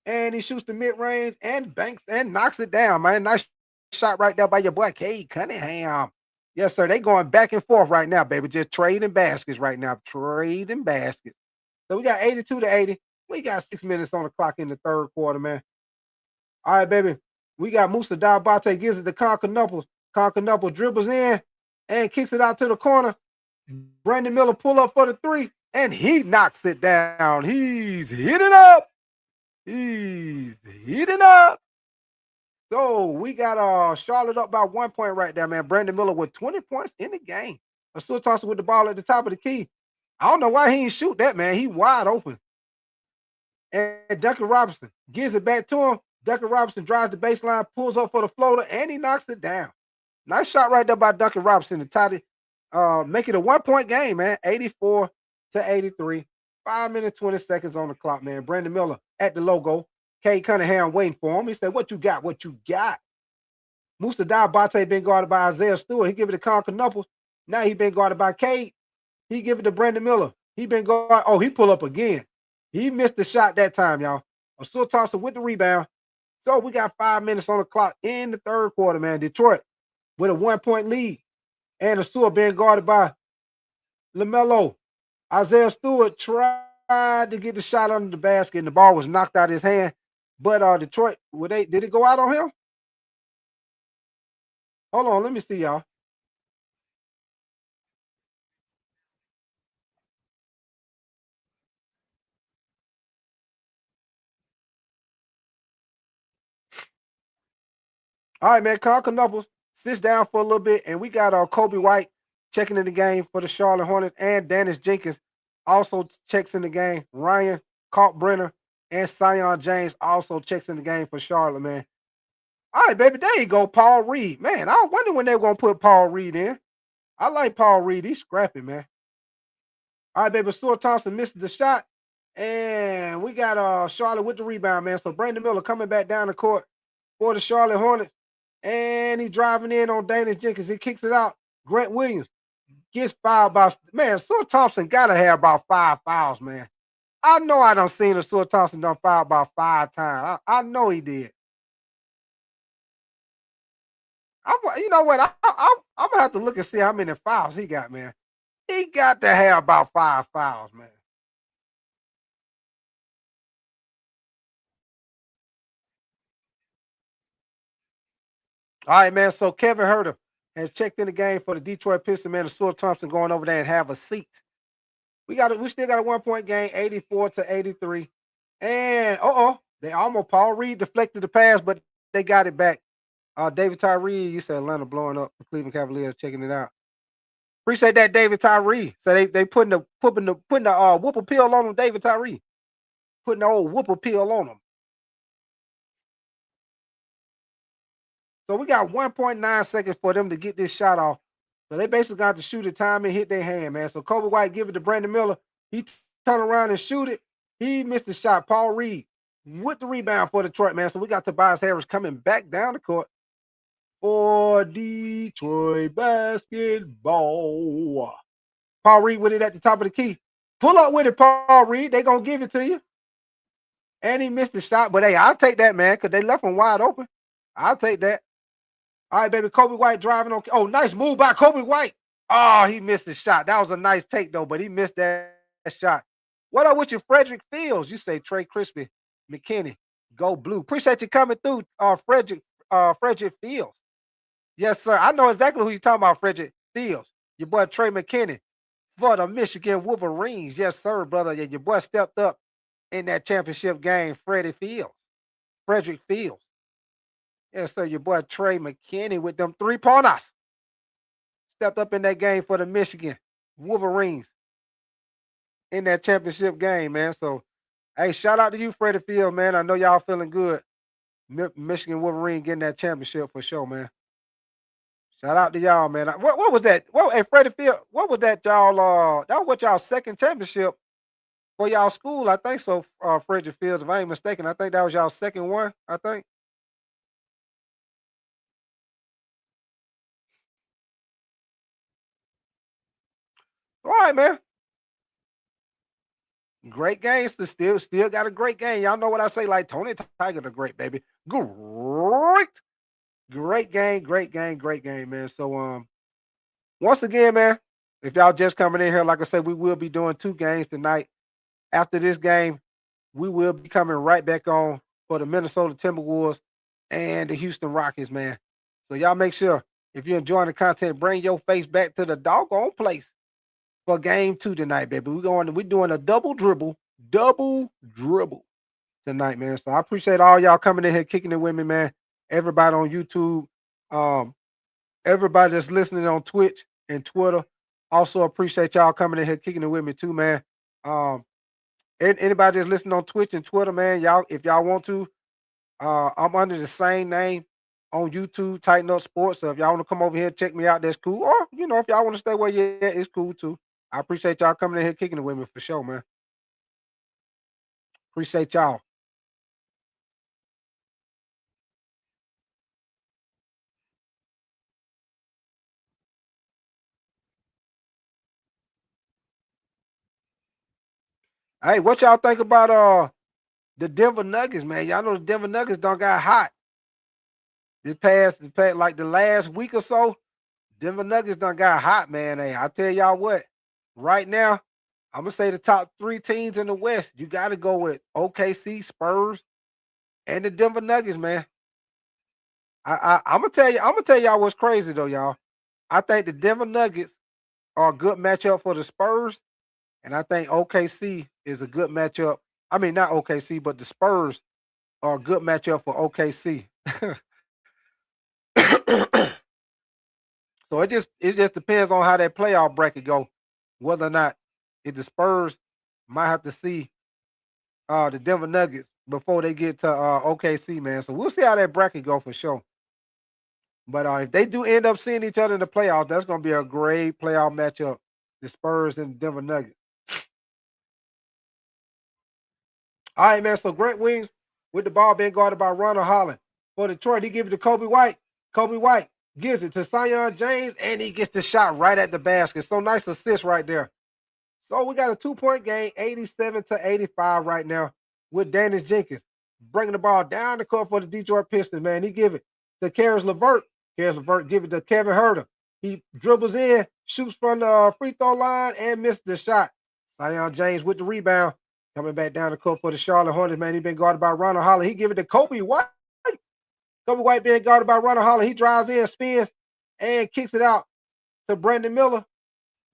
A: and he shoots the mid-range and banks and knocks it down, man. Nice shot right there by your boy Cade Cunningham. Yes, sir. They going back and forth right now, baby. Just trading baskets right now. Trading baskets. So we got 82-80. We got 6 minutes on the clock in the third quarter, man. All right, baby. We got Musa Diabate gives it to Conker Knuckles. Conker Knuckles dribbles in and kicks it out to the corner. Brandon Miller pull up for the three, and he knocks it down. He's heating up. He's heating up. So we got Charlotte up by 1 point right there, man. Brandon Miller with 20 points in the game. Still tossing with the ball at the top of the key. I don't know why he didn't shoot that, man. He wide open. And Duncan Robinson gives it back to him. Duncan Robinson drives the baseline, pulls up for the floater, and he knocks it down. Nice shot right there by Duncan Robinson to tie it, make it a 1 point game, man. 84-83. 5 minutes, 20 seconds on the clock, man. Brandon Miller at the logo. Cade Cunningham waiting for him. He said, "What you got? What you got?" Musa Diabate been guarded by Isaiah Stewart. He give it to Con Knupples. Now he been guarded by Cade. He give it to Brandon Miller. He been guarded. Oh, he pull up again. He missed the shot that time, y'all. Asul Thompson with the rebound. So we got 5 minutes on the clock in the third quarter, man. Detroit with a 1 point lead. And Asul being guarded by LaMelo. Isaiah Stewart tried to get the shot under the basket, and the ball was knocked out of his hand. But Detroit, did it go out on him? Hold on, let me see, y'all. All right, man. Con Knupples sits down for a little bit, and we got Kobe White checking in the game for the Charlotte Hornets, and Dennis Jenkins also checks in the game. Ryan Kalkbrenner and Sion James also checks in the game for Charlotte, man. All right, baby. There you go, Paul Reed. Man, I wonder when they're going to put Paul Reed in. I like Paul Reed. He's scrappy, man. All right, baby. Stuart Thompson misses the shot. And we got Charlotte with the rebound, man. So Brandon Miller coming back down the court for the Charlotte Hornets. And he's driving in on Dennis Jenkins. He kicks it out. Grant Williams gets fouled by, man, Stuart Thompson got to have about 5 fouls, man. I know I done seen Stuart Thompson done fouled about 5 times. I know he did. You know what? I'm gonna have to look and see how many fouls he got, man. He got to have about 5 fouls, man. All right, man. So Kevin Herter has checked in the game for the Detroit Pistons, man. Stuart Thompson going over there and have a seat. We still got a 1 point game, 84-83. And they almost Paul Reed deflected the pass, but they got it back. David Tyree, you said Atlanta blowing up the Cleveland Cavaliers, checking it out. Appreciate that, David Tyree. So they putting the whoop appeal on him, David Tyree. Putting the old whoop appeal on him. So we got 1.9 seconds for them to get this shot off. So they basically got to shoot it, time and hit their hand, man. So Kobe White give it to Brandon Miller. He turn around and shoot it. He missed the shot. Paul Reed with the rebound for Detroit, man. So we got Tobias Harris coming back down the court for Detroit basketball. Paul Reed with it at the top of the key. Pull up with it, Paul Reed. They going to give it to you. And he missed the shot. But, hey, I'll take that, man, because they left him wide open. I'll take that. All right, baby. Kobe White driving on. Oh, nice move by Kobe White. Oh, he missed the shot. That was a nice take, though, but he missed that shot. What up with you, Frederick Fields? You say Trey Crispy, McKinney, go blue. Appreciate you coming through, Frederick Fields. Yes, sir. I know exactly who you're talking about, Frederick Fields. Your boy Trey McKinney for the Michigan Wolverines. Yes, sir, brother. Yeah, your boy stepped up in that championship game, Frederick Fields. Yes, sir. Your boy Trey McKinney with them 3-pointers. Stepped up in that game for the Michigan Wolverines in that championship game, man. So, hey, shout out to you, Freddie Field, man. I know y'all feeling good. Michigan Wolverine getting that championship for sure, man. Shout out to y'all, man. What was that? Hey, Freddie Field, what was that, y'all? That was what y'all second championship for y'all school, I think so. Frederick Fields, if I ain't mistaken, I think that was y'all second one. I think. All right, man. Great games. Still got a great game. Y'all know what I say, like Tony Tiger, the great baby. Great game, man. So once again, man, if y'all just coming in here, like I said, we will be doing 2 games tonight. After this game, we will be coming right back on for the Minnesota Timberwolves and the Houston Rockets, man. So y'all make sure if you're enjoying the content, bring your face back to the doggone place for game 2 tonight, baby. We're doing a double dribble tonight, man. So I appreciate all y'all coming in here, kicking it with me, man. everybody on YouTube, everybody that's listening on Twitch and Twitter. Also appreciate y'all coming in here kicking it with me too, man. Um, anybody that's listening on Twitch and Twitter, man, y'all, if y'all want to, I'm under the same name on YouTube, Tighten Up Sports. So if y'all want to come over here and check me out, that's cool. Or, if y'all want to stay where you're at, it's cool too. I appreciate y'all coming in here kicking it with me for sure, man. Appreciate y'all. Hey, what y'all think about the Denver Nuggets, man? Y'all know the Denver Nuggets done got hot. This past like the last week or so. Denver Nuggets done got hot, man. Hey, I tell y'all what, right now, I'm gonna say the top three teams in the West. You got to go with OKC, Spurs, and the Denver Nuggets, man. I'm gonna tell you, y'all what's crazy though, y'all. I think the Denver Nuggets are a good matchup for the Spurs, and I think OKC is a good matchup. I mean, not OKC, but the Spurs are a good matchup for OKC. So it just depends on how that playoff bracket go, whether or not if the Spurs might have to see the Denver Nuggets before they get to OKC, man. So we'll see how that bracket go for sure. But if they do end up seeing each other in the playoffs, that's gonna be a great playoff matchup. The Spurs and the Denver Nuggets. All right, man. So Grant Williams with the ball being guarded by Ronald Holland. For Detroit, he gives it to Kobe White. Kobe White gives it to Zion James, and he gets the shot right at the basket. So nice assist right there. So we got a 2-point game, 87-85 right now with Dennis Jenkins bringing the ball down the court for the Detroit Pistons, man. He give it to Karis LeVert. Karis LeVert give it to Kevin Huerter. He dribbles in, shoots from the free throw line, and missed the shot. Zion James with the rebound. Coming back down the court for the Charlotte Hornets, man. He been guarded by Ronald Holland. He give it to Kobe White. Kobe White being guarded by Ronald Holland. He drives in, spins, and kicks it out to Brandon Miller.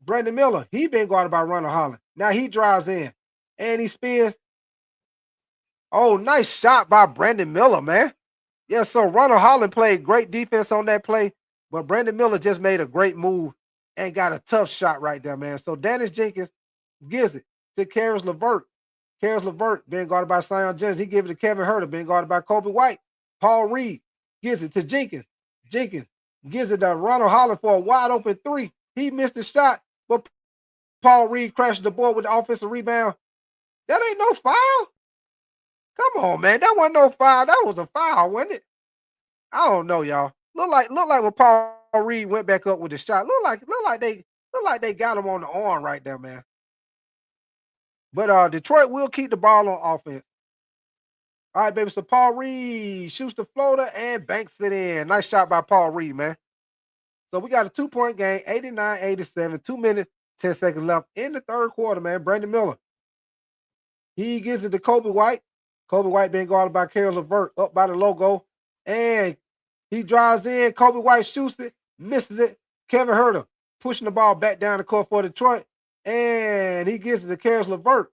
A: Brandon Miller, he been guarded by Ronald Holland. Now he drives in and he spins. Oh, nice shot by Brandon Miller, man. Yeah, so Ronald Holland played great defense on that play, but Brandon Miller just made a great move and got a tough shot right there, man. So Dennis Jenkins gives it to Karis LeVert. Karis LeVert being guarded by Zion James. He gives it to Kevin Huerter, being guarded by Kobe White. Paul Reed gives it to Jenkins. Jenkins gives it to Ronald Holland for a wide open three. He missed the shot, but Paul Reed crashed the board with the offensive rebound. That ain't no foul. Come on, man. That wasn't no foul. That was a foul, wasn't it? I don't know, y'all. Look like when Paul Reed went back up with the shot. Look like they got him on the arm right there, man. But Detroit will keep the ball on offense. All right, baby. So Paul Reed shoots the floater and banks it in. Nice shot by Paul Reed, man. So we got a 2-point game, 89-87, 2 minutes, 10 seconds left in the third quarter, man. Brandon Miller. He gives it to Kobe White. Kobe White being guarded by Karis LeVert up by the logo. And he drives in. Kobe White shoots it, misses it. Kevin Huerter pushing the ball back down the court for Detroit. And he gives it to Karis LeVert.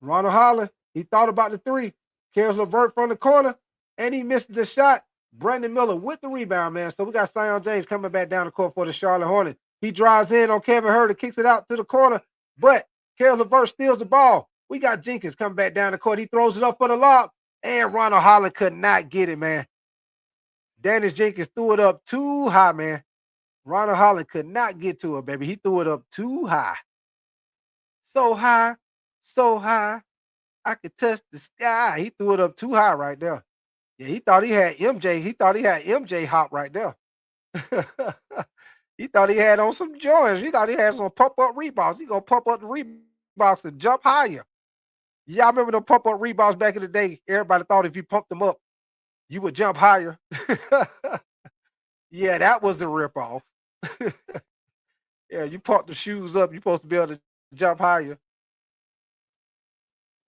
A: Ronald Holland, he thought about the three. Karis LeVert from the corner, and he missed the shot. Brandon Miller with the rebound, man. So we got Zion James coming back down the court for the Charlotte Hornets. He drives in on Kevin Huerter, kicks it out to the corner, but Karis LeVert steals the ball. We got Jenkins coming back down the court. He throws it up for the lob, and Ronald Holland could not get it, man. Dennis Jenkins threw it up too high, man. Ronald Holland could not get to it, baby. He threw it up too high. So high, I could touch the sky. He threw it up too high right there. Yeah, he thought he had MJ. He thought he had MJ hop right there. He thought he had on some joints. He thought he had some pump-up Reeboks. He gonna pump up the Reeboks and jump higher. Y'all remember the pump-up Reeboks back in the day? Everybody thought if you pumped them up, you would jump higher. Yeah, that was the rip-off. Yeah, you pump the shoes up, you're supposed to be able to jump higher.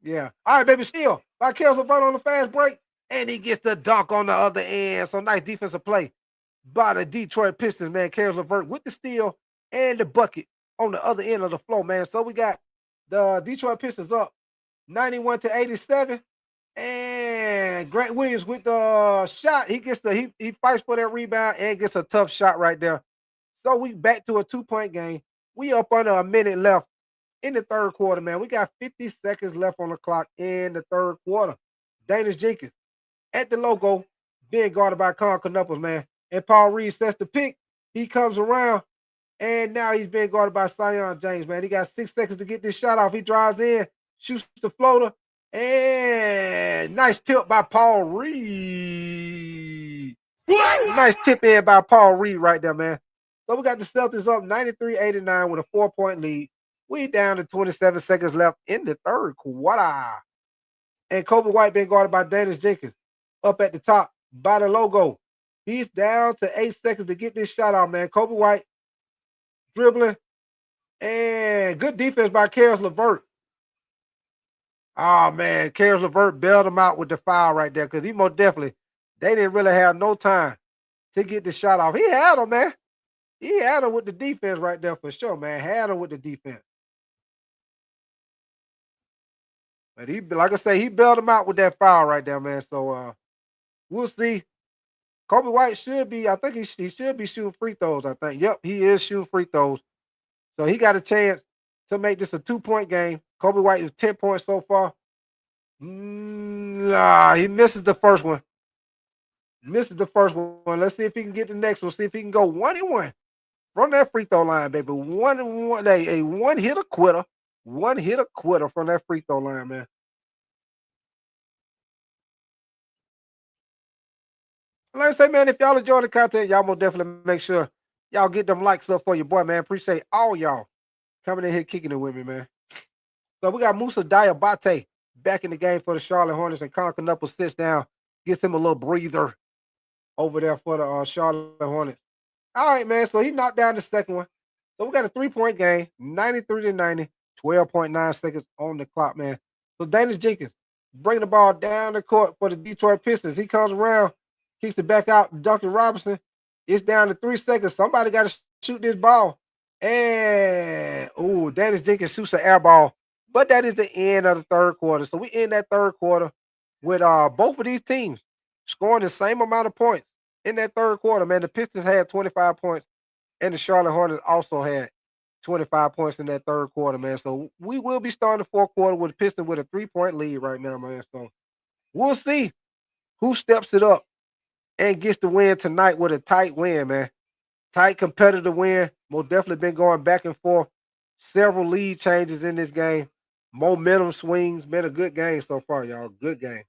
A: Yeah. All right, baby, steal by Karis LeVert on the fast break, and he gets the dunk on the other end. So nice defensive play by the Detroit Pistons, man. Karis LeVert with the steal and the bucket on the other end of the floor, man. So we got the Detroit Pistons up 91-87, and And Grant Williams with the shot. He gets he fights for that rebound and gets a tough shot right there. So we back to a 2-point game. We up under a minute left in the third quarter, man. We got 50 seconds left on the clock in the third quarter. Danius Jenkins at the logo, being guarded by Con Knuckles, man. And Paul Reed sets the pick. He comes around, and now he's being guarded by Sion James, man. He got 6 seconds to get this shot off. He drives in, shoots the floater, and nice tip by Paul Reed. Nice tip in by Paul Reed right there, man. So we got the Celtics up 93-89 with a 4-point lead. We down to 27 seconds left in the third quarter. And Kobe White being guarded by Danius Jenkins up at the top by the logo. He's down to 8 seconds to get this shot off, man. Kobe White dribbling. And good defense by Karis LeVert. Oh, man. Karis LeVert bailed him out with the foul right there because he most definitely, they didn't really have no time to get the shot off. He had him, man. He had him with the defense right there for sure, man. Had him with the defense. But he, like I say, he bailed him out with that foul right there, man. So we'll see. Kobe White should be, I think he should be shooting free throws, I think. Yep, he is shooting free throws. So he got a chance to make this a 2-point game. Kobe White is 10 points so far. Nah, he misses the first one. Misses the first one. Let's see if he can get the next one. See if he can go 1-1 from that free throw line, baby. 1-1, a one-hitter quitter. One-hitter quitter from that free throw line, man. Like I say, man, if y'all enjoy the content, y'all most definitely make sure y'all get them likes up for your boy, man. Appreciate all y'all coming in here kicking it with me, man. So we got Musa Diabate back in the game for the Charlotte Hornets, and Con Knuckles sits down, gets him a little breather over there for the Charlotte Hornets. All right, man. So he knocked down the second one. So we got a 3-point game, 93-90, 12.9 seconds on the clock, man. So Danius Jenkins bringing the ball down the court for the Detroit Pistons. He comes around, kicks it back out to Duncan Robinson. It's down to 3 seconds. Somebody got to shoot this ball. And, Danius Jenkins shoots an air ball. But that is the end of the third quarter. So we end that third quarter with both of these teams scoring the same amount of points in that third quarter, man. The Pistons had 25 points, and the Charlotte Hornets also had 25 points in that third quarter, man. So we will be starting the fourth quarter with the Pistons with a 3-point lead right now, man. So we'll see who steps it up and gets the win tonight with a tight win, man. Tight competitive win. Most definitely been going back and forth. Several lead changes in this game. Momentum swings. Been a good game so far, y'all. Good game.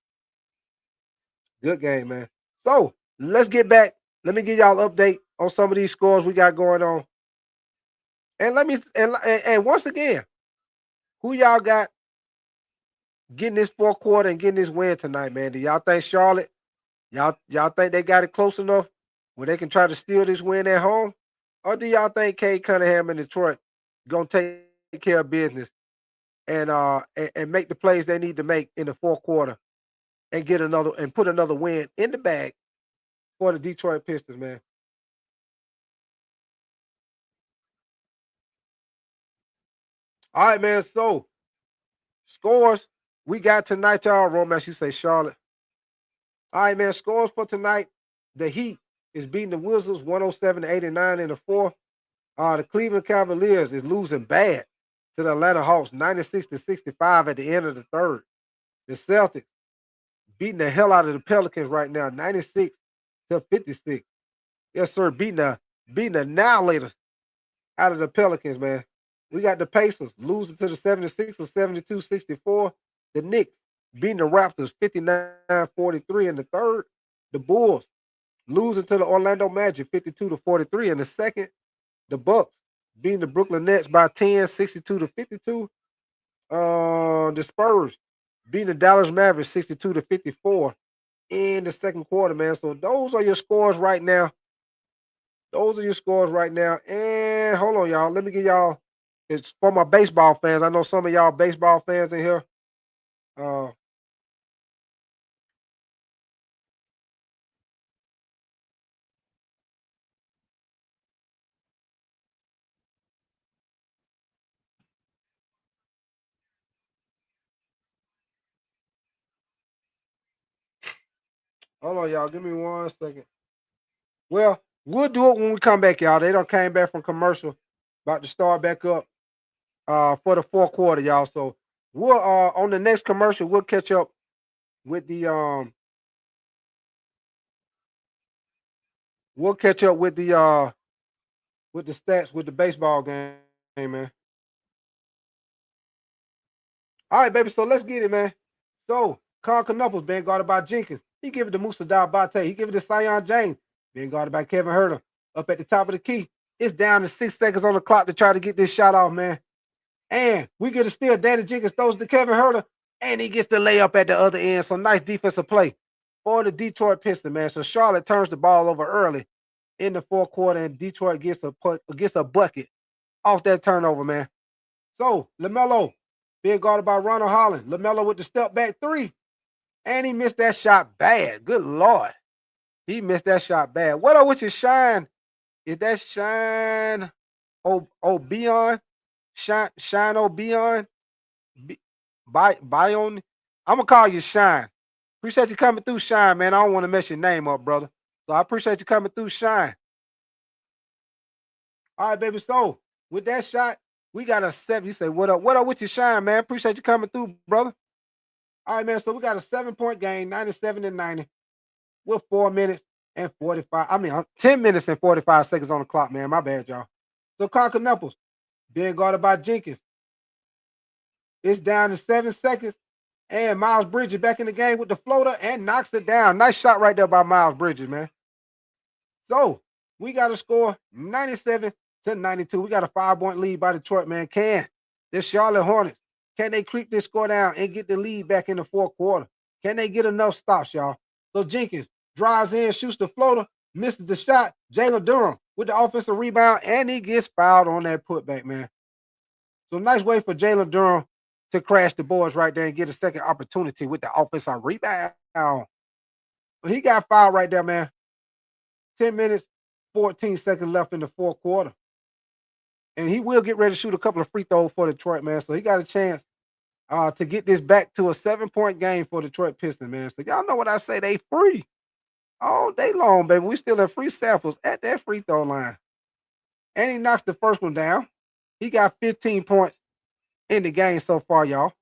A: Good game, man. So let's get back. Let me give y'all an update on some of these scores we got going on. And let me and once again, who y'all got getting this fourth quarter and getting this win tonight, man? Do y'all think Charlotte? Y'all think they got it close enough where they can try to steal this win at home? Or do y'all think Cade Cunningham and Detroit gonna take care of business and make the plays they need to make in the fourth quarter and get another and put another win in the bag for the Detroit Pistons, man? All right, man. So scores we got tonight, y'all. Romance, you say Charlotte. All right, man. Scores for tonight. The Heat is beating the Wizards 107-89 in the fourth. The Cleveland Cavaliers is losing bad to the Atlanta Hawks 96-65 at the end of the third. The Celtics beating the hell out of the Pelicans right now, 96-56. Yes, sir. Beating the annihilators out of the Pelicans, man. We got the Pacers losing to the 76ers 72-64. The Knicks beating the Raptors 59-43 in the third. The Bulls losing to the Orlando Magic 52-43 in the second. The Bucks beating the Brooklyn Nets by 10, 62-52. The Spurs beating the Dallas Mavericks 62-54 in the second quarter, man. So those are your scores right now. Those are your scores right now. And hold on, y'all. Let me give y'all. It's for my baseball fans. I know some of y'all baseball fans in here. Uh, Hold on, y'all. Give me 1 second. Well, we'll do it when we come back, y'all. They done came back from commercial. About to start back up for the fourth quarter, y'all. So we'll on the next commercial, we'll catch up with the with the stats with the baseball game, man. All right, baby. So let's get it, man. So Carl Knuckles being guarded by Jenkins. He give it to Musa Diabate. He give it to Sion James. Being guarded by Kevin Herter. Up at the top of the key. It's down to 6 seconds on the clock to try to get this shot off, man. And we get a steal. Danny Jenkins throws to Kevin Herter. And he gets the layup at the other end. So nice defensive play for the Detroit Pistons, man. So Charlotte turns the ball over early in the fourth quarter, and Detroit gets a bucket off that turnover, man. So LaMelo being guarded by Ronald Holland. LaMelo with the step back three. And he missed that shot bad. Good Lord. He missed that shot bad. What up with your Shine? Is that Shine Obion? Shine Obion? Bion? I'm going to call you Shine. Appreciate you coming through, Shine, man. I don't want to mess your name up, brother. So I appreciate you coming through, Shine. All right, baby. So with that shot, we got a 7. You say, what up? What up with your Shine, man? Appreciate you coming through, brother. All right, man. So we got a 7-point game, 97-90, with 4 minutes and 45. 10 minutes and 45 seconds on the clock, man. My bad, y'all. So Conker Knuckles being guarded by Jenkins. It's down to 7 seconds. And Miles Bridges back in the game with the floater and knocks it down. Nice shot right there by Miles Bridges, man. So we got to score 97-92. We got a 5-point lead by Detroit, man. This Charlotte Hornets, can they creep this score down and get the lead back in the fourth quarter? Can they get enough stops, y'all? So Jenkins drives in, shoots the floater, misses the shot. Jalen Durham with the offensive rebound, and he gets fouled on that putback, man. So nice way for Jalen Durham to crash the boards right there and get a second opportunity with the offensive rebound. But he got fouled right there, man. 10 minutes, 14 seconds left in the fourth quarter. And he will get ready to shoot a couple of free throws for Detroit, man. So he got a chance to get this back to a 7-point game for Detroit Pistons, man. So y'all know what I say, they free all day long, baby. We still have free samples at that free throw line. And he knocks the first one down. He got 15 points in the game so far, y'all.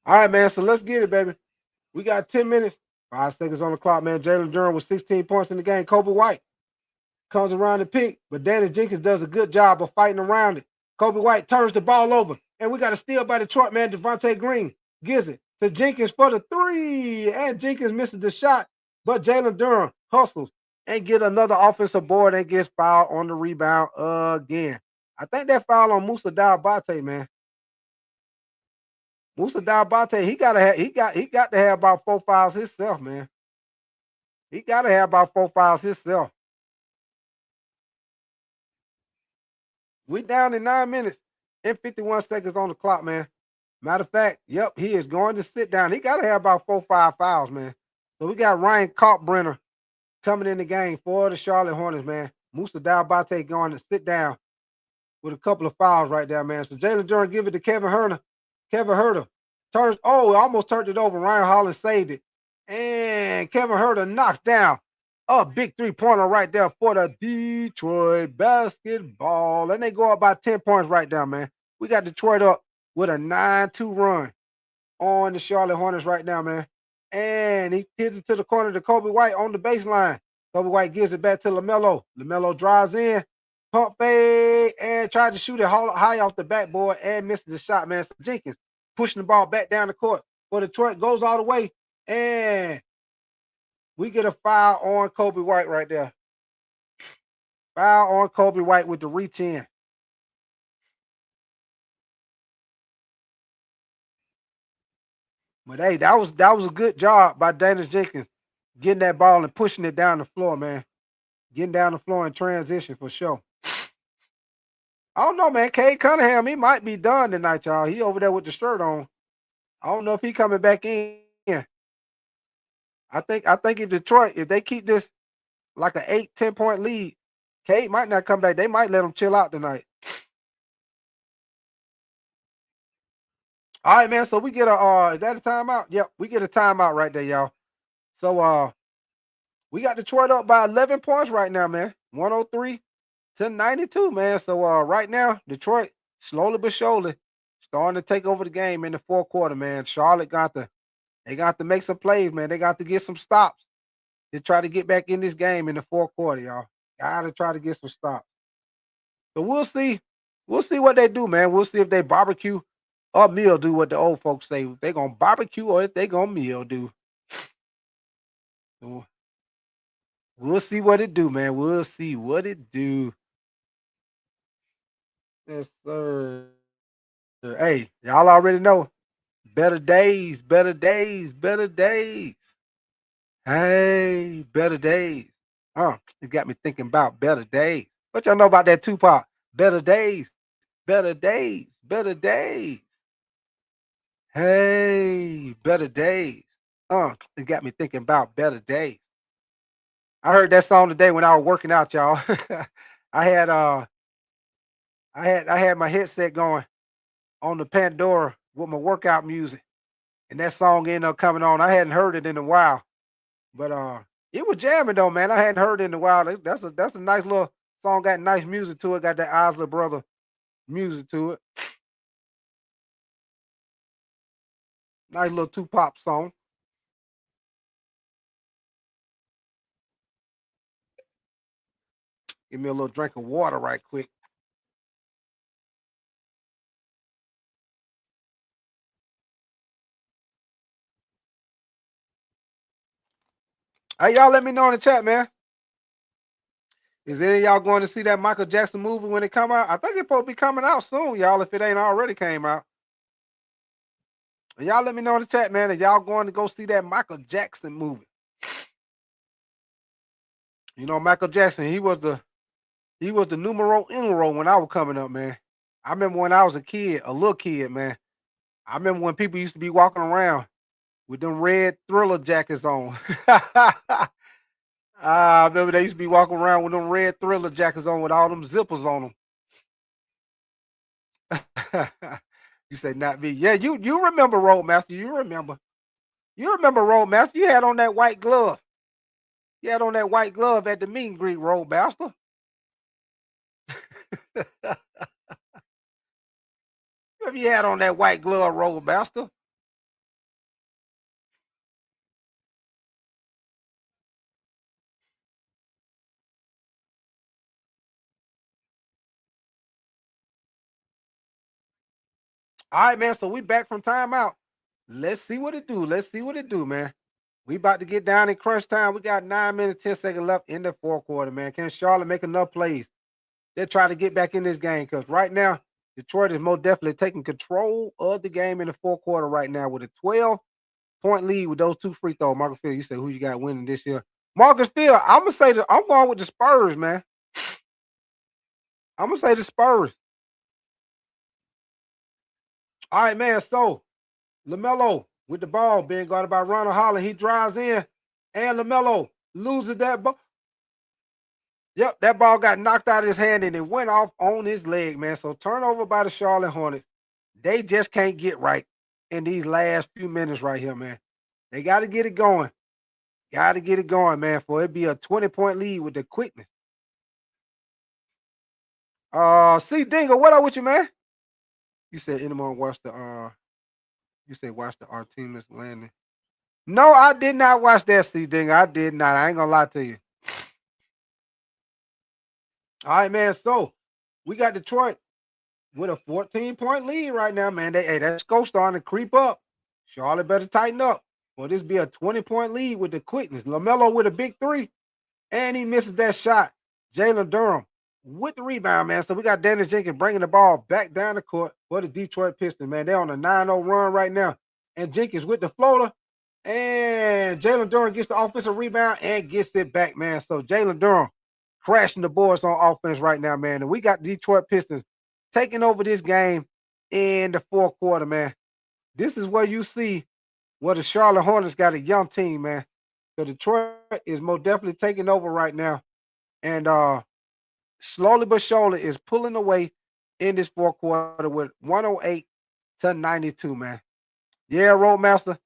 A: All right, man. So let's get it, baby. We got 10 minutes, 5 seconds on the clock, man. Jalen Durham with 16 points in the game. Kobe White comes around the pick, but Danny Jenkins does a good job of fighting around it. Kobe White turns the ball over, and we got a steal by Detroit, man. Devontae Green gives it to Jenkins for the three, and Jenkins misses the shot, but Jalen Durham hustles and get another offensive board and gets fouled on the rebound again. I think that foul on Musa Diabate, man. Musa Diabate, he got to have about 4 fouls himself, man. He got to have about 4 fouls himself. We down in 9 minutes and 51 seconds on the clock, man. Matter of fact, yep, he is going to sit down. He got to have about 4 5 fouls, man. So we got Ryan Kalkbrenner coming in the game for the Charlotte Hornets, man. Musa Diabate going to sit down with a couple of fouls right there, man. So Jalen Durham give it to Kevin Herter. Kevin Herter turns, almost turned it over. Ryan Holland saved it. And Kevin Herter knocks down a big 3-pointer right there for the Detroit basketball. And they go up by 10 points right there, man. We got Detroit up with a 9-2 run on the Charlotte Hornets right now, man. And he hits it to the corner to Kobe White on the baseline. Kobe White gives it back to LaMelo. LaMelo drives in, pump fade, and tried to shoot it high off the backboard and misses the shot, man. So Jenkins pushing the ball back down the court for Detroit, goes all the way, and we get a foul on Kobe White right there. Foul on Kobe White with the reach in. But hey, that was a good job by Daniel Jenkins getting that ball and pushing it down the floor, man. Getting down the floor in transition for sure. I don't know, man. Cade Cunningham, he might be done tonight, y'all. He over there with the shirt on. I don't know if he coming back in. I think if Detroit, if they keep this like an 8-10 point lead, Cade might not come back. They might let him chill out tonight. All right, man. So we get a is that a timeout? Yep, we get a timeout right there, y'all. So we got Detroit up by 11 points right now, man. 103-92, man. So right now, Detroit slowly but surely starting to take over the game in the fourth quarter, man. Charlotte got to make some plays, man. They got to get some stops to try to get back in this game in the fourth quarter, y'all. Gotta try to get some stops. So we'll see. We'll see what they do, man. We'll see if they barbecue or meal do what the old folks say. If they gonna barbecue or if they gonna meal do. So we'll see what it do, man. We'll see what it do. Yes, sir. Hey, y'all already know. Better days, better days, better days. Hey, better days. It got me thinking about better days. What y'all know about that Tupac? Better days, better days, better days. Hey, better days. It got me thinking about better days. I heard that song today when I was working out, y'all. I had I had my headset going on the Pandora with my workout music, and that song ended up coming on. I hadn't heard it in a while, but it was jamming though, man. I hadn't heard it in a while. That's a nice little song. Got nice music to it. Got that Osler brother music to it. Nice little Tupac song. Give me a little drink of water right quick. Hey, y'all, let me know in the chat, man. Is any of y'all going to see that Michael Jackson movie when it come out? I think it's supposed to be coming out soon, y'all, if it ain't already came out. Y'all let me know in the chat, man. If y'all going to go see that Michael Jackson movie. You know, Michael Jackson, he was the numero uno when I was coming up, man. I remember when I was a kid, a little kid, man. I remember when people used to be walking around with them red Thriller jackets on. I remember they used to be walking around with them red Thriller jackets on with all them zippers on them. You say not me. Yeah, you remember Roadmaster. You remember. You remember Roadmaster. You had on that white glove. You had on that white glove at the meet and greet, Roadmaster. If you had on that white glove, Roadmaster. All right, man. So we back from timeout. Let's see what it do. Let's see what it do, man. We about to get down in crunch time. We got 9 minutes, 10 seconds left in the fourth quarter, man. Can Charlotte make enough plays? They're trying to get back in this game because right now, Detroit is most definitely taking control of the game in the fourth quarter right now with a 12-point lead with those two free throws. Marcus Field, you said who you got winning this year? Marcus Field, I'm gonna say that I'm going with the Spurs, man. I'm gonna say the Spurs. All right, man. So LaMelo with the ball being guarded by Ronald Holland. He drives in, and LaMelo loses that ball. Yep, that ball got knocked out of his hand and it went off on his leg, man. So turnover by the Charlotte Hornets. They just can't get right in these last few minutes right here, man. They got to get it going. Got to get it going, man, for it be a 20-point lead with the quickness. C Dingo, what up with you, man? You said anyone watch the you said watch the Artemis landing. No, I did not watch that, C Dingo. I did not. I ain't gonna lie to you. All right, man. So we got Detroit with a 14-point lead right now, man. That score starting to creep up. Charlotte better tighten up. Well, this be a 20-point lead with the quickness. LaMelo with a big three, and he misses that shot. Jalen Durham with the rebound, man. So we got Dennis Jenkins bringing the ball back down the court for the Detroit Pistons, man. They're on a 9-0 run right now. And Jenkins with the floater. And Jalen Durham gets the offensive rebound and gets it back, man. So Jalen Durham crashing the boards on offense right now, man. And we got the Detroit Pistons taking over this game in the fourth quarter, man. This is where you see where the Charlotte Hornets got a young team, man. So Detroit is most definitely taking over right now. And slowly but surely is pulling away in this fourth quarter with 108-92, man. Yeah, Roadmaster.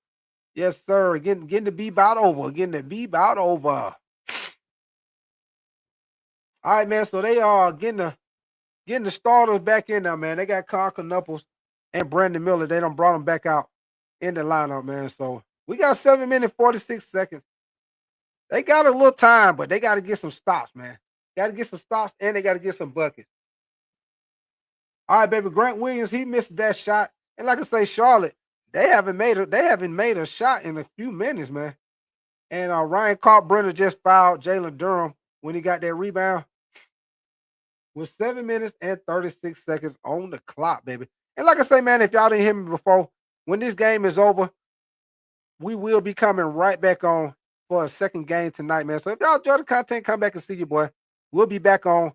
A: Yes, sir. Getting the beat about over. Getting the beat about over. All right, man. So they are getting the starters back in there, man. They got Conker Knuckles and Brandon Miller. They done brought them back out in the lineup, man. So we got 7 minutes, 46 seconds. They got a little time, but they got to get some stops, man. Got to get some stops, and they got to get some buckets. All right, baby. Grant Williams, he missed that shot. And like I say, Charlotte, they haven't made a shot in a few minutes, man. And Ryan Carpenter just fouled Jalen Durham when he got that rebound. With 7 minutes and 36 seconds on the clock, baby. And like I say, man, if y'all didn't hear me before, when this game is over, we will be coming right back on for a second game tonight, man. So if y'all enjoy the content, come back and see you, boy. We'll be back on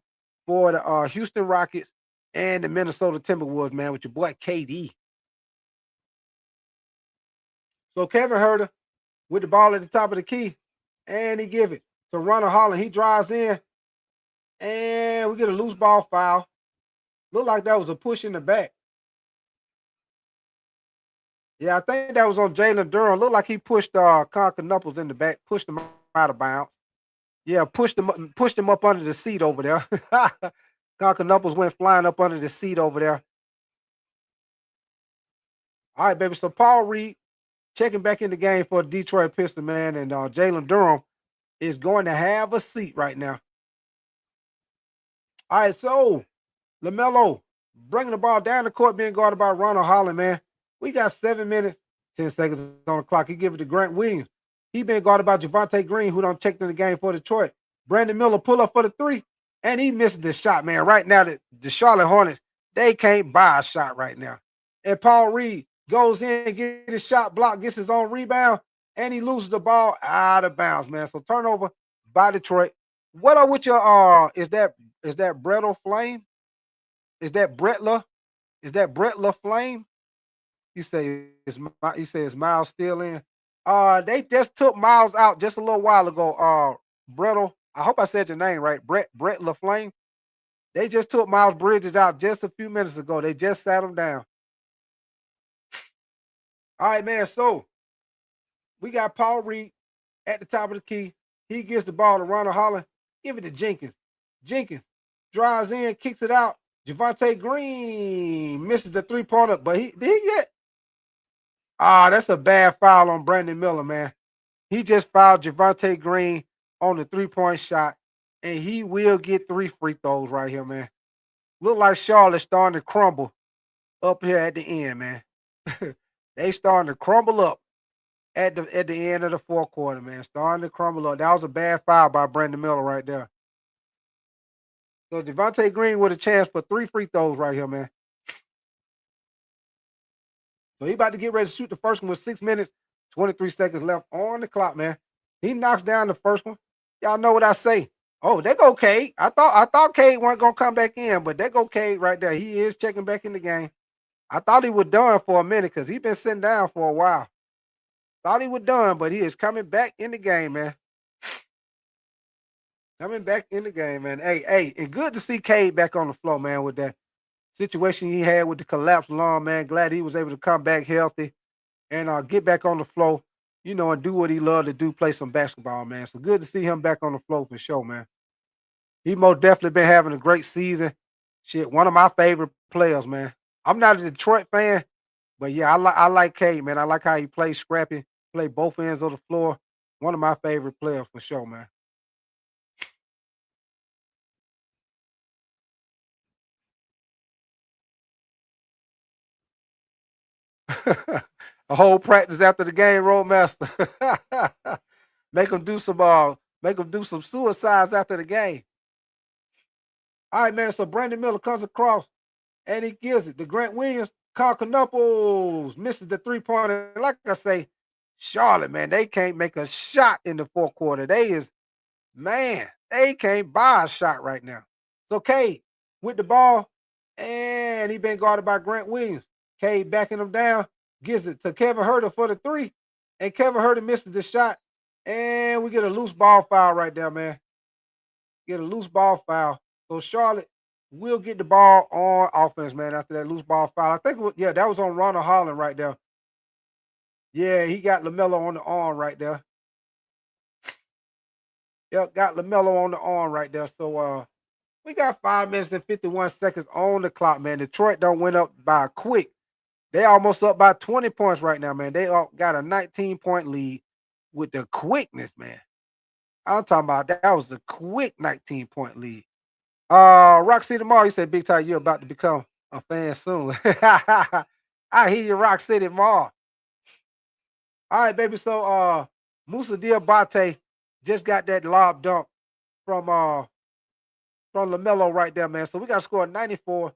A: for the Houston Rockets and the Minnesota Timberwolves, man, with your boy KD. So Kevin Huerter with the ball at the top of the key, and he give it to Ronald Holland. He drives in, and we get a loose ball foul. Looked like that was a push in the back. Yeah, I think that was on Jalen Durham. Looked like he pushed Conker Knuckles in the back, pushed him out of bounds. Yeah, pushed him up under the seat over there. Conker Knuckles went flying up under the seat over there. All right, baby. So Paul Reed checking back in the game for the Detroit Pistons, man, and Jalen Durham is going to have a seat right now. All right, so LaMelo bringing the ball down the court, being guarded by Ronald Holland, man. We got 7 minutes, 10 seconds on the clock. He give it to Grant Williams. He been guarded by Javonte Green, who don't check in the game for Detroit. Brandon Miller pull up for the three, and he misses the shot, man. Right now, the Charlotte Hornets, they can't buy a shot right now. And Paul Reed goes in, gets his shot blocked, gets his own rebound, and he loses the ball out of bounds, man. So turnover by Detroit. What are with your is that Brettle Flame? Is that Bretla? Is that Bretla Flame? You say it's Miles still in. They just took Miles out just a little while ago. Brettle, I hope I said your name right. Brett LaFlame. They just took Miles Bridges out just a few minutes ago. They just sat him down. All right, man. So we got Paul Reed at the top of the key. He gives the ball to Ronald Holland. Give it to Jenkins. Jenkins drives in, kicks it out. Javonte Green misses the three-pointer, but did he get? That's a bad foul on Brandon Miller, man. He just fouled Javonte Green on the three-point shot, and he will get 3 free throws right here, man. Look like Charlotte's starting to crumble up here at the end, man. They starting to crumble up at the end of the fourth quarter, man. Starting to crumble up. That was a bad foul by Brandon Miller right there. So Javonte Green with a chance for 3 free throws right here, man. So he about to get ready to shoot the first one with 6 minutes, 23 seconds left on the clock, man. He knocks down the first one. Y'all know what I say. Oh, there go Cade. I thought Cade wasn't gonna come back in, but there go Cade right there. He is checking back in the game. I thought he was done for a minute because he's been sitting down for a while. Thought he was done, but he is coming back in the game, man. Coming back in the game, man. Hey, and good to see Cade back on the floor, man, with that situation he had with the collapsed lung, man. Glad he was able to come back healthy and get back on the floor, and do what he loved to do, play some basketball, man. So good to see him back on the floor for sure, man. He most definitely been having a great season. Shit, one of my favorite players, man. I'm not a Detroit fan, but yeah, I like Cade, man. I like how he plays scrappy, play both ends of the floor. One of my favorite players for sure, man. A whole practice after the game, Roadmaster. Make them do some suicides after the game. All right, man. So Brandon Miller comes across and he gives it to Grant Williams. Concanopoulos misses the three-pointer. Like I say, Charlotte, man, they can't make a shot in the fourth quarter. They can't buy a shot right now. So Cade with the ball, and he been guarded by Grant Williams. Cade backing him down, gives it to Kevin Huerter for the three, and Kevin Huerter misses the shot, and we get a loose ball foul right there, man. Get a loose ball foul. So Charlotte will get the ball on offense, man, after that loose ball foul. I think, that was on Ronald Holland right there. Yeah, he got LaMelo on the arm right there. Yep, got LaMelo on the arm right there. So we got 5 minutes and 51 seconds on the clock, man. Detroit don't went up by a quick. They almost up by 20 points right now, man. They got a 19-point lead with the quickness, man. I'm talking about that was a quick 19-point lead. Rock City Mall, you said Big Ty, you're about to become a fan soon. I hear you, Rock City Mall. All right, baby. So Musa Diabate just got that lob dunk from LaMelo right there, man. So we got to score 94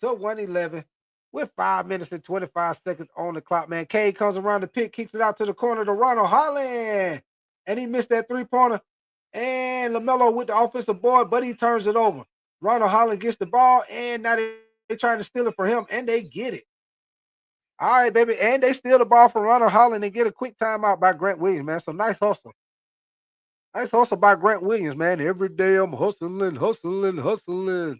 A: to 111 with 5 minutes and 25 seconds on the clock, man. Cade comes around the pick, kicks it out to the corner to Ronald Holland, and he missed that three-pointer. And LaMelo with the offensive board, but he turns it over. Ronald Holland gets the ball, and now they're trying to steal it from him, and they get it. All right, baby. And they steal the ball from Ronald Holland and get a quick timeout by Grant Williams, man. So nice hustle. Nice hustle by Grant Williams, man. Every day I'm hustling, hustling, hustling.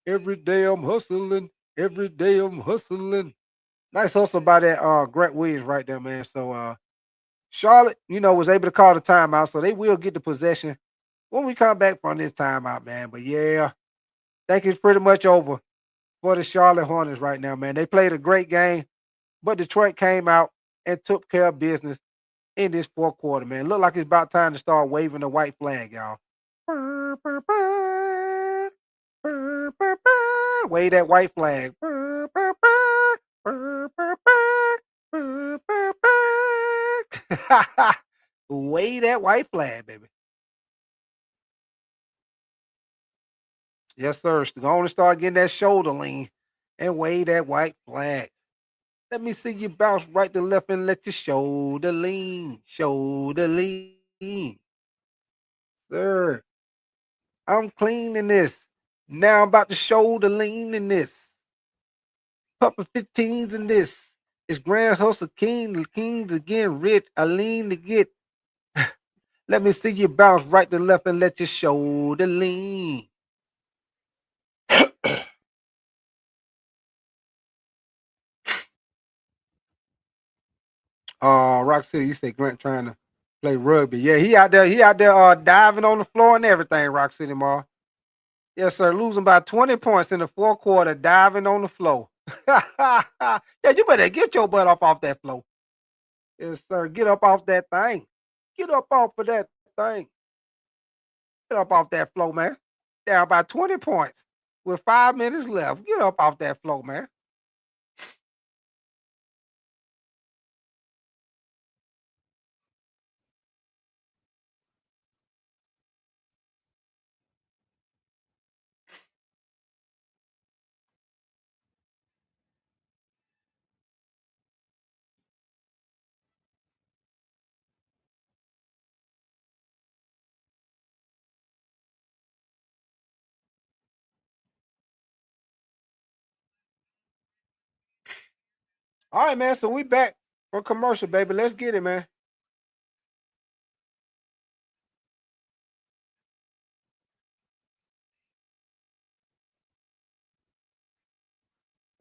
A: Every day I'm hustling. Every day I'm hustling. Nice hustle by that Grant Williams right there, man. So Charlotte, was able to call the timeout, so they will get the possession when we come back from this timeout, man. But yeah, I think it's pretty much over for the Charlotte Hornets right now, man. They played a great game, but Detroit came out and took care of business in this fourth quarter, man. Look like it's about time to start waving the white flag, y'all. Wave that white flag. Wave that white flag, baby. Yes, sir. Go on and start getting that shoulder lean and wave that white flag. Let me see you bounce right to left and let your shoulder lean. Shoulder lean. Sir, I'm cleaning this. Now I'm about to shoulder lean in this. Puppet 15s in this. It's Grand Hustle King. The Kings again rich. I lean to get. Let me see you bounce right to left and let your shoulder lean. Rock City, you say Grant trying to play rugby. Yeah, he out there diving on the floor and everything, Rock City Mall. Yes, sir. Losing by 20 points in the fourth quarter, diving on the floor. Yeah, you better get your butt off that floor. Yes, sir. Get up off that thing. Get up off of that thing. Get up off that floor, man. Down by 20 points with 5 minutes left. Get up off that floor, man. All right, man. So we back for commercial, baby. Let's get it, man.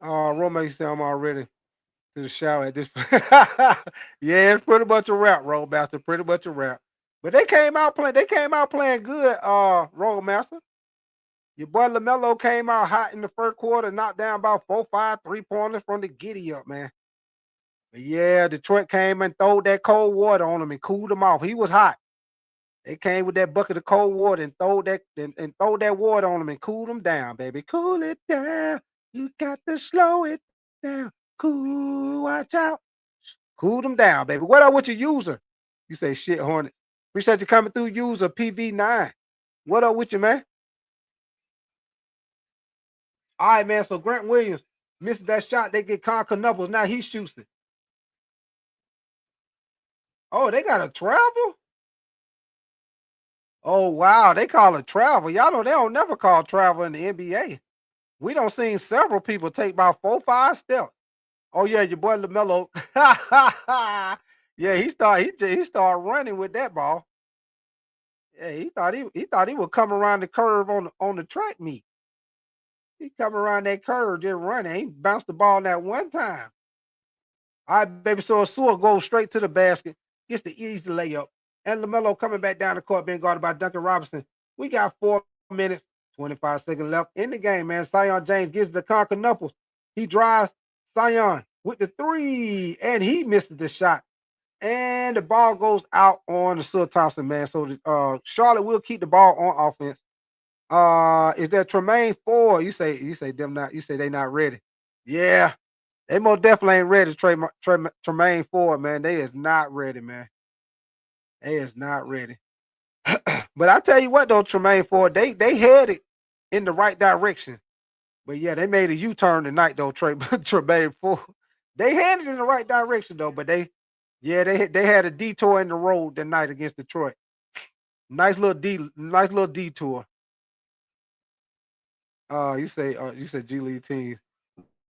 A: Roma said I'm already to the shower at this point. Yeah, it's pretty much a wrap, Roadmaster. Pretty much a wrap. But they came out playing. They came out playing good, Roadmaster. Your boy LaMelo came out hot in the first quarter, knocked down about 4, 5 3-pointers from the giddy up, man. But yeah, Detroit came and threw that cold water on him and cooled him off. He was hot. They came with that bucket of cold water and throw that water on him and cool him down, baby. Cool it down. You got to slow it down. Cool, watch out. Cool them down, baby. What up with your user? You say shit, Hornet. Appreciate you coming through, user PV9. What up with you, man? All right, man. So Grant Williams Misses that shot. They get Knuckles. Now he shoots it. Oh, they got a travel? Oh, wow. They call it travel. Y'all know they don't never call travel in the NBA. We don't seen several people take about 4, 5 steps. Oh, yeah, your boy LaMelo. Yeah, he started running with that ball. Yeah, he thought he would come around the curve on the track meet. He come around that curve just running. He bounced the ball that one time. All right, baby. So Asua goes straight to the basket, gets the easy layup. And LaMelo coming back down the court, being guarded by Duncan Robinson. We got 4 minutes, 25 seconds left in the game, man. Zion James gives the Knuckles. He drives Zion with the 3, and he misses the shot. And the ball goes out on the Asua Thompson, man. So Charlotte will keep the ball on offense. Is that Tremaine Ford? You say them not. You say they not ready. Yeah, they most definitely ain't ready. Tremaine Ford, man. They is not ready, man. They is not ready. But I tell you what, though, Tremaine Ford, they headed in the right direction. But yeah, they made a U-turn tonight, though. Tremaine Ford, they headed in the right direction, though. But they had a detour in the road that night against Detroit. Nice little detour. You said G League teams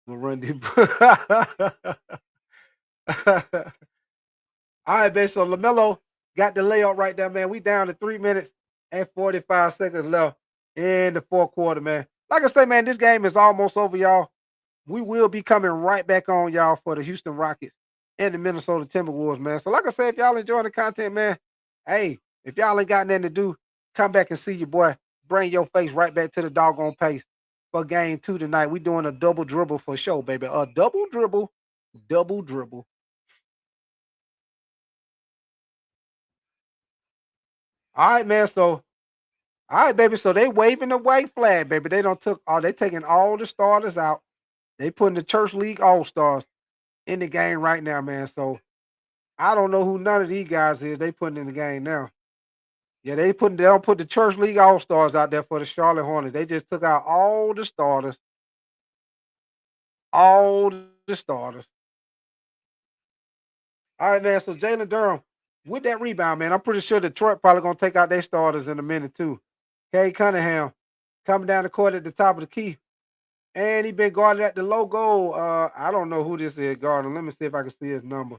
A: will run deep. All right, man. So LaMelo got the layup right there, man. We down to 3 minutes and 45 seconds left in the fourth quarter, man. Like I say, man, this game is almost over, y'all. We will be coming right back on, y'all, for the Houston Rockets and the Minnesota Timberwolves, man. So, like I said, if y'all enjoying the content, man, hey, if y'all ain't got nothing to do, come back and see your boy. Bring your face right back to the doggone pace for game 2 tonight. We doing a double dribble for sure, baby. A double dribble, double dribble. All right, man. So, all right, baby. So they waving the white flag, baby. They taking all the starters out. They putting the Church League All-Stars in the game right now, man. So I don't know who none of these guys is. They putting in the game now. Yeah, they don't put the Church League All-Stars out there for the Charlotte Hornets. They just took out all the starters. All the starters. All right, man. So Jalen Durham with that rebound, man. I'm pretty sure Detroit probably gonna take out their starters in a minute too. Kay Cunningham coming down the court at the top of the key. And he been guarded at the logo. I don't know who this is guarding. Let me see if I can see his number.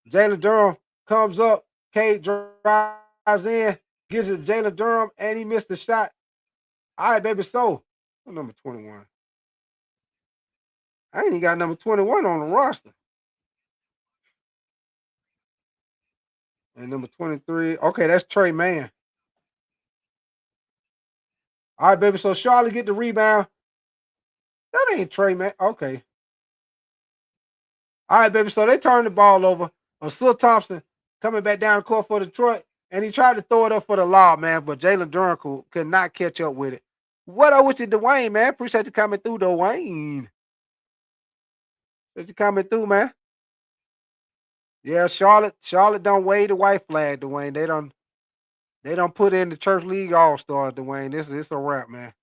A: Jalen Durham comes up. Cade drives in, gives it to Jalen Durham, and he missed the shot. All right, baby. So, number 21? I ain't even got number 21 on the roster. And number 23. Okay, that's Trey Mann. All right, baby. So Charlotte get the rebound. That ain't Trey Mann. Okay. All right, baby. So they turn the ball over. Asua Thompson coming back down the court for Detroit. And he tried to throw it up for the lob, man, but Jalen Durham could not catch up with it. What up with you, Dwayne, man? Appreciate you coming through, Dwayne. Appreciate you coming through, man. Yeah, Charlotte don't wave the white flag, Dwayne. They don't put in the Church League All-Stars, Dwayne. It's a wrap, man.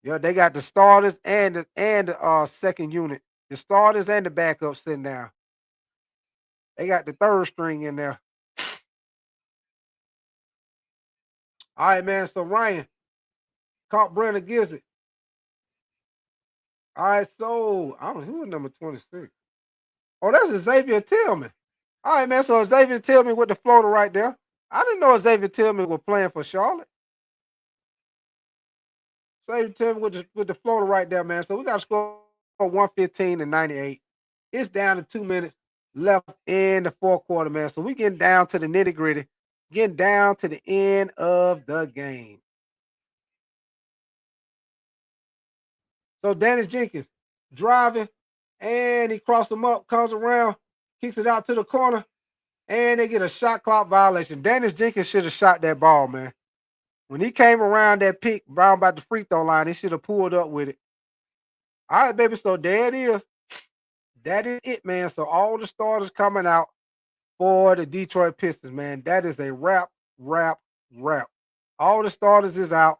A: Yeah, they got the starters and the second unit. The starters and the backups sitting down. They got the third string in there. All right, man. So Ryan caught Brenner gives it. All right, so I don't know who is number 26. Oh, that's Xavier Tillman. All right, man. So Xavier Tillman with the floater right there. I didn't know Xavier Tillman was playing for Charlotte. Xavier Tillman with the floater right there, man. So we got to score 115 to 98. It's down to 2 minutes left in the fourth quarter, man. So we getting down to the nitty gritty, getting down to the end of the game. So Dennis Jenkins driving, and he crosses him up, comes around, kicks it out to the corner, and they get a shot clock violation. Dennis Jenkins should have shot that ball, man. When he came around that pick, round about the free throw line, he should have pulled up with it. All right, baby. So there it is. That is it, man. So all the starters coming out for the Detroit Pistons, man. That is a wrap. All the starters is out.